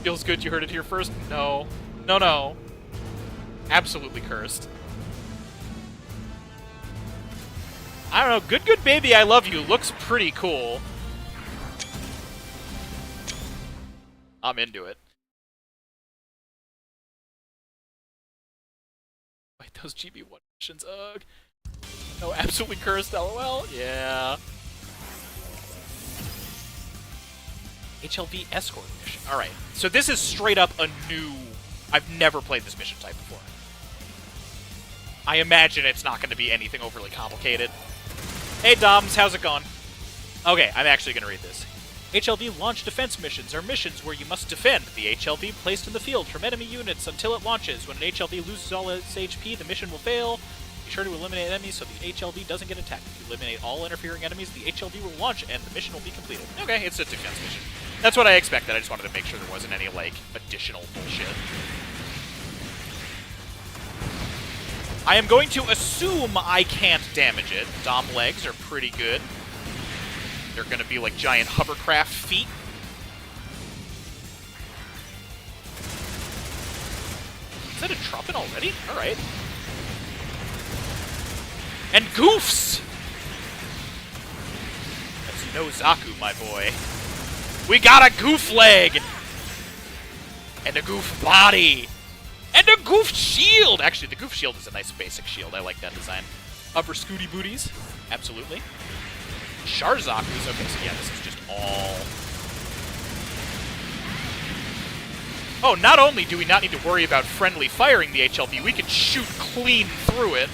Feels good you heard it here first? No. No. Absolutely cursed. I don't know. Good, good baby, I love you. Looks pretty cool. I'm into it. Wait, those GB1 missions, ugh. No, absolutely cursed, lol. Yeah. HLV escort mission. Alright, so this is straight up a new... I've never played this mission type before. I imagine it's not going to be anything overly complicated. Hey Doms, how's it going? Okay, I'm actually going to read this. HLV launch defense missions are missions where you must defend the HLV placed in the field from enemy units until it launches. When an HLV loses all its HP, the mission will fail. Be sure to eliminate enemies so the HLV doesn't get attacked. If you eliminate all interfering enemies, the HLV will launch and the mission will be completed. Okay, it's a defense mission. That's what I expected. I just wanted to make sure there wasn't any, like, additional bullshit. I am going to assume I can't damage it. Dom legs are pretty good. They're going to be like giant hovercraft feet. Is that a trumpet already? Alright. And goofs! That's no Zaku, my boy. We got a goof leg! And a goof body! And a goof shield! Actually, the goof shield is a nice basic shield. I like that design. Upper scooty booties. Absolutely. Sharzakus. Okay, so yeah, this is just all... Oh, not only do we not need to worry about friendly firing the HLV, we can shoot clean through it.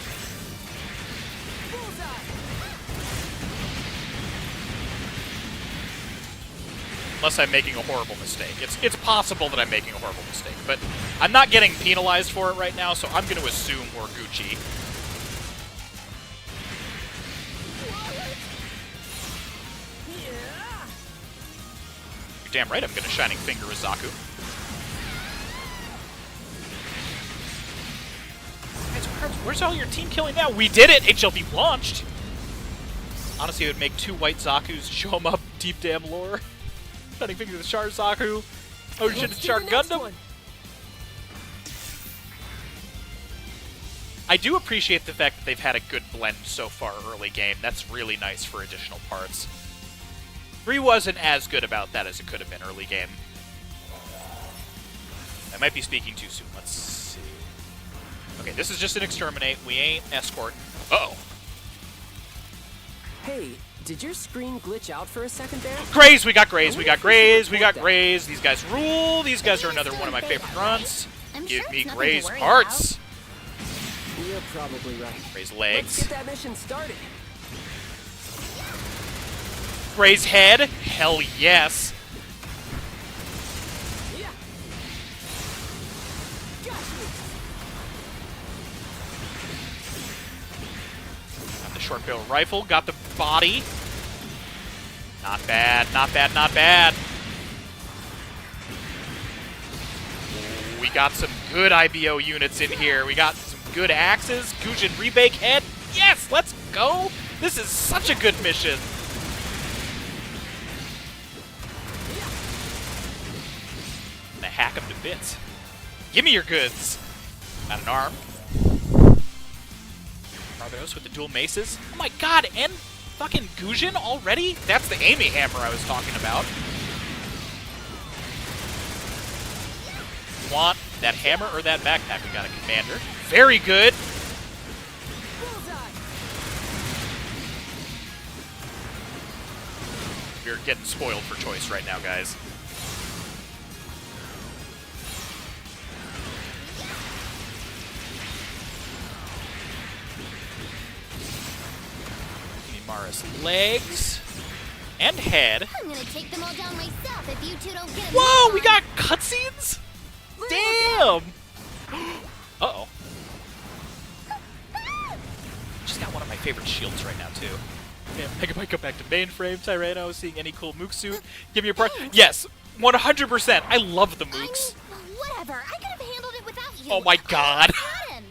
Unless I'm making a horrible mistake. It's possible that I'm making a horrible mistake, but I'm not getting penalized for it right now, so I'm going to assume we're Gucci. You're damn right I'm going to Shining Finger Izaku. Guys, where's all your team killing now? We did it! HLV launched! Honestly, it would make 2 white Zakus show them up deep damn lore. Shining Finger the Char Zaku. Oh shit, it's Char Gundam! I do appreciate the fact that they've had a good blend so far early game. That's really nice for additional parts. 3 wasn't as good about that as it could have been early game. I might be speaking too soon. Let's see. Okay, this is just an exterminate. We ain't escort. Uh-oh. Hey, did your screen glitch out for a second there? Graze! We got Graze! We got Graze! We got Graze! These guys rule! These guys are another one of my favorite grunts. Give me Graze parts! You're probably right. Graze legs. Let's get that mission started. Graze head? Hell yes! Yeah. Got the short barrel rifle, got the body. Not bad, not bad, not bad. We got some good IBO units in here. We got some good axes. Gujin rebake head. Yes, let's go. This is such a good mission. Gonna hack them to bits. Give me your goods. Got an arm. Barbaros with the dual maces. Oh my god, and fucking Gujin already? That's the Amy hammer I was talking about. Want that hammer or that backpack? We got a commander. Very good. We're getting spoiled for choice right now, guys. Mara's legs and head. I'm gonna take them all down myself if you two don't get them. Whoa, we got cutscenes? Damn! Uh-oh. She's got one of my favorite shields right now, too. Yeah, Megabyte, go back to mainframe. Tyranno, seeing any cool mook suit. Give me a part. Yes, 100%. I love the mooks. I mean, whatever. I could have handled it without you. Oh my god. I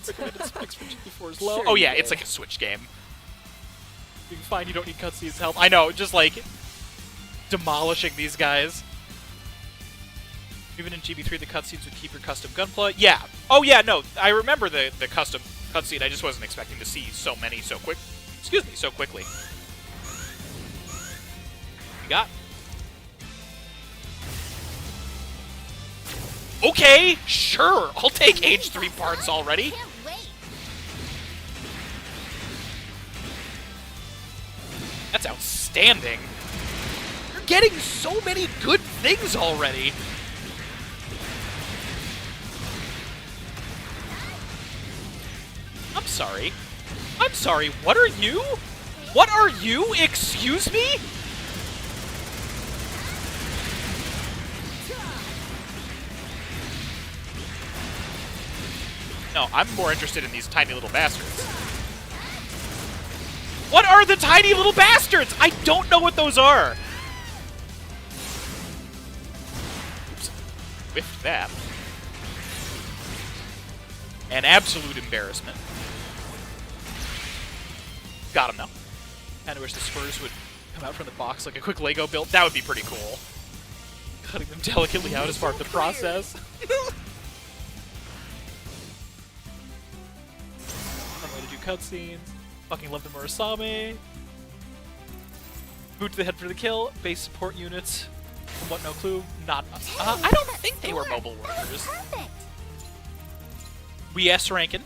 Recommended specs for G4 is low. Sure Oh yeah, you it's did. like a Switch game. You can find you don't need cutscenes help. I know, just like demolishing these guys. Even in GB3, the cutscenes would keep your custom Gunpla. Yeah. Oh yeah, no, I remember the custom cutscene. I just wasn't expecting to see so many so quick. Excuse me, so quickly. We got. Okay, sure. I'll take age 3 parts already. Can't wait. That's outstanding. You're getting so many good things already. I'm sorry. I'm sorry, what are you? What are you? Excuse me? No, I'm more interested in these tiny little bastards. What are the tiny little bastards? I don't know what those are. Oops. Whiffed that. An absolute embarrassment. Got him now. Kinda wish the spurs would come out from the box like a quick Lego build. That would be pretty cool. Cutting them delicately out as part of the process. Fun way to do cutscenes. Fucking love the Murasame. Boot to the head for the kill. Base support units. From what, no clue. Not. I don't think they were mobile workers. Perfect. We S ranking.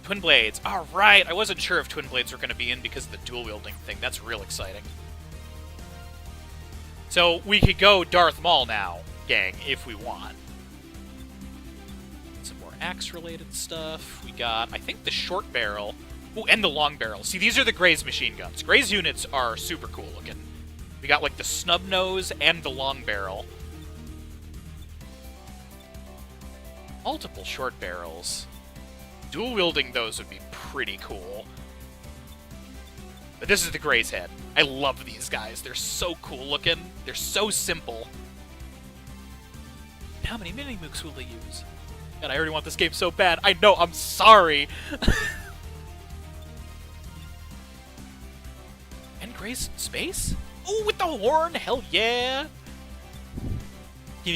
Twin Blades. Alright, I wasn't sure if Twin Blades were going to be in because of the dual wielding thing. That's real exciting. So we could go Darth Maul now, gang, if we want. Some more axe-related stuff. We got, I think, the short barrel. Ooh, and the long barrel. See, these are the Gray's machine guns. Gray's units are super cool looking. We got, like, the snub nose and the long barrel. Multiple short barrels. Dual wielding those would be pretty cool. But this is the Gray's head. I love these guys. They're so cool looking. They're so simple. How many mini mooks will they use? God, I already want this game so bad. I know, I'm sorry. And Gray's space? Ooh, with the horn, hell yeah.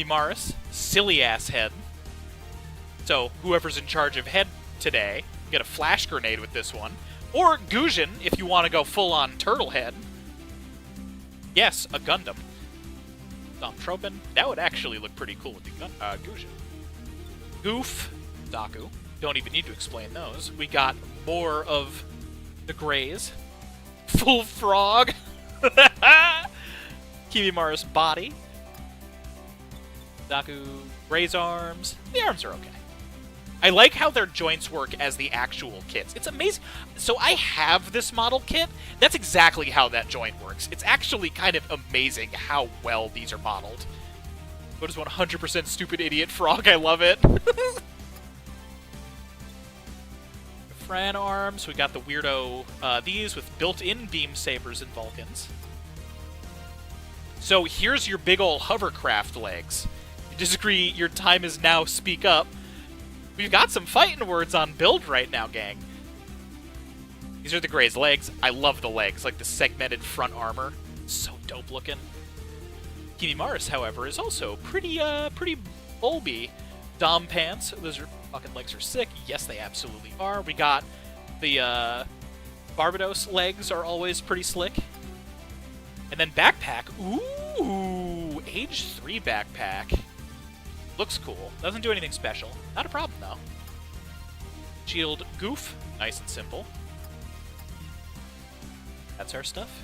Maris, silly ass head. So, whoever's in charge of head today, get a flash grenade with this one. Or Gujin, if you want to go full-on turtle head. Yes, a Gundam. Tropin. That would actually look pretty cool with the Gujin. Goof, Daku. Don't even need to explain those. We got more of the Greys. Full frog. Kimimara's body. Daku, Gray's arms. The arms are okay. I like how their joints work as the actual kits. It's amazing. So I have this model kit. That's exactly how that joint works. It's actually kind of amazing how well these are modeled. What is 100% stupid idiot frog? I love it. Fran arms. We got the weirdo these with built-in beam sabers and Vulcans. So here's your big ol' hovercraft legs. If you disagree, your time is now. Speak up. We've got some fighting words on build right now, gang. These are the Gray's legs. I love the legs, like the segmented front armor. So dope looking. Kimimara's, however, is also pretty bulby. Dom pants. Those are fucking legs are sick. Yes, they absolutely are. We got the Barbados legs are always pretty slick. And then backpack. Ooh, age 3 backpack. Looks cool. Doesn't do anything special. Not a problem, though. Shield goof. Nice and simple. That's our stuff.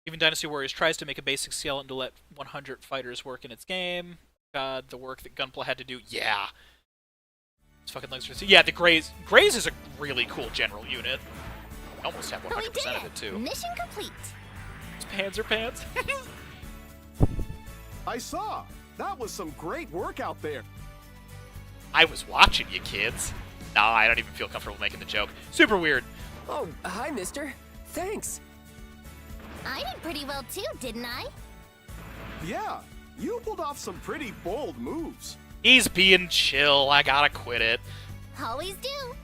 Even Dynasty Warriors tries to make a basic skeleton to let 100 fighters work in its game. God, the work that Gunpla had to do. Yeah. It's fucking legs are... Yeah, the Greys. Greys is a really cool general unit. I almost have 100% of it, too. Mission complete. It's Panzer Pants. I saw. That was some great work out there. I was watching you, kids. Nah, I don't even feel comfortable making the joke. Super weird. Oh, hi, mister. Thanks. I did pretty well too, didn't I? Yeah, you pulled off some pretty bold moves. He's being chill. I gotta quit it. Always do.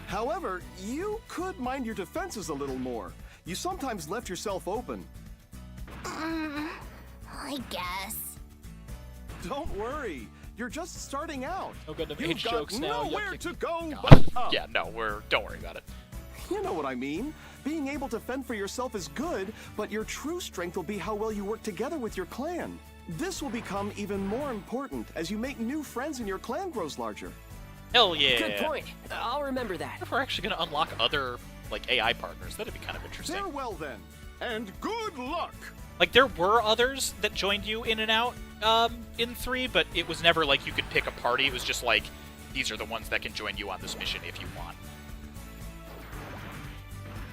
However, you could mind your defenses a little more. You sometimes left yourself open. I I guess. Don't worry. You're just starting out. No Gundam You've age got jokes now. nowhere Yuck, to yuck, go yuck. but up. Yeah, no, don't worry about it. You know what I mean. Being able to fend for yourself is good, but your true strength will be how well you work together with your clan. This will become even more important as you make new friends and your clan grows larger. Hell yeah. Good point. I'll remember that. If we're actually gonna unlock other like AI partners, that'd be kind of interesting. Farewell then, and good luck. Like there were others that joined you in and out in 3, but it was never like you could pick a party. It was just like these are the ones that can join you on this mission if you want.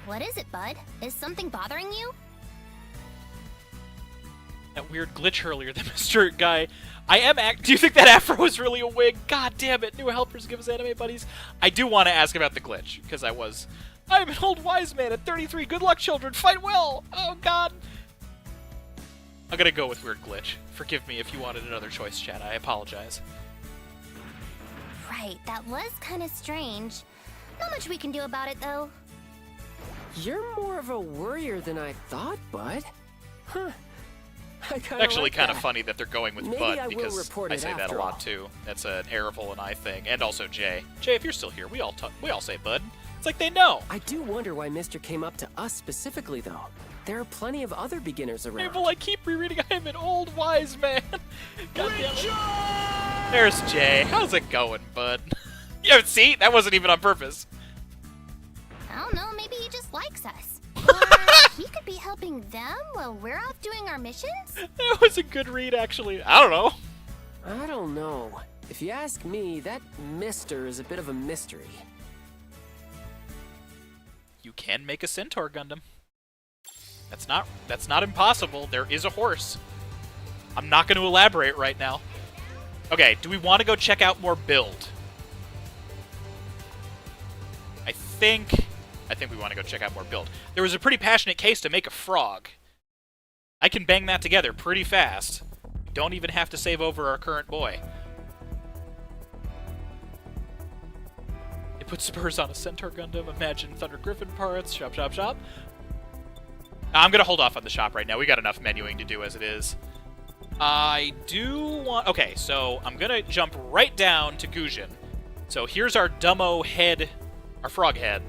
What is it, Bud? Is something bothering you? That weird glitch earlier, the Mr. Guy. Do you think that afro is really a wig? God damn it, new helpers give us anime buddies. I do want to ask about the glitch, because I'm an old wise man at 33. Good luck, children. Fight well. Oh, God. I'm gonna go with weird glitch. Forgive me if you wanted another choice, chat. I apologize. Right, that was kind of strange. Not much we can do about it, though. You're more of a worrier than I thought, Bud. Huh. I kinda Actually, like kind of that. funny that they're going with Maybe Bud I will because report I it say that a after lot all. too. That's an Airvol and I thing, and also Jay. Jay, if you're still here, we all say Bud. It's like they know. I do wonder why Mr. came up to us specifically, though. There are plenty of other beginners around. Well, I keep rereading. I'm an old wise man. God damn it. There's Jay. How's it going, Bud? Yeah, see, that wasn't even on purpose. I don't know, maybe he just likes us. Or he could be helping them while we're off doing our missions? That was a good read, actually. I don't know. I don't know. If you ask me, that Mister is a bit of a mystery. You can make a Centaur Gundam. That's not impossible. There is a horse. I'm not going to elaborate right now. Okay, do we want to go check out more build? I think we want to go check out more build. There was a pretty passionate case to make a frog. I can bang that together pretty fast. We don't even have to save over our current boy. They put spurs on a Centaur Gundam. Imagine Thunder Griffin parts. Shop, shop, shop. I'm going to hold off on the shop right now. We got enough menuing to do as it is. I do want... Okay, so I'm going to jump right down to Gujin. So here's our Dumbo head, our frog head.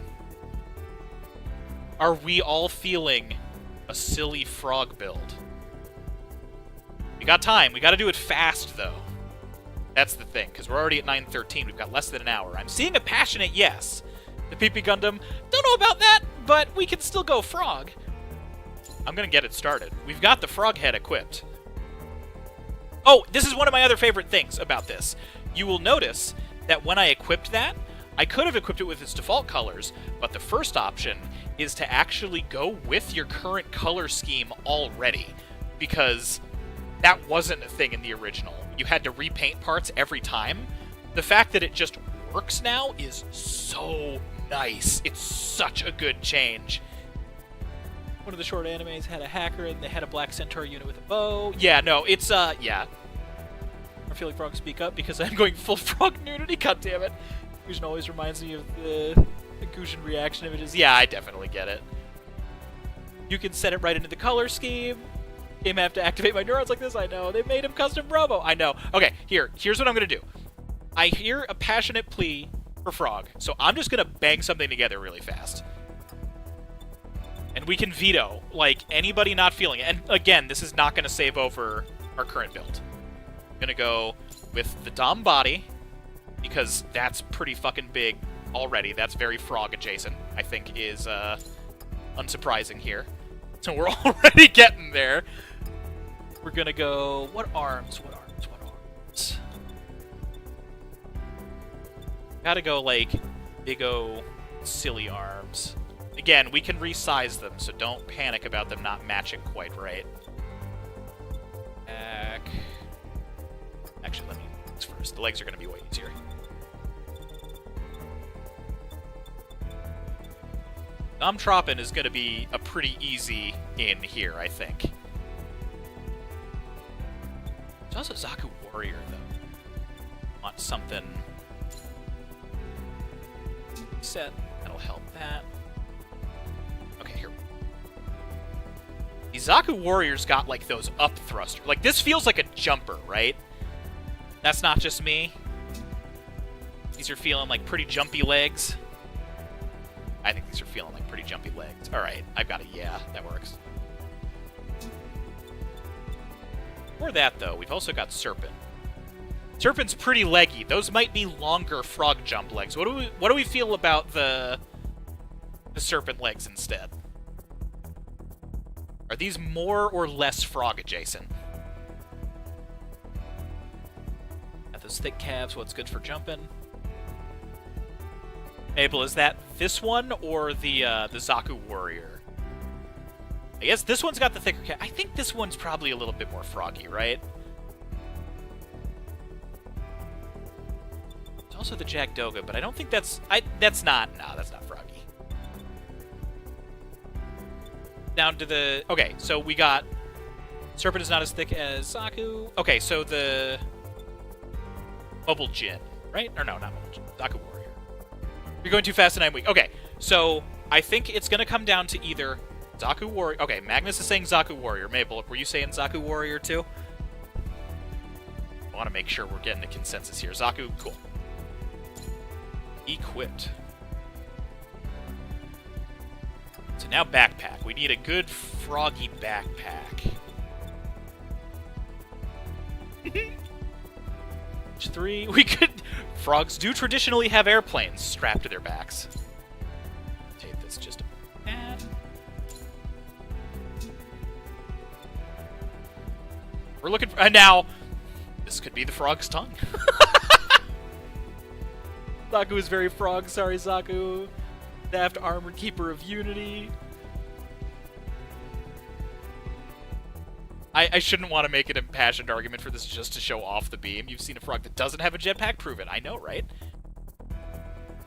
Are we all feeling a silly frog build? We got time. We got to do it fast, though. That's the thing, because we're already at 9:13. We've got less than an hour. I'm seeing a passionate yes. The PP Gundam, don't know about that, but we can still go frog. I'm going to get it started. We've got the frog head equipped. Oh, this is one of my other favorite things about this. You will notice that when I equipped that, I could have equipped it with its default colors, but the first option is to actually go with your current color scheme already, because that wasn't a thing in the original. You had to repaint parts every time. The fact that it just works now is so nice. It's such a good change. One of the short animes had a hacker and they had a black centaur unit with a bow. Yeah, no, it's, yeah. I feel like frogs speak up because I'm going full frog nudity. God damn it. Gujin always reminds me of the Gujin reaction images. Yeah, I definitely get it. You can set it right into the color scheme. Game have to activate my neurons like this. I know. They made him custom Bravo. I know. Okay, here's what I'm going to do. I hear a passionate plea for frog, so I'm just going to bang something together really fast. And we can veto, like, anybody not feeling it. And again, this is not going to save over our current build. I'm going to go with the Dom body, because that's pretty fucking big already. That's very frog adjacent, I think is unsurprising here. So we're already getting there. We're going to go, what arms? Gotta go, like, big O silly arms. Again, we can resize them, so don't panic about them not matching quite right. Back. Actually, let me do this first. The legs are going to be way easier. Tropin is going to be a pretty easy in here, I think. There's also Zaku Warrior, though. Want something set. That'll help that. Okay, here. The Zaku Warrior's got, like, those up thrusters. Like, this feels like a jumper, right? That's not just me. These are feeling like pretty jumpy legs. I think these are feeling like pretty jumpy legs. Alright, I've got a yeah, that works. For that, though, we've also got Serpent. Serpent's pretty leggy. Those might be longer frog jump legs. What do we feel about the Serpent legs instead? Are these more or less frog adjacent? Got those thick calves, what's good for jumping? Abel, is that this one or the Zaku Warrior? I guess this one's got the thicker calf. I think this one's probably a little bit more froggy, right? It's also the Jackdoga, but I don't think that's not froggy. Down to the... Okay, so we got... Serpent is not as thick as Zaku. Okay, so the... Mobile Jin, right? Or no, not Mobile Jin. Zaku Warrior. You're going too fast and I'm weak. Okay, so I think it's going to come down to either Zaku Warrior... Okay, Magnus is saying Zaku Warrior. Mabel, were you saying Zaku Warrior too? I want to make sure we're getting a consensus here. Zaku, cool. Equipped. So now backpack. We need a good froggy backpack. Which 3? We could... Frogs do traditionally have airplanes strapped to their backs. Take this just a tad. We're looking for... now, this could be the frog's tongue. Zaku is very frog. Sorry, Zaku. Daft Armored Keeper of Unity. I shouldn't want to make an impassioned argument for this just to show off the beam. You've seen a frog that doesn't have a jetpack? Prove it. I know, right?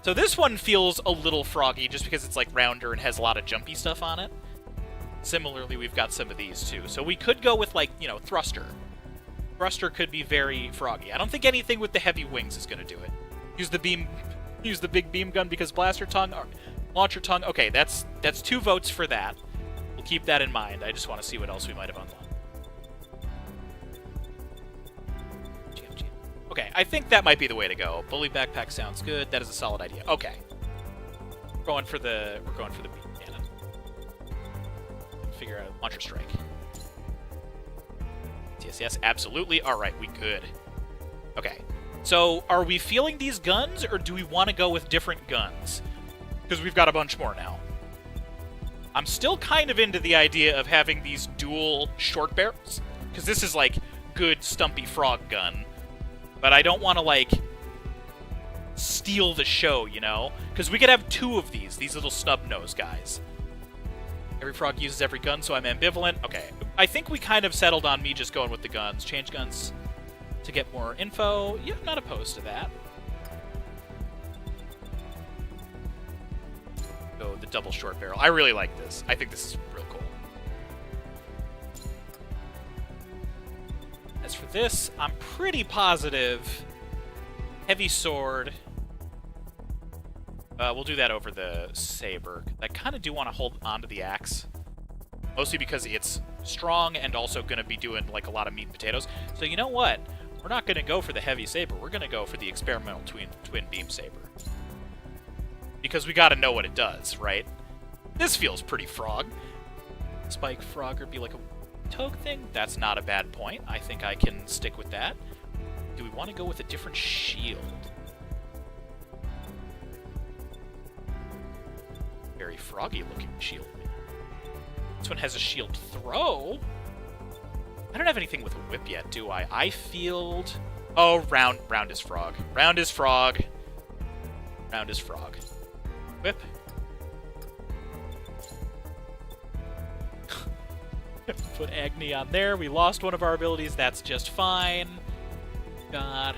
So this one feels a little froggy just because it's like rounder and has a lot of jumpy stuff on it. Similarly, we've got some of these too. So we could go with, like, you know, Thruster. Thruster could be very froggy. I don't think anything with the heavy wings is going to do it. Use the beam... Use the big beam gun because blaster tongue, or launcher tongue. Okay, that's 2 votes for that. We'll keep that in mind. I just want to see what else we might have unlocked. Jam. Okay, I think that might be the way to go. Bully backpack sounds good. That is a solid idea. Okay, we're going for the beam cannon. Figure out launcher strike. Yes, absolutely. All right, we good. Okay. So, are we feeling these guns, or do we want to go with different guns? Because we've got a bunch more now. I'm still kind of into the idea of having these dual short barrels, because this is, like, good stumpy frog gun. But I don't want to, like, steal the show, you know? Because we could have 2 of these little snub-nose guys. Every frog uses every gun, so I'm ambivalent. Okay, I think we kind of settled on me just going with the guns. Change guns to get more info. Yeah, I'm not opposed to that. Go the double short barrel. I really like this. I think this is real cool. As for this, I'm pretty positive. Heavy sword. We'll do that over the saber. I kind of do want to hold onto the axe. Mostly because it's strong and also going to be doing, like, a lot of meat and potatoes. So you know what? We're not going to go for the heavy saber. We're going to go for the experimental twin beam saber. Because we got to know what it does, right? This feels pretty frog. Spike frog would be like a togue thing. That's not a bad point. I think I can stick with that. Do we want to go with a different shield? Very froggy looking shield. This one has a shield throw. I don't have anything with a whip yet, do I? I field... Oh, round is frog. Round is frog. Round is frog. Whip. Put Agni on there. We lost one of our abilities. That's just fine. God.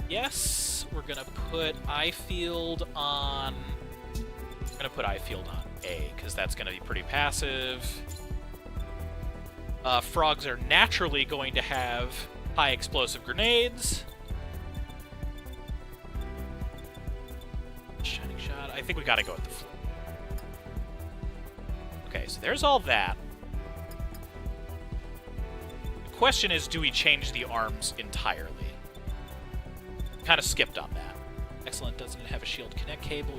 Yes. We're gonna put eye field on... I'm gonna put eye field on A, because that's gonna be pretty passive. Frogs are naturally going to have high explosive grenades. Shining shot. I think we gotta go with the flip. Okay, so there's all that. The question is, do we change the arms entirely? Kind of skipped on that. Excellent, doesn't it have a shield connect cable?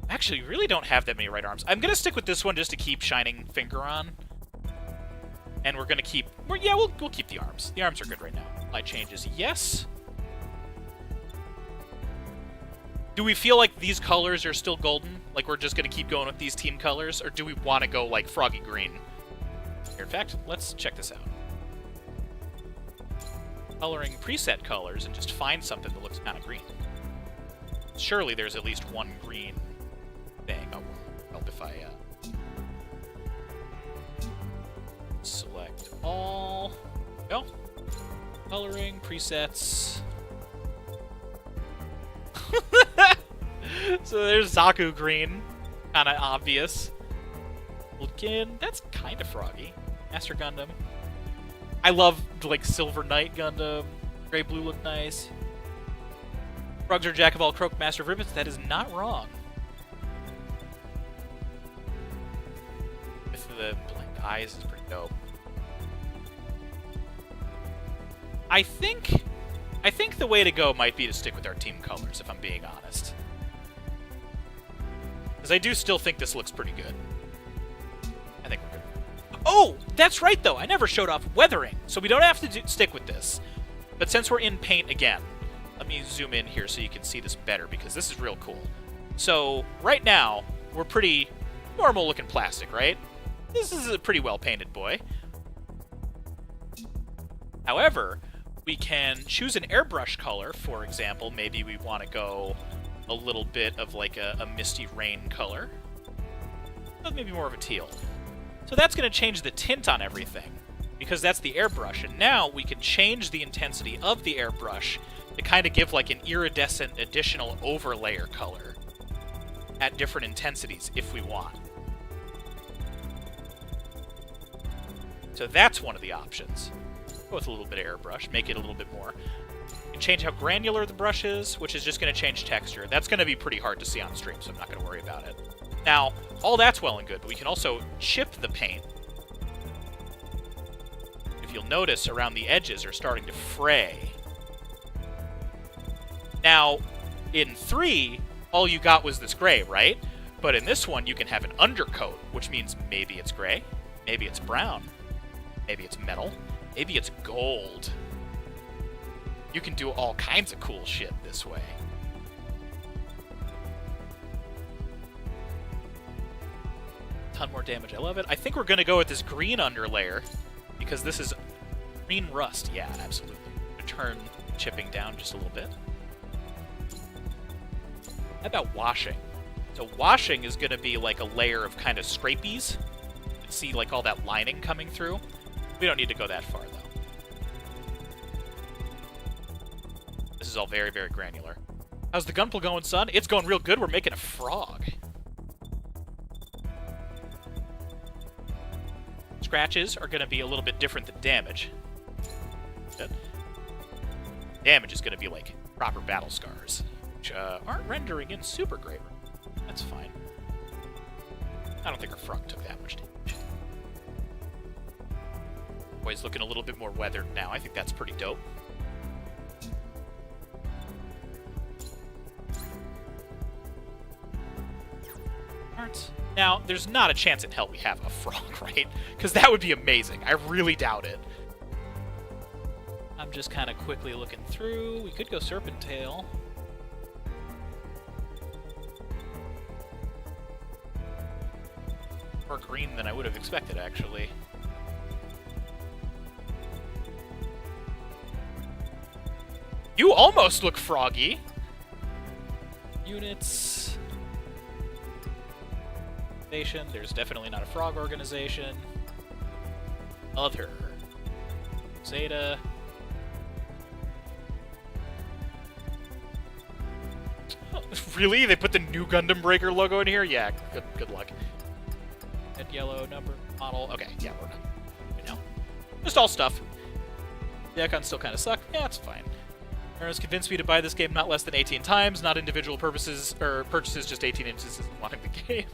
Actually, we really don't have that many right arms. I'm going to stick with this one just to keep Shining Finger on. And we're going to keep... yeah, we'll keep the arms. The arms are good right now. Light changes, yes. Do we feel like these colors are still golden? Like we're just going to keep going with these team colors? Or do we want to go like Froggy Green? Here, in fact, let's check this out. Coloring preset colors and just find something that looks kind of green. Surely there's at least one green thing. Oh, help if I select all. Go. Coloring, presets. So there's Zaku green. Kind of obvious. Looking, that's kind of Froggy. Master Gundam. I love, like, Silver Knight Gundam. Gray blue look nice. Frogs are jack of all, croak, master of ribbons. That is not wrong. With the blank eyes is pretty dope. I think the way to go might be to stick with our team colors, if I'm being honest. Because I do still think this looks pretty good. I think we're good. Oh, that's right, though. I never showed off weathering, so we don't have to stick with this. But since we're in paint again, let me zoom in here so you can see this better, because this is real cool. So right now, we're pretty normal-looking plastic, right? This is a pretty well-painted boy. However, we can choose an airbrush color. For example, maybe we want to go a little bit of like a misty rain color. Maybe more of a teal. So that's going to change the tint on everything, because that's the airbrush. And now we can change the intensity of the airbrush to kind of give like an iridescent additional overlayer color at different intensities if we want. So that's one of the options. Go with a little bit of airbrush, make it a little bit more. You can change how granular the brush is, which is just going to change texture. That's going to be pretty hard to see on stream, so I'm not going to worry about it. Now, all that's well and good, but we can also chip the paint. If you'll notice, around the edges are starting to fray. Now, in 3, all you got was this gray, right? But in this one, you can have an undercoat, which means maybe it's gray, maybe it's brown, maybe it's metal, maybe it's gold. You can do all kinds of cool shit this way. Ton more damage. I love it. I think we're going to go with this green underlayer, because this is green rust. Yeah, absolutely. Turn chipping down just a little bit. How about washing? So washing is going to be like a layer of kind of scrapies. You can see like all that lining coming through. We don't need to go that far, though. This is all very, very granular. How's the Gunpla going, son? It's going real good. We're making a frog. Scratches are going to be a little bit different than damage. Damage is going to be like proper battle scars, which aren't rendering in super great. That's fine. I don't think our frog took that much damage. Boy's looking a little bit more weathered now. I think that's pretty dope. Now, there's not a chance in hell we have a frog, right? Because that would be amazing. I really doubt it. I'm just kind of quickly looking through. We could go Serpentail. More green than I would have expected, actually. You almost look froggy. Units. There's definitely not a frog organization. Other. Zeta. Oh, really? They put the new Gundam Breaker logo in here? Yeah, good luck. Red, yellow, number, model. Okay, yeah, we're not. We know. Just all stuff. The icons still kind of suck. Yeah, it's fine. Ernest convinced me to buy this game not less than 18 times, not individual purposes or purchases, just 18 inches in wanting the game.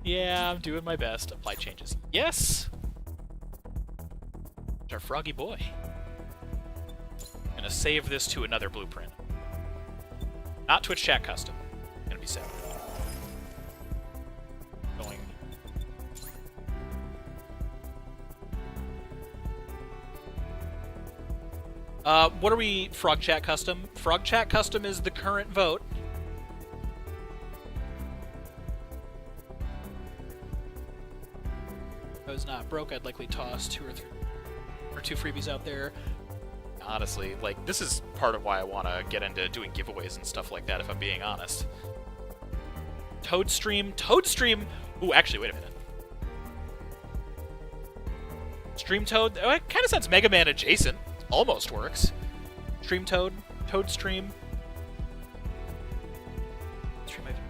Yeah, I'm doing my best. Apply changes. Yes! It's our froggy boy. I'm gonna save this to another blueprint. Not Twitch chat custom. Gonna be saved. Going. What are we, Frog Chat Custom? Frog Chat Custom is the current vote. If I was not broke, I'd likely toss 2 or 2 freebies out there. Honestly, like, this is part of why I want to get into doing giveaways and stuff like that, if I'm being honest. Toadstream? Ooh, actually, wait a minute. Stream Toad? Oh, it kind of sounds Mega Man adjacent. Almost works. Stream Toad? Toadstream?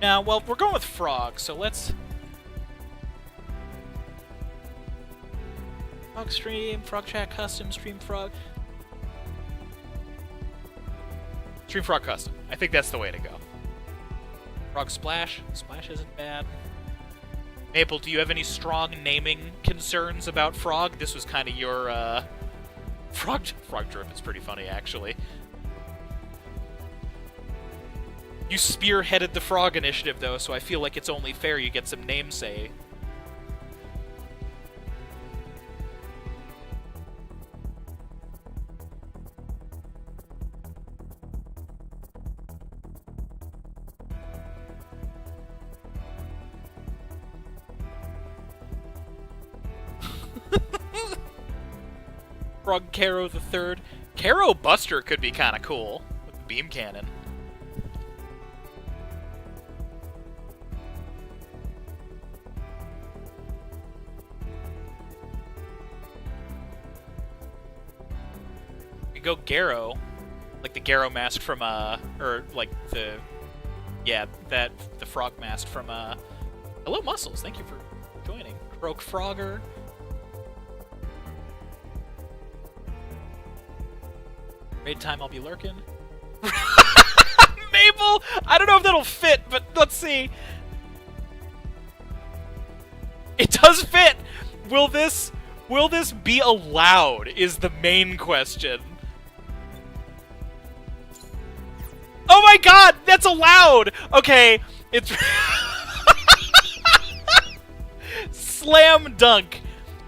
Now, well, we're going with Frog, so let's... Frog Stream, Frog Chat Custom, Stream Frog... Stream Frog Custom. I think that's the way to go. Frog Splash. Splash isn't bad. Maple, do you have any strong naming concerns about Frog? This was kind of your, Frog Drip is pretty funny, actually. You spearheaded the Frog Initiative, though, so I feel like it's only fair you get some namesay. Frog Caro the Third. Caro Buster could be kind of cool with the beam cannon. We go Garo, like the Garo mask from or like the, yeah, the frog mask from Hello Muscles. Thank you for joining. Croak Frogger. Raid time, I'll be lurking. Mabel! I don't know if that'll fit, but let's see. It does fit! Will this be allowed, is the main question. Oh my god! That's allowed! Okay, it's... Slam dunk.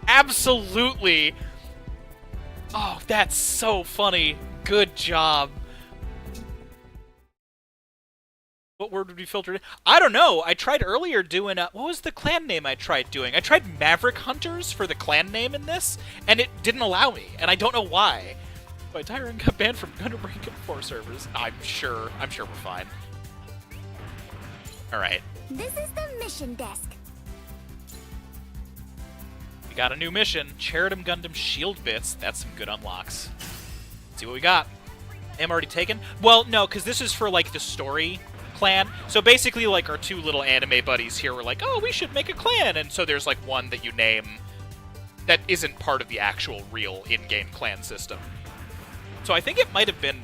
Absolutely. Oh, that's so funny. Good job. What word would be filtered in? I don't know. I tried earlier doing what was the clan name I tried doing? I tried Maverick Hunters for the clan name in this, and it didn't allow me, and I don't know why. My Tyrant got banned from Gundam Breaker 4 servers. I'm sure we're fine. Alright. This is the mission desk. We got a new mission. Cheridum Gundam Shield Bits. That's some good unlocks. See what we got. Am already taken? Well, no, because this is for, like, the story clan. So basically, like, our 2 little anime buddies here were like, oh, we should make a clan. And so there's, like, one that you name that isn't part of the actual real in-game clan system. So I think it might have been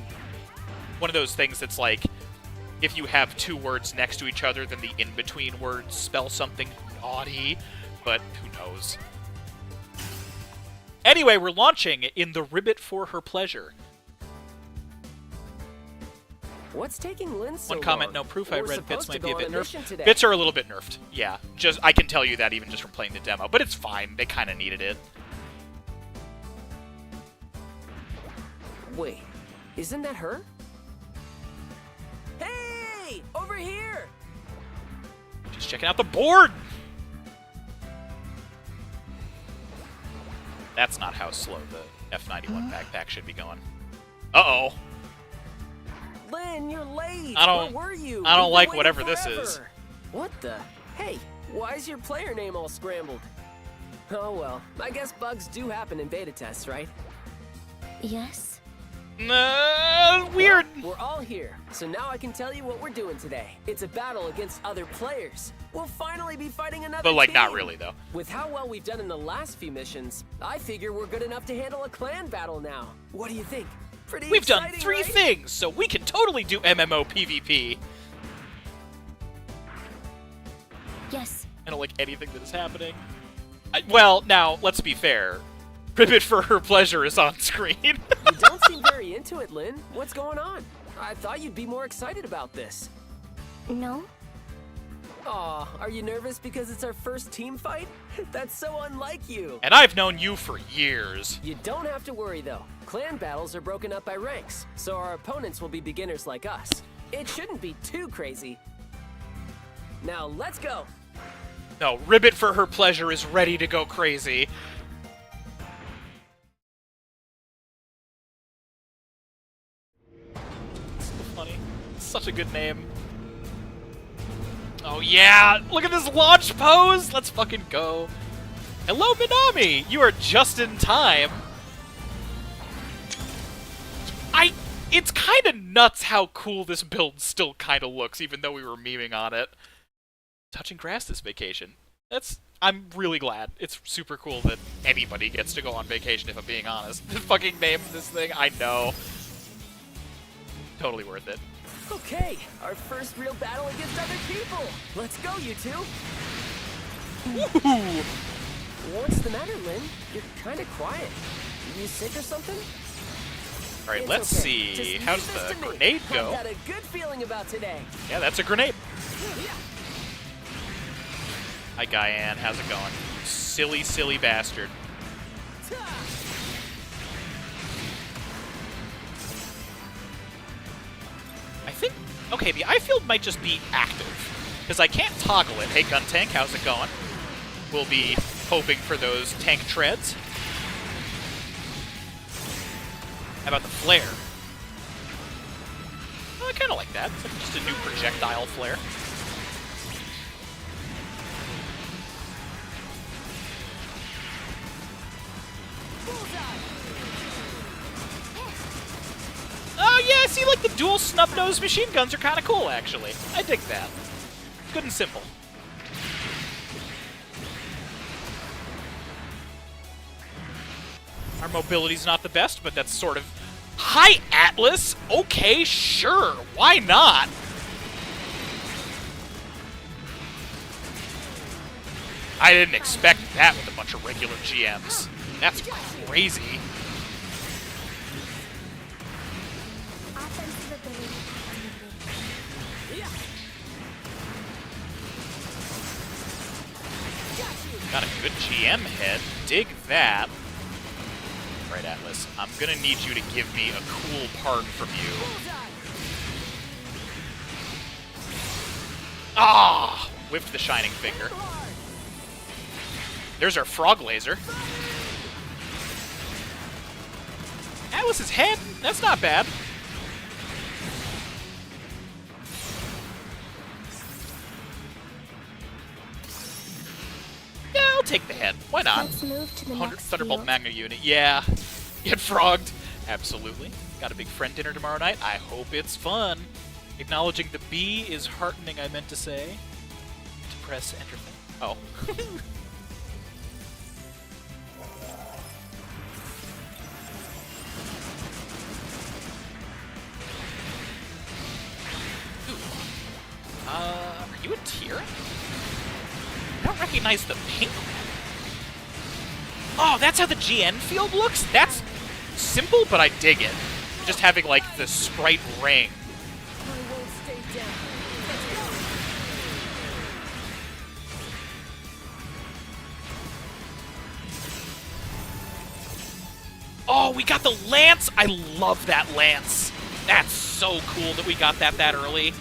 one of those things that's like, if you have 2 words next to each other, then the in-between words spell something naughty. But who knows? Anyway, we're launching in the Ribbit for Her Pleasure. What's taking Lynn so One comment, long? no proof. I We're read bits supposed might to be a go bit on a mission nerfed. today. Bits are a little bit nerfed. Yeah, I can tell you that even just from playing the demo. But it's fine. They kind of needed it. Wait, isn't that her? Hey, over here! Just checking out the board. That's not how slow the F91 backpack should be going. Uh-oh. Lynn, you're late. I don't- Where were you? I don't We've been like waiting whatever this forever. is. What the? Hey, why is your player name all scrambled? Oh well, I guess bugs do happen in beta tests, right? Yes? Weird. Well, we're all here, so now I can tell you what we're doing today. It's a battle against other players. We'll finally be fighting another But, like, team. not really, though. With how well we've done in the last few missions, I figure we're good enough to handle a clan battle now. What do you think? Pretty We've done exciting, 3 right? things, so we can totally do MMO PvP. Yes. I don't like anything that is happening. Well, now, let's be fair. Ribbit for her pleasure is on screen. You don't seem very into it, Lynn. What's going on? I thought you'd be more excited about this. No? Aw, are you nervous because it's our first team fight? That's so unlike you. And I've known you for years. You don't have to worry, though. Clan battles are broken up by ranks, so our opponents will be beginners like us. It shouldn't be too crazy. Now, let's go. No, Ribbit for her pleasure is ready to go crazy. So funny. Such a good name. Oh yeah! Look at this launch pose! Let's fucking go. Hello, Minami! You are just in time. It's kind of nuts how cool this build still kind of looks, even though we were memeing on it. Touching grass this vacation. I'm really glad. It's super cool that anybody gets to go on vacation, if I'm being honest. The fucking name of this thing, I know. Totally worth it. Okay, our first real battle against other people. Let's go, you two. Woohoo! What's the matter, Lynn? You're kind of quiet. You sick or something? Alright, It's let's okay. see. Just How leave does this the to me. grenade go? I've got a good feeling about today. Yeah, that's a grenade. Hi, Guyan. How's it going? Silly, silly bastard. I think... Okay, the eye field might just be active. Because I can't toggle it. Hey, Gun Tank, how's it going? We'll be hoping for those tank treads. How about the flare? Oh, I kind of like that. It's like just a new projectile flare. Oh yeah, see, like the dual snub-nosed machine guns are kind of cool, actually. I dig that. Good and simple. Our mobility's not the best, but that's sort of... Hi, Atlas! Okay, sure, why not? I didn't expect that with a bunch of regular GMs. That's crazy. Offensive ability activated. Got a good GM head. Dig that. Right, Atlas. I'm gonna need you to give me a cool part from you. Ah! Whipped the Shining Finger. There's our frog laser. Atlas's head? That's not bad. Yeah, I'll take the head. Why not? Let's move to the 100 next Thunderbolt field. Magna unit. Yeah. Get frogged. Absolutely. Got a big friend dinner tomorrow night. I hope it's fun. Acknowledging the B is heartening, I meant to say. To press enter thing. Oh. Ooh. Are you a tier? I don't recognize the pink one. Oh, that's how the GN field looks? That's simple, but I dig it. Just having, like, the sprite ring. I won't stay down. Let's go. Oh, we got the lance! I love that lance. That's so cool that we got that early.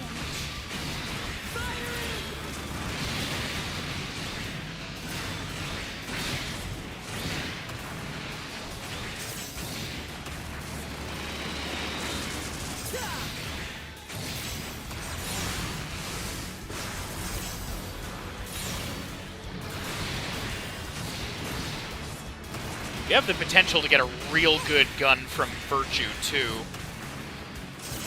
You have the potential to get a real good gun from Virtue, too.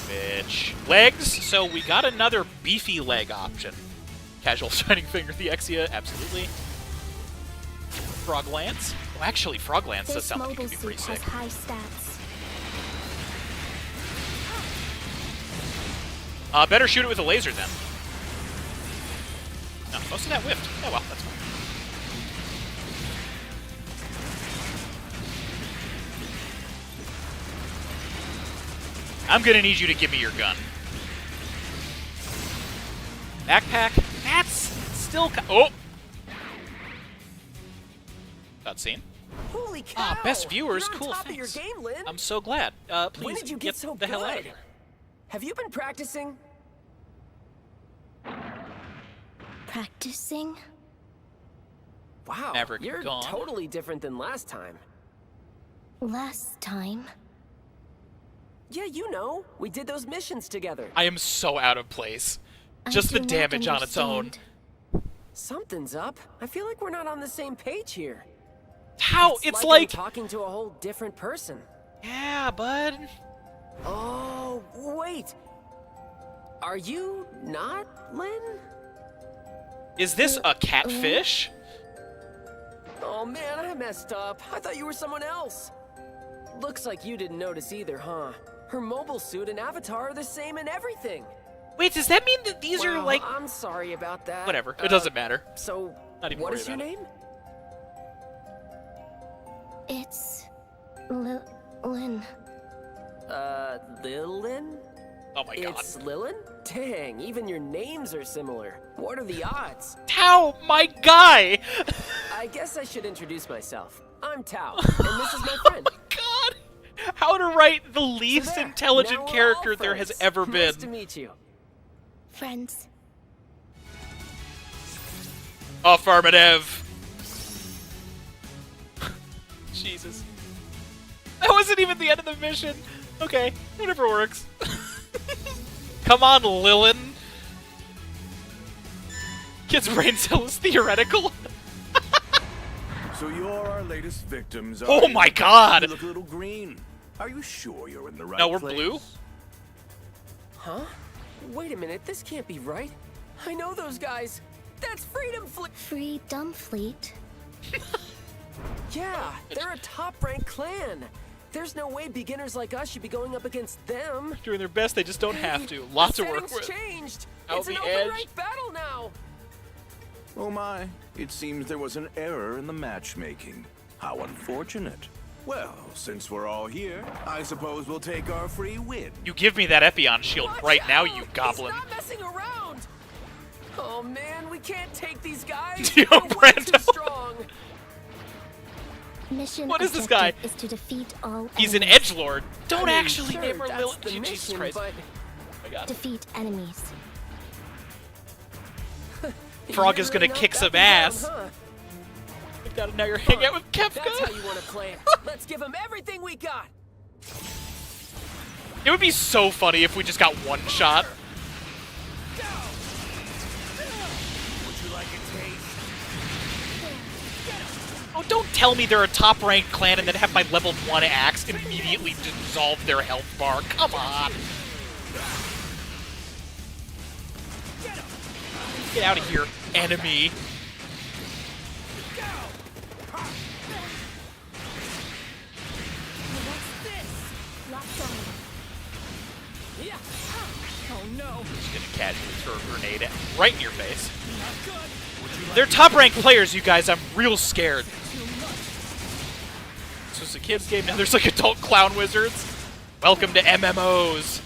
Bitch. Legs, so we got another beefy leg option. Casual Shining Finger, the Exia, absolutely. Frog Lance. Oh, actually, Frog Lance does This sound like it mobile could be pretty suit has sick. high stats. Better shoot it with a laser then. No, most of that whiffed. Oh well, that's fine. I'm gonna need you to give me your gun. Backpack? That's still oh! Cutscene. Holy cow! Ah, best viewers, You're on cool, top of your thanks. game, Lynn. I'm so glad. Please When did you get so the hell out of good? here. Have you been practicing? Practicing? Wow, Maverick you're gone. totally different than last time. Last time? Yeah, you know, we did those missions together. I am so out of place. Just I the do not damage on its own. understand. Something's up. I feel like we're not on the same page here. How? It's I'm like... talking to a whole different person. Yeah, bud. Oh, wait. Are you not Lynn? Is this a catfish? Oh man, I messed up. I thought you were someone else. Looks like you didn't notice either, huh? Her mobile suit and avatar are the same and everything. Wait, does that mean that these are Well, like... I'm sorry about that. Whatever, it doesn't matter. So, Not even what worry is your about name? It's... Lynn. Lilin? Oh my god. It's Lilin? Dang, even your names are similar. What are the odds? Tao, my guy! I guess I should introduce myself. I'm Tao, and this is my friend. Oh my god! How to write the So least there, intelligent now we're character all there has friends. ever been. Nice to meet you. Friends. Affirmative. Jesus. That wasn't even the end of the mission. Okay, whatever works. Come on, Lilin. Kid's brain cell is theoretical. So you're our latest victims. Oh are you? my god! You look a little green. Are you sure you're in the right No, we're place? blue? Huh? Wait a minute, this can't be right. I know those guys. That's Freedom Fleet. Freedom Fleet. Yeah, they're a top-ranked clan. There's no way beginners like us should be going up against them. Doing their best, they just don't have to. Lots The to work settings with. changed. Out It's an the open edge. rank battle now. Oh my, it seems there was an error in the matchmaking. How unfortunate. Well, since we're all here, I suppose we'll take our free win. You give me that Epion shield Watch right now, out! you goblin. He's not messing around. Oh man, we can't take these guys. Yo, They're way Brando. too strong. Mission What is this guy? objective is to defeat all He's an enemies. edgelord. Don't I mean, actually sure, name her that's Lilin. the Jesus mission, Christ. but Oh my god. Defeat enemies. Frog you're is gonna really not kick some backing ass. down, huh? Now you're hanging out with That's how Kefka. you want to play it. Let's give them everything we got. It would be so funny if we just got one shot. Oh, don't tell me they're a top-ranked clan and then have my level 1 axe immediately dissolve their health bar. Come on. Get out of here, enemy. Yeah. Oh no. Just gonna casually throw a grenade right in your face. They're top-ranked players, you guys. I'm real scared. This was a kid's game, now there's like adult clown wizards. Welcome to MMOs.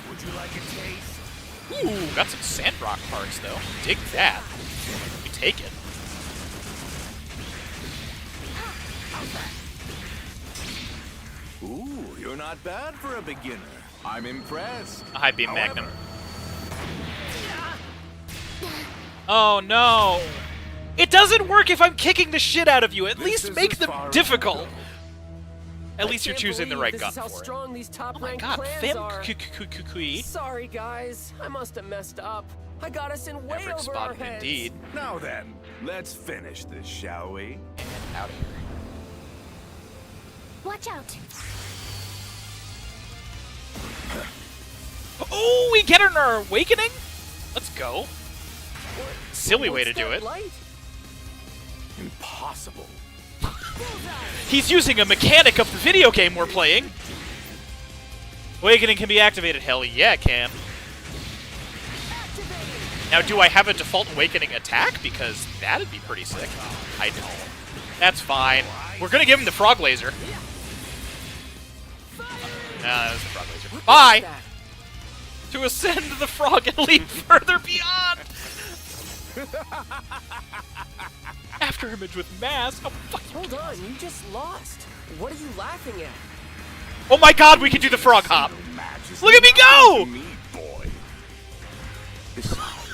Would you like a taste? Ooh, got some sandrock parts though. Dig that. We take it. Ooh, you're not bad for a beginner. I'm impressed. A high beam However, magnum. Oh no! It doesn't work if I'm kicking the shit out of you. At This least is make as them far as difficult. we'll go. At least you're Can't choosing the believe right gun this is how for it. strong these Oh my top-ranked god, clans Fim are. Kukui. Sorry guys, I must have messed up. I got us in way Maverick over our spotted heads. indeed. Now then, let's finish this, shall we? And out of here. Watch out. Oh, we get our awakening? Let's go. Silly way to What's do that it. light? Impossible. He's using a mechanic of the video game we're playing. Awakening can be activated. Hell yeah, it can. Now, do I have a default Awakening attack? Because that'd be pretty sick. I don't. That's fine. We're gonna give him the frog laser. That was the frog laser. Bye! To ascend the frog and leap further beyond! After image with mask. Oh, fuck you. Hold on, you just lost. What are you laughing at? Oh my god, we can do the frog hop! Look at me go! Me, boy. Besides,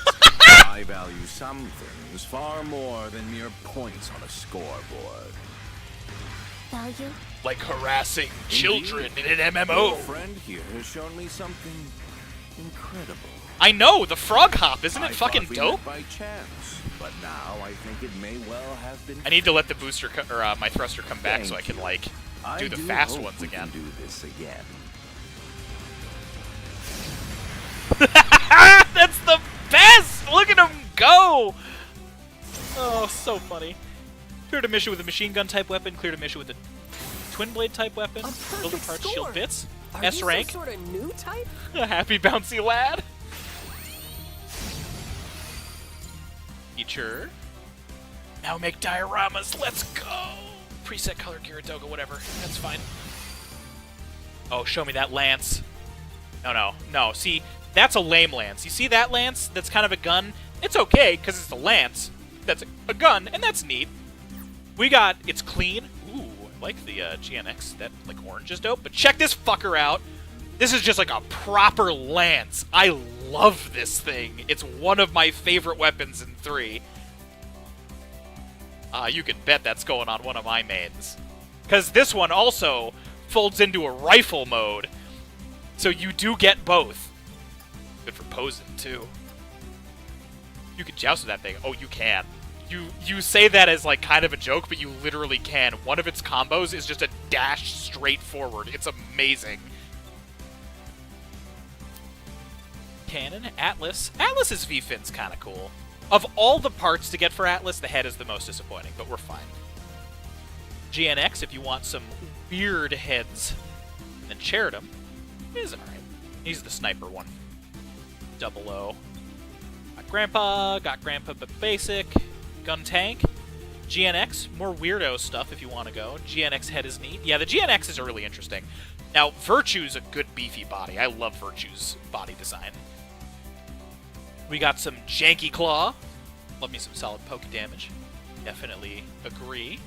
I value some things far more than mere points on a scoreboard. Value? Like harassing children in an Your MMO. friend here has shown me something incredible. I know, the frog hop, isn't I it fucking thought we dope? met by chance, but now I think it may well have been. I need to let the booster or my thruster come back Thank so I can like I do the fast hope ones we again. Can do this again. That's the best! Look at him go! Oh, so funny. Cleared a mission with a machine gun type weapon, cleared a mission with a twin blade type weapon, A perfect building parts, score. shield bits, Are S you rank, some sort of new type? a happy bouncy lad. Feature. Now make dioramas, let's go! Preset color Kiridoga, whatever, that's fine. Oh, show me that lance. No, see, that's a lame lance. You see that lance? That's kind of a gun? It's okay, because it's a lance. That's a gun, and that's neat. It's clean. Ooh, I like the GNX. That, like, orange is dope. But check this fucker out. This is just like a proper lance. I love this thing. It's one of my favorite weapons in 3. You can bet that's going on one of my mains. Because this one also folds into a rifle mode. So you do get both. Good for posing, too. You can joust with that thing. Oh, you can. You say that as, like, kind of a joke, but you literally can. One of its combos is just a dash straight forward. It's amazing. Cannon, Atlas. Atlas's V-fin's kind of cool. Of all the parts to get for Atlas, the head is the most disappointing, but we're fine. GNX, if you want some weird heads. And then Cheridum is alright. He's the sniper one. Double O. Got Grandpa, but basic. Gun Tank. GNX, more weirdo stuff if you want to go. GNX head is neat. Yeah, the GNXs are really interesting. Now, Virtue's a good beefy body. I love Virtue's body design. We got some Janky Claw. Love me some solid poke damage. Definitely agree.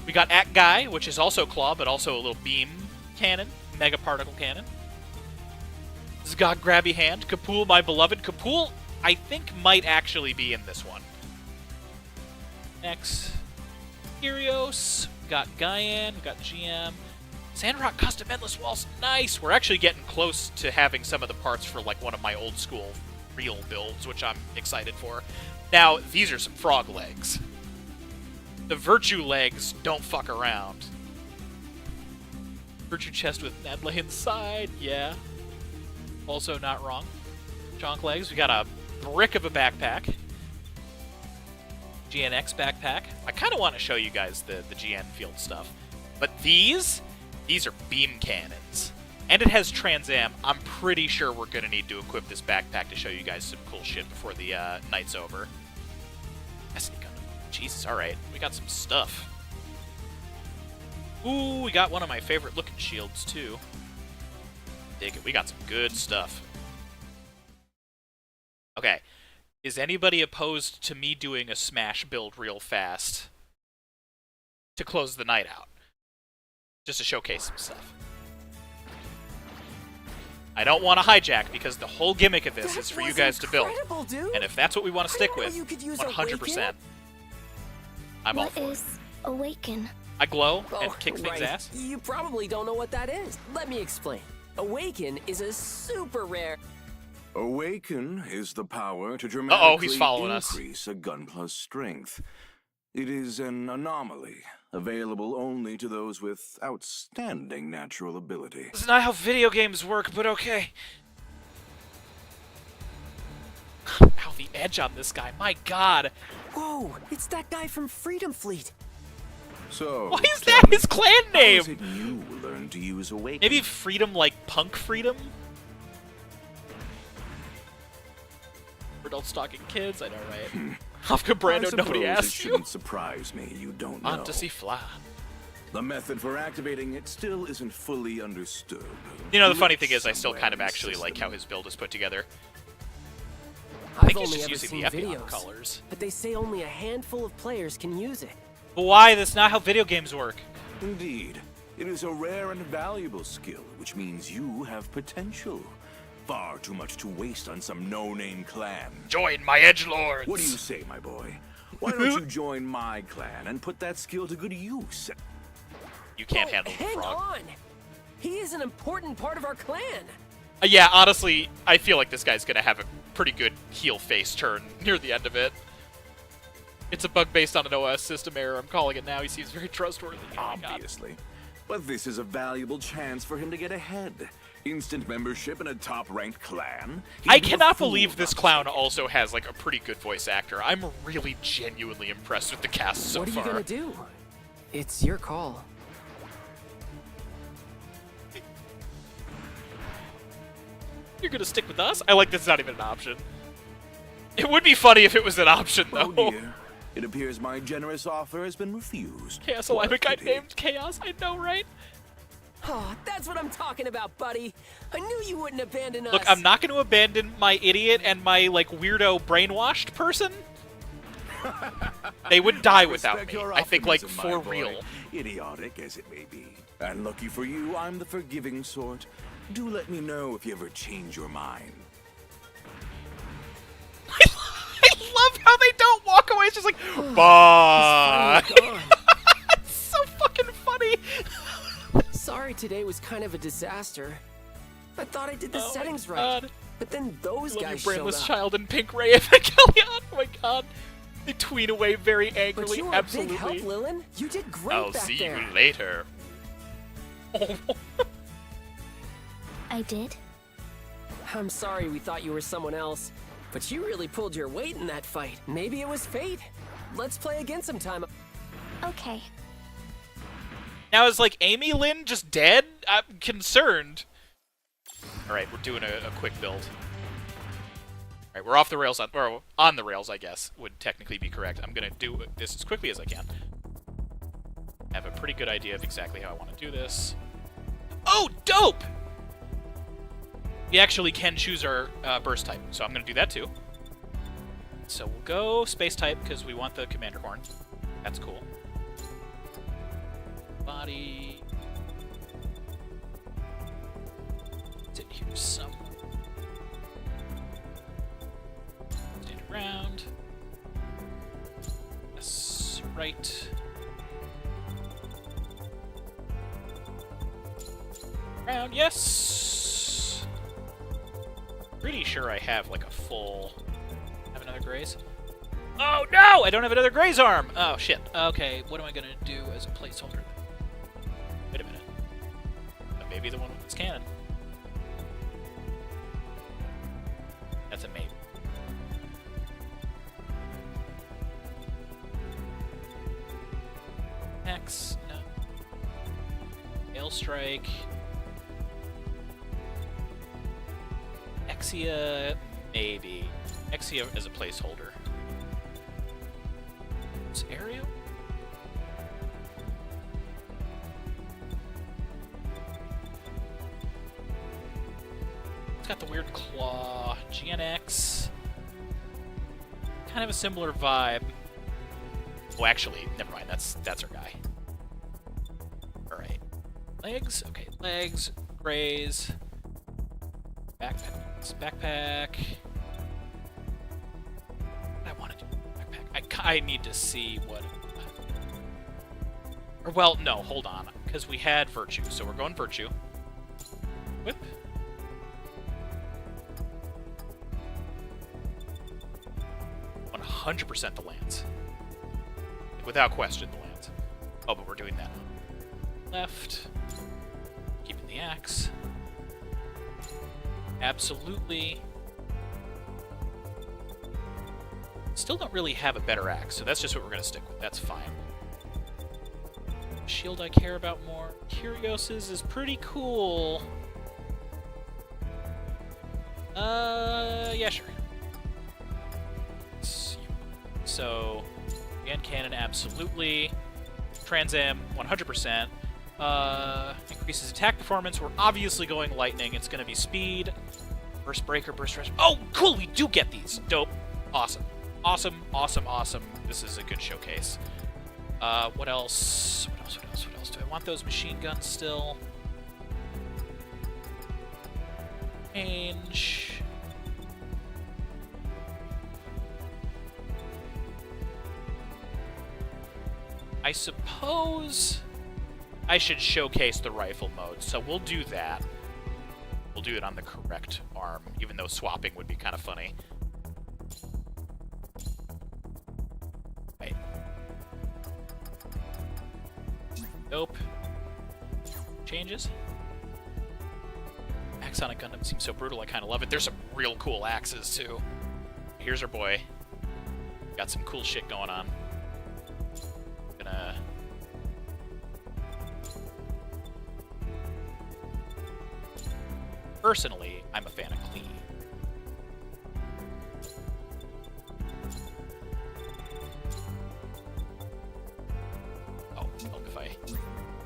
We got Act Guy, which is also Claw, but also a little beam cannon. Mega Particle Cannon. This has got Grabby Hand. Kapool, my beloved. Kapool, I think, might actually be in this one. Next, Kyrios. We got Gaian. We got GM. Sandrock Custom Endless Walls. Nice! We're actually getting close to having some of the parts for, like, one of my old school real builds, which I'm excited for. Now, these are some frog legs. The Virtue legs don't fuck around. Virtue chest with Nedla inside, yeah. Also not wrong. Jonk legs, we got a brick of a backpack. GNX backpack. I kind of want to show you guys the GN field stuff. But these are beam cannons. And it has Trans Am. I'm pretty sure we're going to need to equip this backpack to show you guys some cool shit before the night's over. Jesus, alright. We got some stuff. Ooh, we got one of my favorite looking shields, too. Dig it. We got some good stuff. Okay. Is anybody opposed to me doing a Smash build real fast to close the night out? Just to showcase some stuff. I don't want to hijack because the whole gimmick of this is for you guys to build. Dude. And if that's what we want to stick with, you could use 100%. I'm all What for it. is Awaken? I glow Oh, and kick things right. ass. You probably don't know what that is. Let me explain. Awaken is a super rare... Awaken is the power to Uh-oh, dramatically he's following us. increase a Gunpla's strength. It is an anomaly, available only to those with outstanding natural ability. This is not how video games work, but okay. Ow, the edge on this guy. My god. Whoa, it's that guy from Freedom Fleet. So, Why is tell that me, his clan how is name? it you learned to use Awaken? Maybe freedom like punk freedom? For adult stalking kids, I know, right? Hofka I Brando, suppose nobody it asked you. shouldn't surprise me you don't know. Fantasy Fly. The method for activating it still isn't fully understood. You know, the funny Glitch thing is, I still somewhere kind of in the actually like how system. his build is put together. I I've think he's only just ever using seen the Epion videos, colors. but they say only a handful of players can use it. But why? That's not how video games work. Indeed. It is a rare and valuable skill, which means you have potential. Far too much to waste on some no-name clan. Join my edgelords. What do you say, my boy? Why don't you join my clan and put that skill to good use? You can't Whoa, handle the hang frog. on! He is an important part of our clan! Yeah, honestly, I feel like this guy's gonna have a pretty good heel face turn near the end of it. It's a bug based on an OS system error. I'm calling it now. He seems very trustworthy. Oh my God. Obviously. But this is a valuable chance for him to get ahead. Instant membership in a top-ranked clan. I He'd be a cannot fool believe not this to clown take it. also has like a pretty good voice actor. I'm really genuinely impressed with the cast so what are far. you gonna do? It's your call. You're gonna stick with us? I like that's not even an option. It would be funny if it was an option, though. Oh dear. It appears my generous offer has been refused. Chaos What a Alignment guy pity. named Chaos. I know, right? Oh, that's what I'm talking about, buddy. I knew you wouldn't abandon us. Look, I'm not going to abandon my idiot and my like weirdo brainwashed person. They would die without Respect me. your I think, like, optimism, for my boy. real. Idiotic as it may be. And lucky for you, I'm the forgiving sort. Do let me know if you ever change your mind. I love how they don't walk away. It's just like, bye. It's so fucking funny. Sorry today was kind of a disaster. I thought I did the Oh my settings right. God. But then those Love you, guys showed brainless up. child in pink Ray Evangelion. Oh my God. They tweet away very But angrily. you were Absolutely. a big help, Lilin. You did great I'll back see there. you later. I did? I'm sorry we thought you were someone else, but you really pulled your weight in that fight. Maybe it was fate. Let's play again sometime. Okay. Now is like Amy Lynn just dead? I'm concerned. Alright, we're doing a quick build. Alright, we're off the rails, or on the rails, I guess, would technically be correct. I'm gonna do this as quickly as I can. I have a pretty good idea of exactly how I want to do this. Oh, dope! We actually can choose our burst type, so I'm gonna do that too. So we'll go space type, because we want the commander horn. That's cool. Body. It's in here somewhere. Stand around. Yes, right. Round, yes! Pretty sure I have like a full. Have another graze? Oh no! I don't have another graze arm! Oh shit. Okay, what am I gonna do as a placeholder? Wait a minute. That may be the one with its cannon. That's a maybe. X, no. Hail Strike. Exia, maybe. Exia as a placeholder. Is Aerial? It's got the weird claw. GNX. Kind of a similar vibe. Oh, actually, never mind. That's our guy. All right. Legs. Okay, legs. Graze. Backpack. Backpack. I want to do backpack. I need to see what. Or well, no, hold on, because we had virtue, so we're going virtue. Whip. %, the lance. Without question, the lance. Oh, but we're doing that. Left. Keeping the axe. Absolutely. Still don't really have a better axe, so that's just what we're going to stick with. That's fine. shield I care about more. Curios's is pretty cool. Yeah, sure. So, hand cannon, absolutely. Trans Am, 100%. Increases attack performance. We're obviously going lightning. It's going to be speed. Burst breaker, burst rush. Oh, cool! We do get these. Dope. Awesome. Awesome, awesome, awesome. This is a good showcase. What else? What else? What else? What else? Do I want those machine guns still? Change. I suppose I should showcase the rifle mode, so we'll do that. We'll do it on the correct arm, even though swapping would be kind of funny. Wait. Nope. Changes. Axe on a Gundam seems so brutal, I kind of love it. There's some real cool axes, too. Here's our boy. Got some cool shit going on. Personally, I'm a fan of clean. Oh, well, if I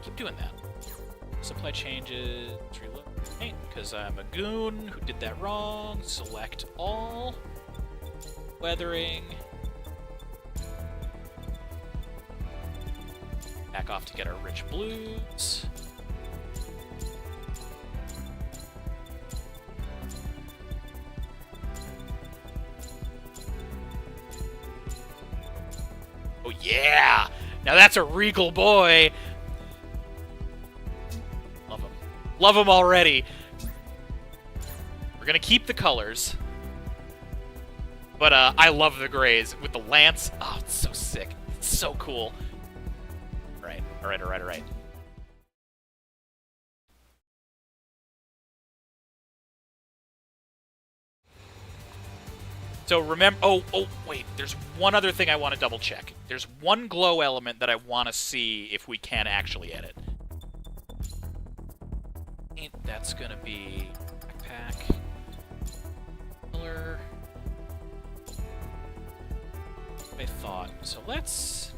keep doing that. Supply changes, reload, because I'm a goon who did that wrong. Select all. Weathering. Back off to get our rich blues. Oh yeah! Now that's a regal boy! Love him. Love him already! We're gonna keep the colors. But I love the grays with the lance. Oh, it's so sick. It's so cool. Alright. So remember, oh, wait, there's one other thing I want to double check. There's one glow element that I want to see if we can actually edit. That's gonna be backpack, color. I thought, so let's...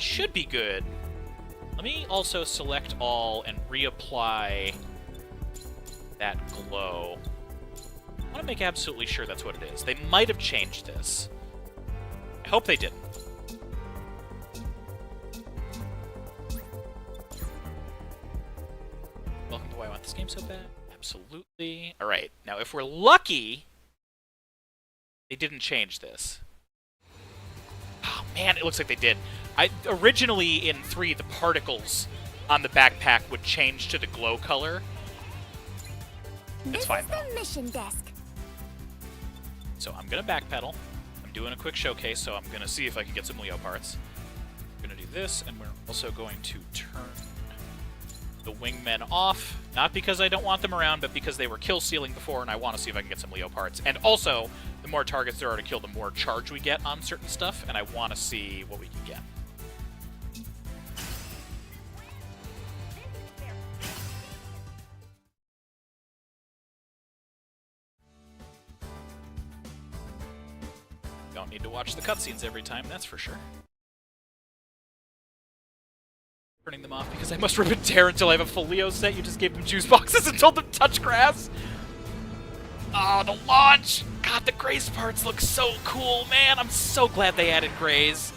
should be good. Let me also select all and reapply that glow. I want to make absolutely sure that's what it is. They might have changed this. I hope they didn't. Welcome to Why I Want This Game So Bad. Absolutely. Alright, now if we're lucky, they didn't change this. Oh man, it looks like they did. Originally in 3, the particles on the backpack would change to the glow color. It's fine though. This is the mission desk. So I'm gonna backpedal. I'm doing a quick showcase, so I'm gonna see if I can get some Leo parts. We're gonna do this, and we're also going to turn the wingmen off. Not because I don't want them around, but because they were kill stealing before, and I want to see if I can get some Leo parts. And also, the more targets there are to kill, the more charge we get on certain stuff, and I want to see what we can get. Don't need to watch the cutscenes every time, that's for sure. Turning them off because I must rip and tear until I have a full Leo set. You just gave them juice boxes and told them touch grass. Oh, the launch! God, the Grays parts look so cool, man. I'm so glad they added Grays.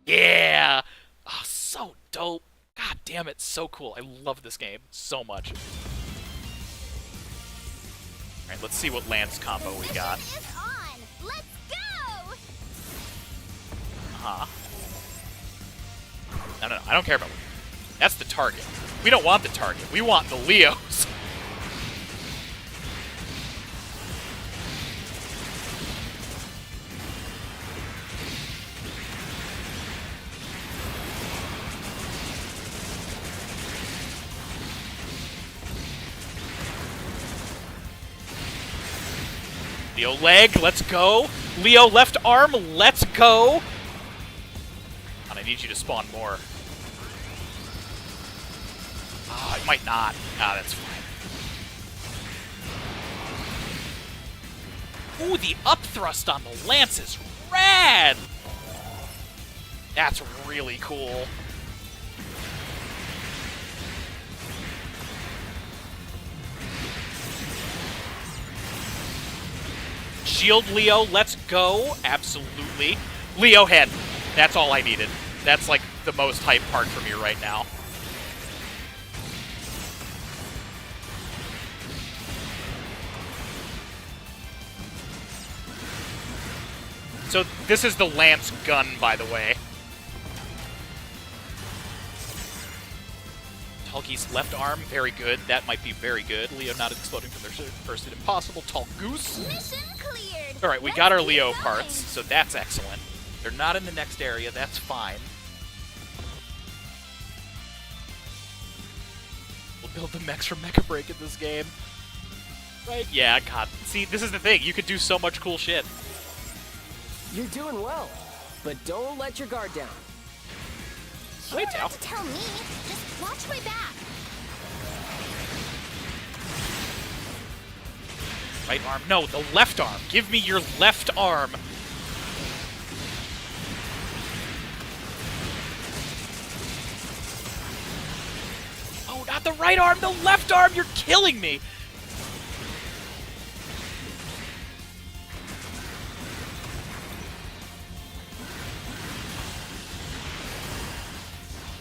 Yeah! Oh, so dope. God damn it, so cool. I love this game so much. Alright, let's see what Lance combo we got. Mission is on. Let's go! Uh-huh. No, I don't care about Leo. That's the target. We don't want the target. We want the Leos. Leo leg, let's go. Leo left arm, let's go. And I need you to spawn more. Ah, it might not. Ah, that's fine. Ooh, the up thrust on the lance is rad! That's really cool. Shield Leo, let's go. Absolutely. Leo head. That's all I needed. That's like the most hype part for me right now. So this is the lance gun, by the way. Tulgi's left arm, very good. That might be very good. Leo not exploding from their first hit, impossible. Tall Goose. Mission cleared. All right, we got our Leo parts, so that's excellent. They're not in the next area, that's fine. We'll build the mechs from Mecha Break in this game. Right? Yeah, God. See, this is the thing. You could do so much cool shit. You're doing well, but don't let your guard down. You don't have to tell me. Just watch my back. Right arm. No, the left arm. Give me your left arm. Oh, not the right arm, the left arm. You're killing me.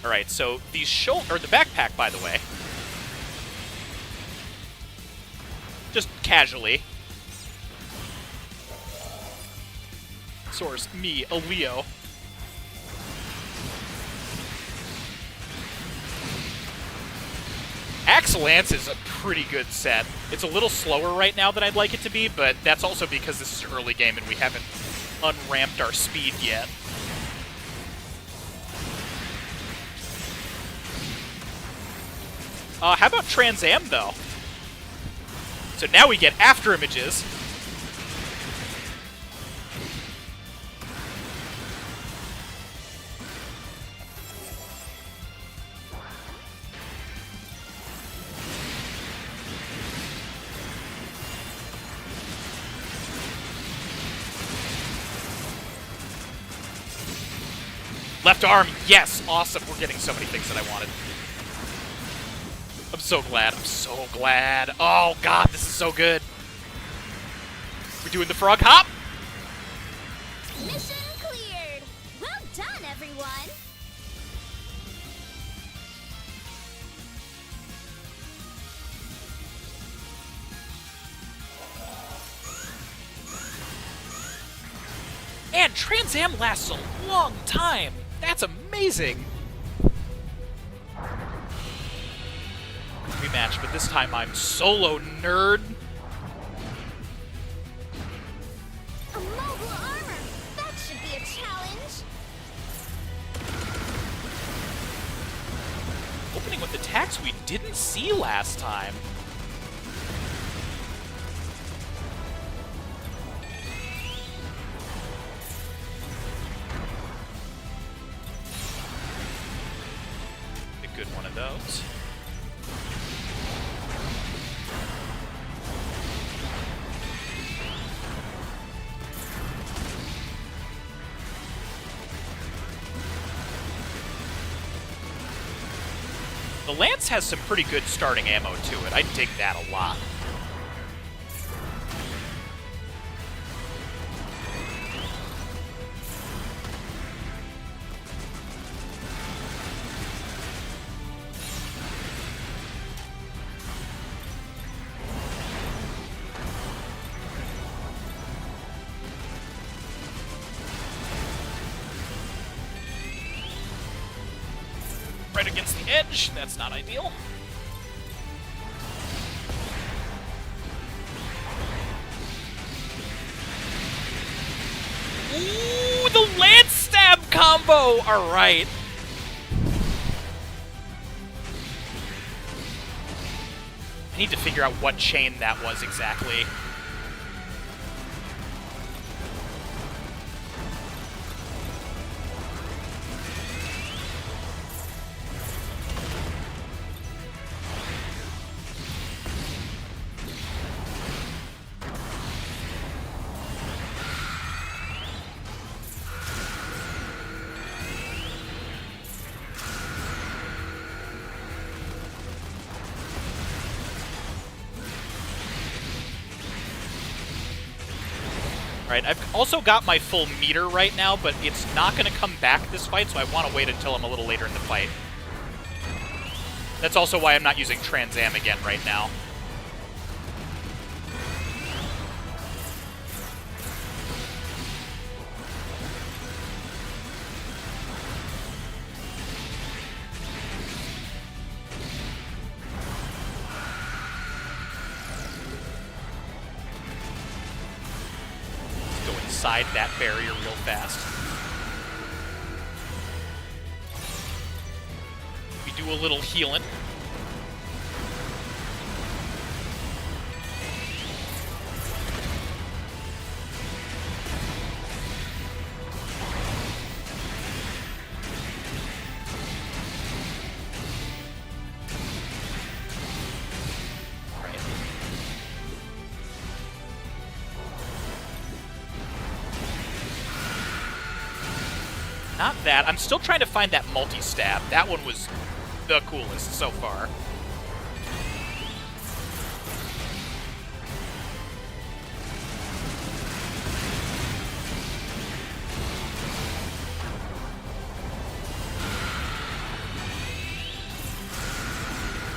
All right, so these or the backpack, by the way, just casually. Source, me, a Leo. Axe Lance is a pretty good set. It's a little slower right now than I'd like it to be, but that's also because this is early game and we haven't unramped our speed yet. How about Trans Am, though? So now we get after images. Left arm, yes, awesome. We're getting so many things that I wanted. I'm so glad. I'm so glad. Oh, God, this is so good. We're doing the frog hop. Mission cleared. Well done, everyone. And Trans Am lasts a long time. That's amazing. Rematch, but this time I'm solo nerd. A mobile armor. That should be a challenge. Opening with attacks we didn't see last time. A good one of those. The Lance has some pretty good starting ammo to it. I dig that a lot. Right against the edge. That's not ideal. Ooh, the Lance Stab combo! Alright. I need to figure out what chain that was exactly. Right, I've also got my full meter right now, but it's not going to come back this fight, so I want to wait until I'm a little later in the fight. That's also why I'm not using Trans Am again right now. Inside that barrier real fast. We do a little healing. Not that. I'm still trying to find that multi-stab. That one was the coolest so far.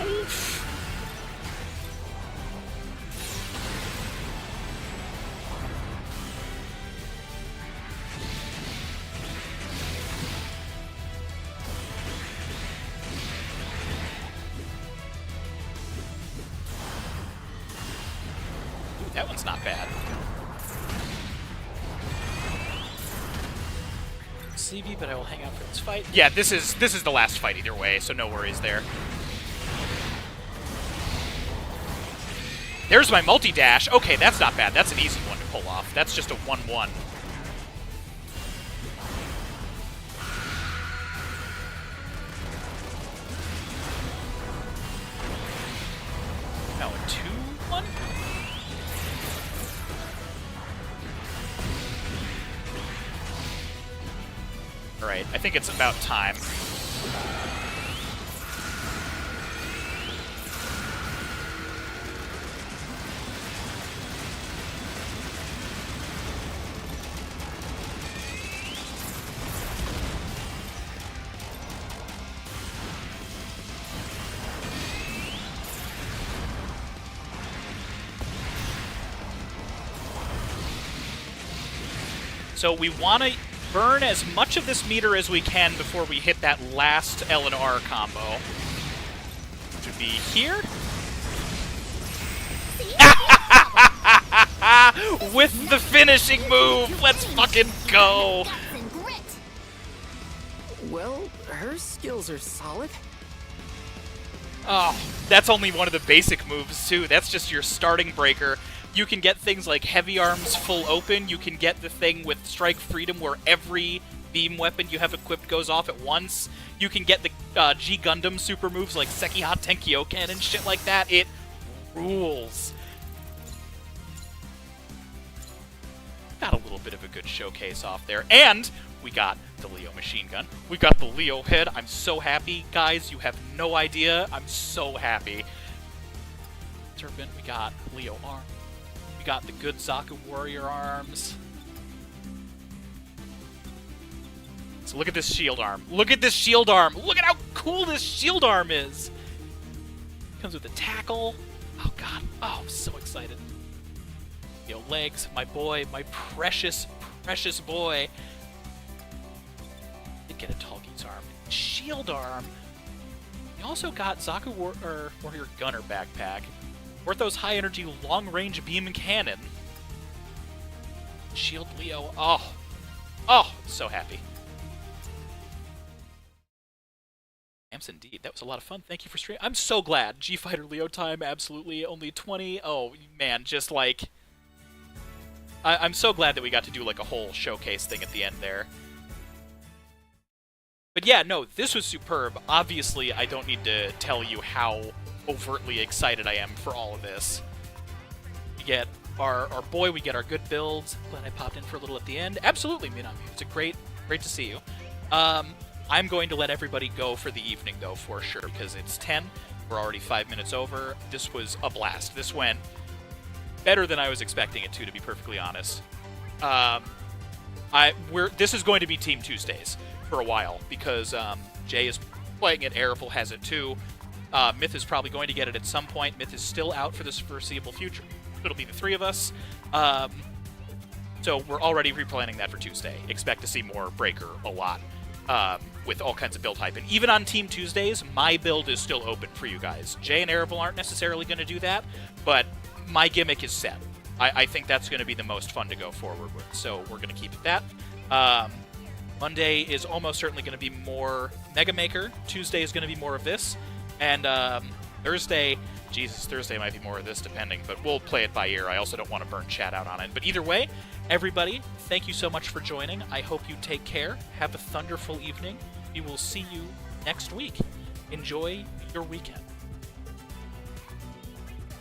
Oof. That one's not bad. CV, but I will hang out for this fight. Yeah, this is the last fight either way, so no worries there. There's my multi-dash. Okay, that's not bad. That's an easy one to pull off. That's just a 1-1. Now a 2-1? Alright, I think it's about time. So we want to burn as much of this meter as we can before we hit that last L and R combo. Which would be here. With the finishing move! Let's fucking go! Well, her skills are solid. Oh, that's only one of the basic moves, too. That's just your starting breaker. You can get things like Heavy Arms full open. You can get the thing with Strike Freedom where every beam weapon you have equipped goes off at once. You can get the G Gundam super moves like Sekiha Tenkyoken and shit like that. It rules. Got a little bit of a good showcase off there. And we got the Leo machine gun. We got the Leo head. I'm so happy. Guys, you have no idea. I'm so happy. Serpent, we got Leo arm. We got the good Zaku warrior arms. So look at this shield arm. Look at this shield arm. Look at how cool this shield arm is. Comes with a tackle. Oh, God. Oh, I'm so excited. Yo, legs, my boy, my precious, precious boy. Did get a Tallgeese arm. Shield arm. We also got Zaku Warrior Gunner backpack. Orthos high energy long range beam cannon. Shield Leo. Oh. Oh, so happy. Amps indeed. That was a lot of fun. Thank you for streaming. I'm so glad. G Fighter Leo time, absolutely. Only 20. Oh, man, just like... I'm so glad that we got to do like a whole showcase thing at the end there. But yeah, no, this was superb. Obviously, I don't need to tell you how overtly excited I am for all of this. We get our boy, we get our good builds. Glad I popped in for a little at the end. Absolutely, Minami. It's a great to see you. I'm going to let everybody go for the evening, though, for sure, because it's 10. We're already 5 minutes over. This was a blast. This went better than I was expecting it to be perfectly honest. This is going to be Team Tuesdays for a while because Jay is playing it, Arifel has it too. Myth is probably going to get it at some point. Myth is still out for this foreseeable future. It'll be the three of us. So we're already replanning that for Tuesday. Expect to see more Breaker a lot with all kinds of build hype. And even on Team Tuesdays, my build is still open for you guys. Jay and Arifel aren't necessarily going to do that, but my gimmick is set. I think that's going to be the most fun to go forward with, so we're going to keep it that. Monday is almost certainly going to be more Mega Maker. Tuesday is going to be more of this. And Thursday might be more of this, depending, but we'll play it by ear. I also don't want to burn chat out on it. But either way, everybody, thank you so much for joining. I hope you take care. Have a thunderful evening. We will see you next week. Enjoy your weekend.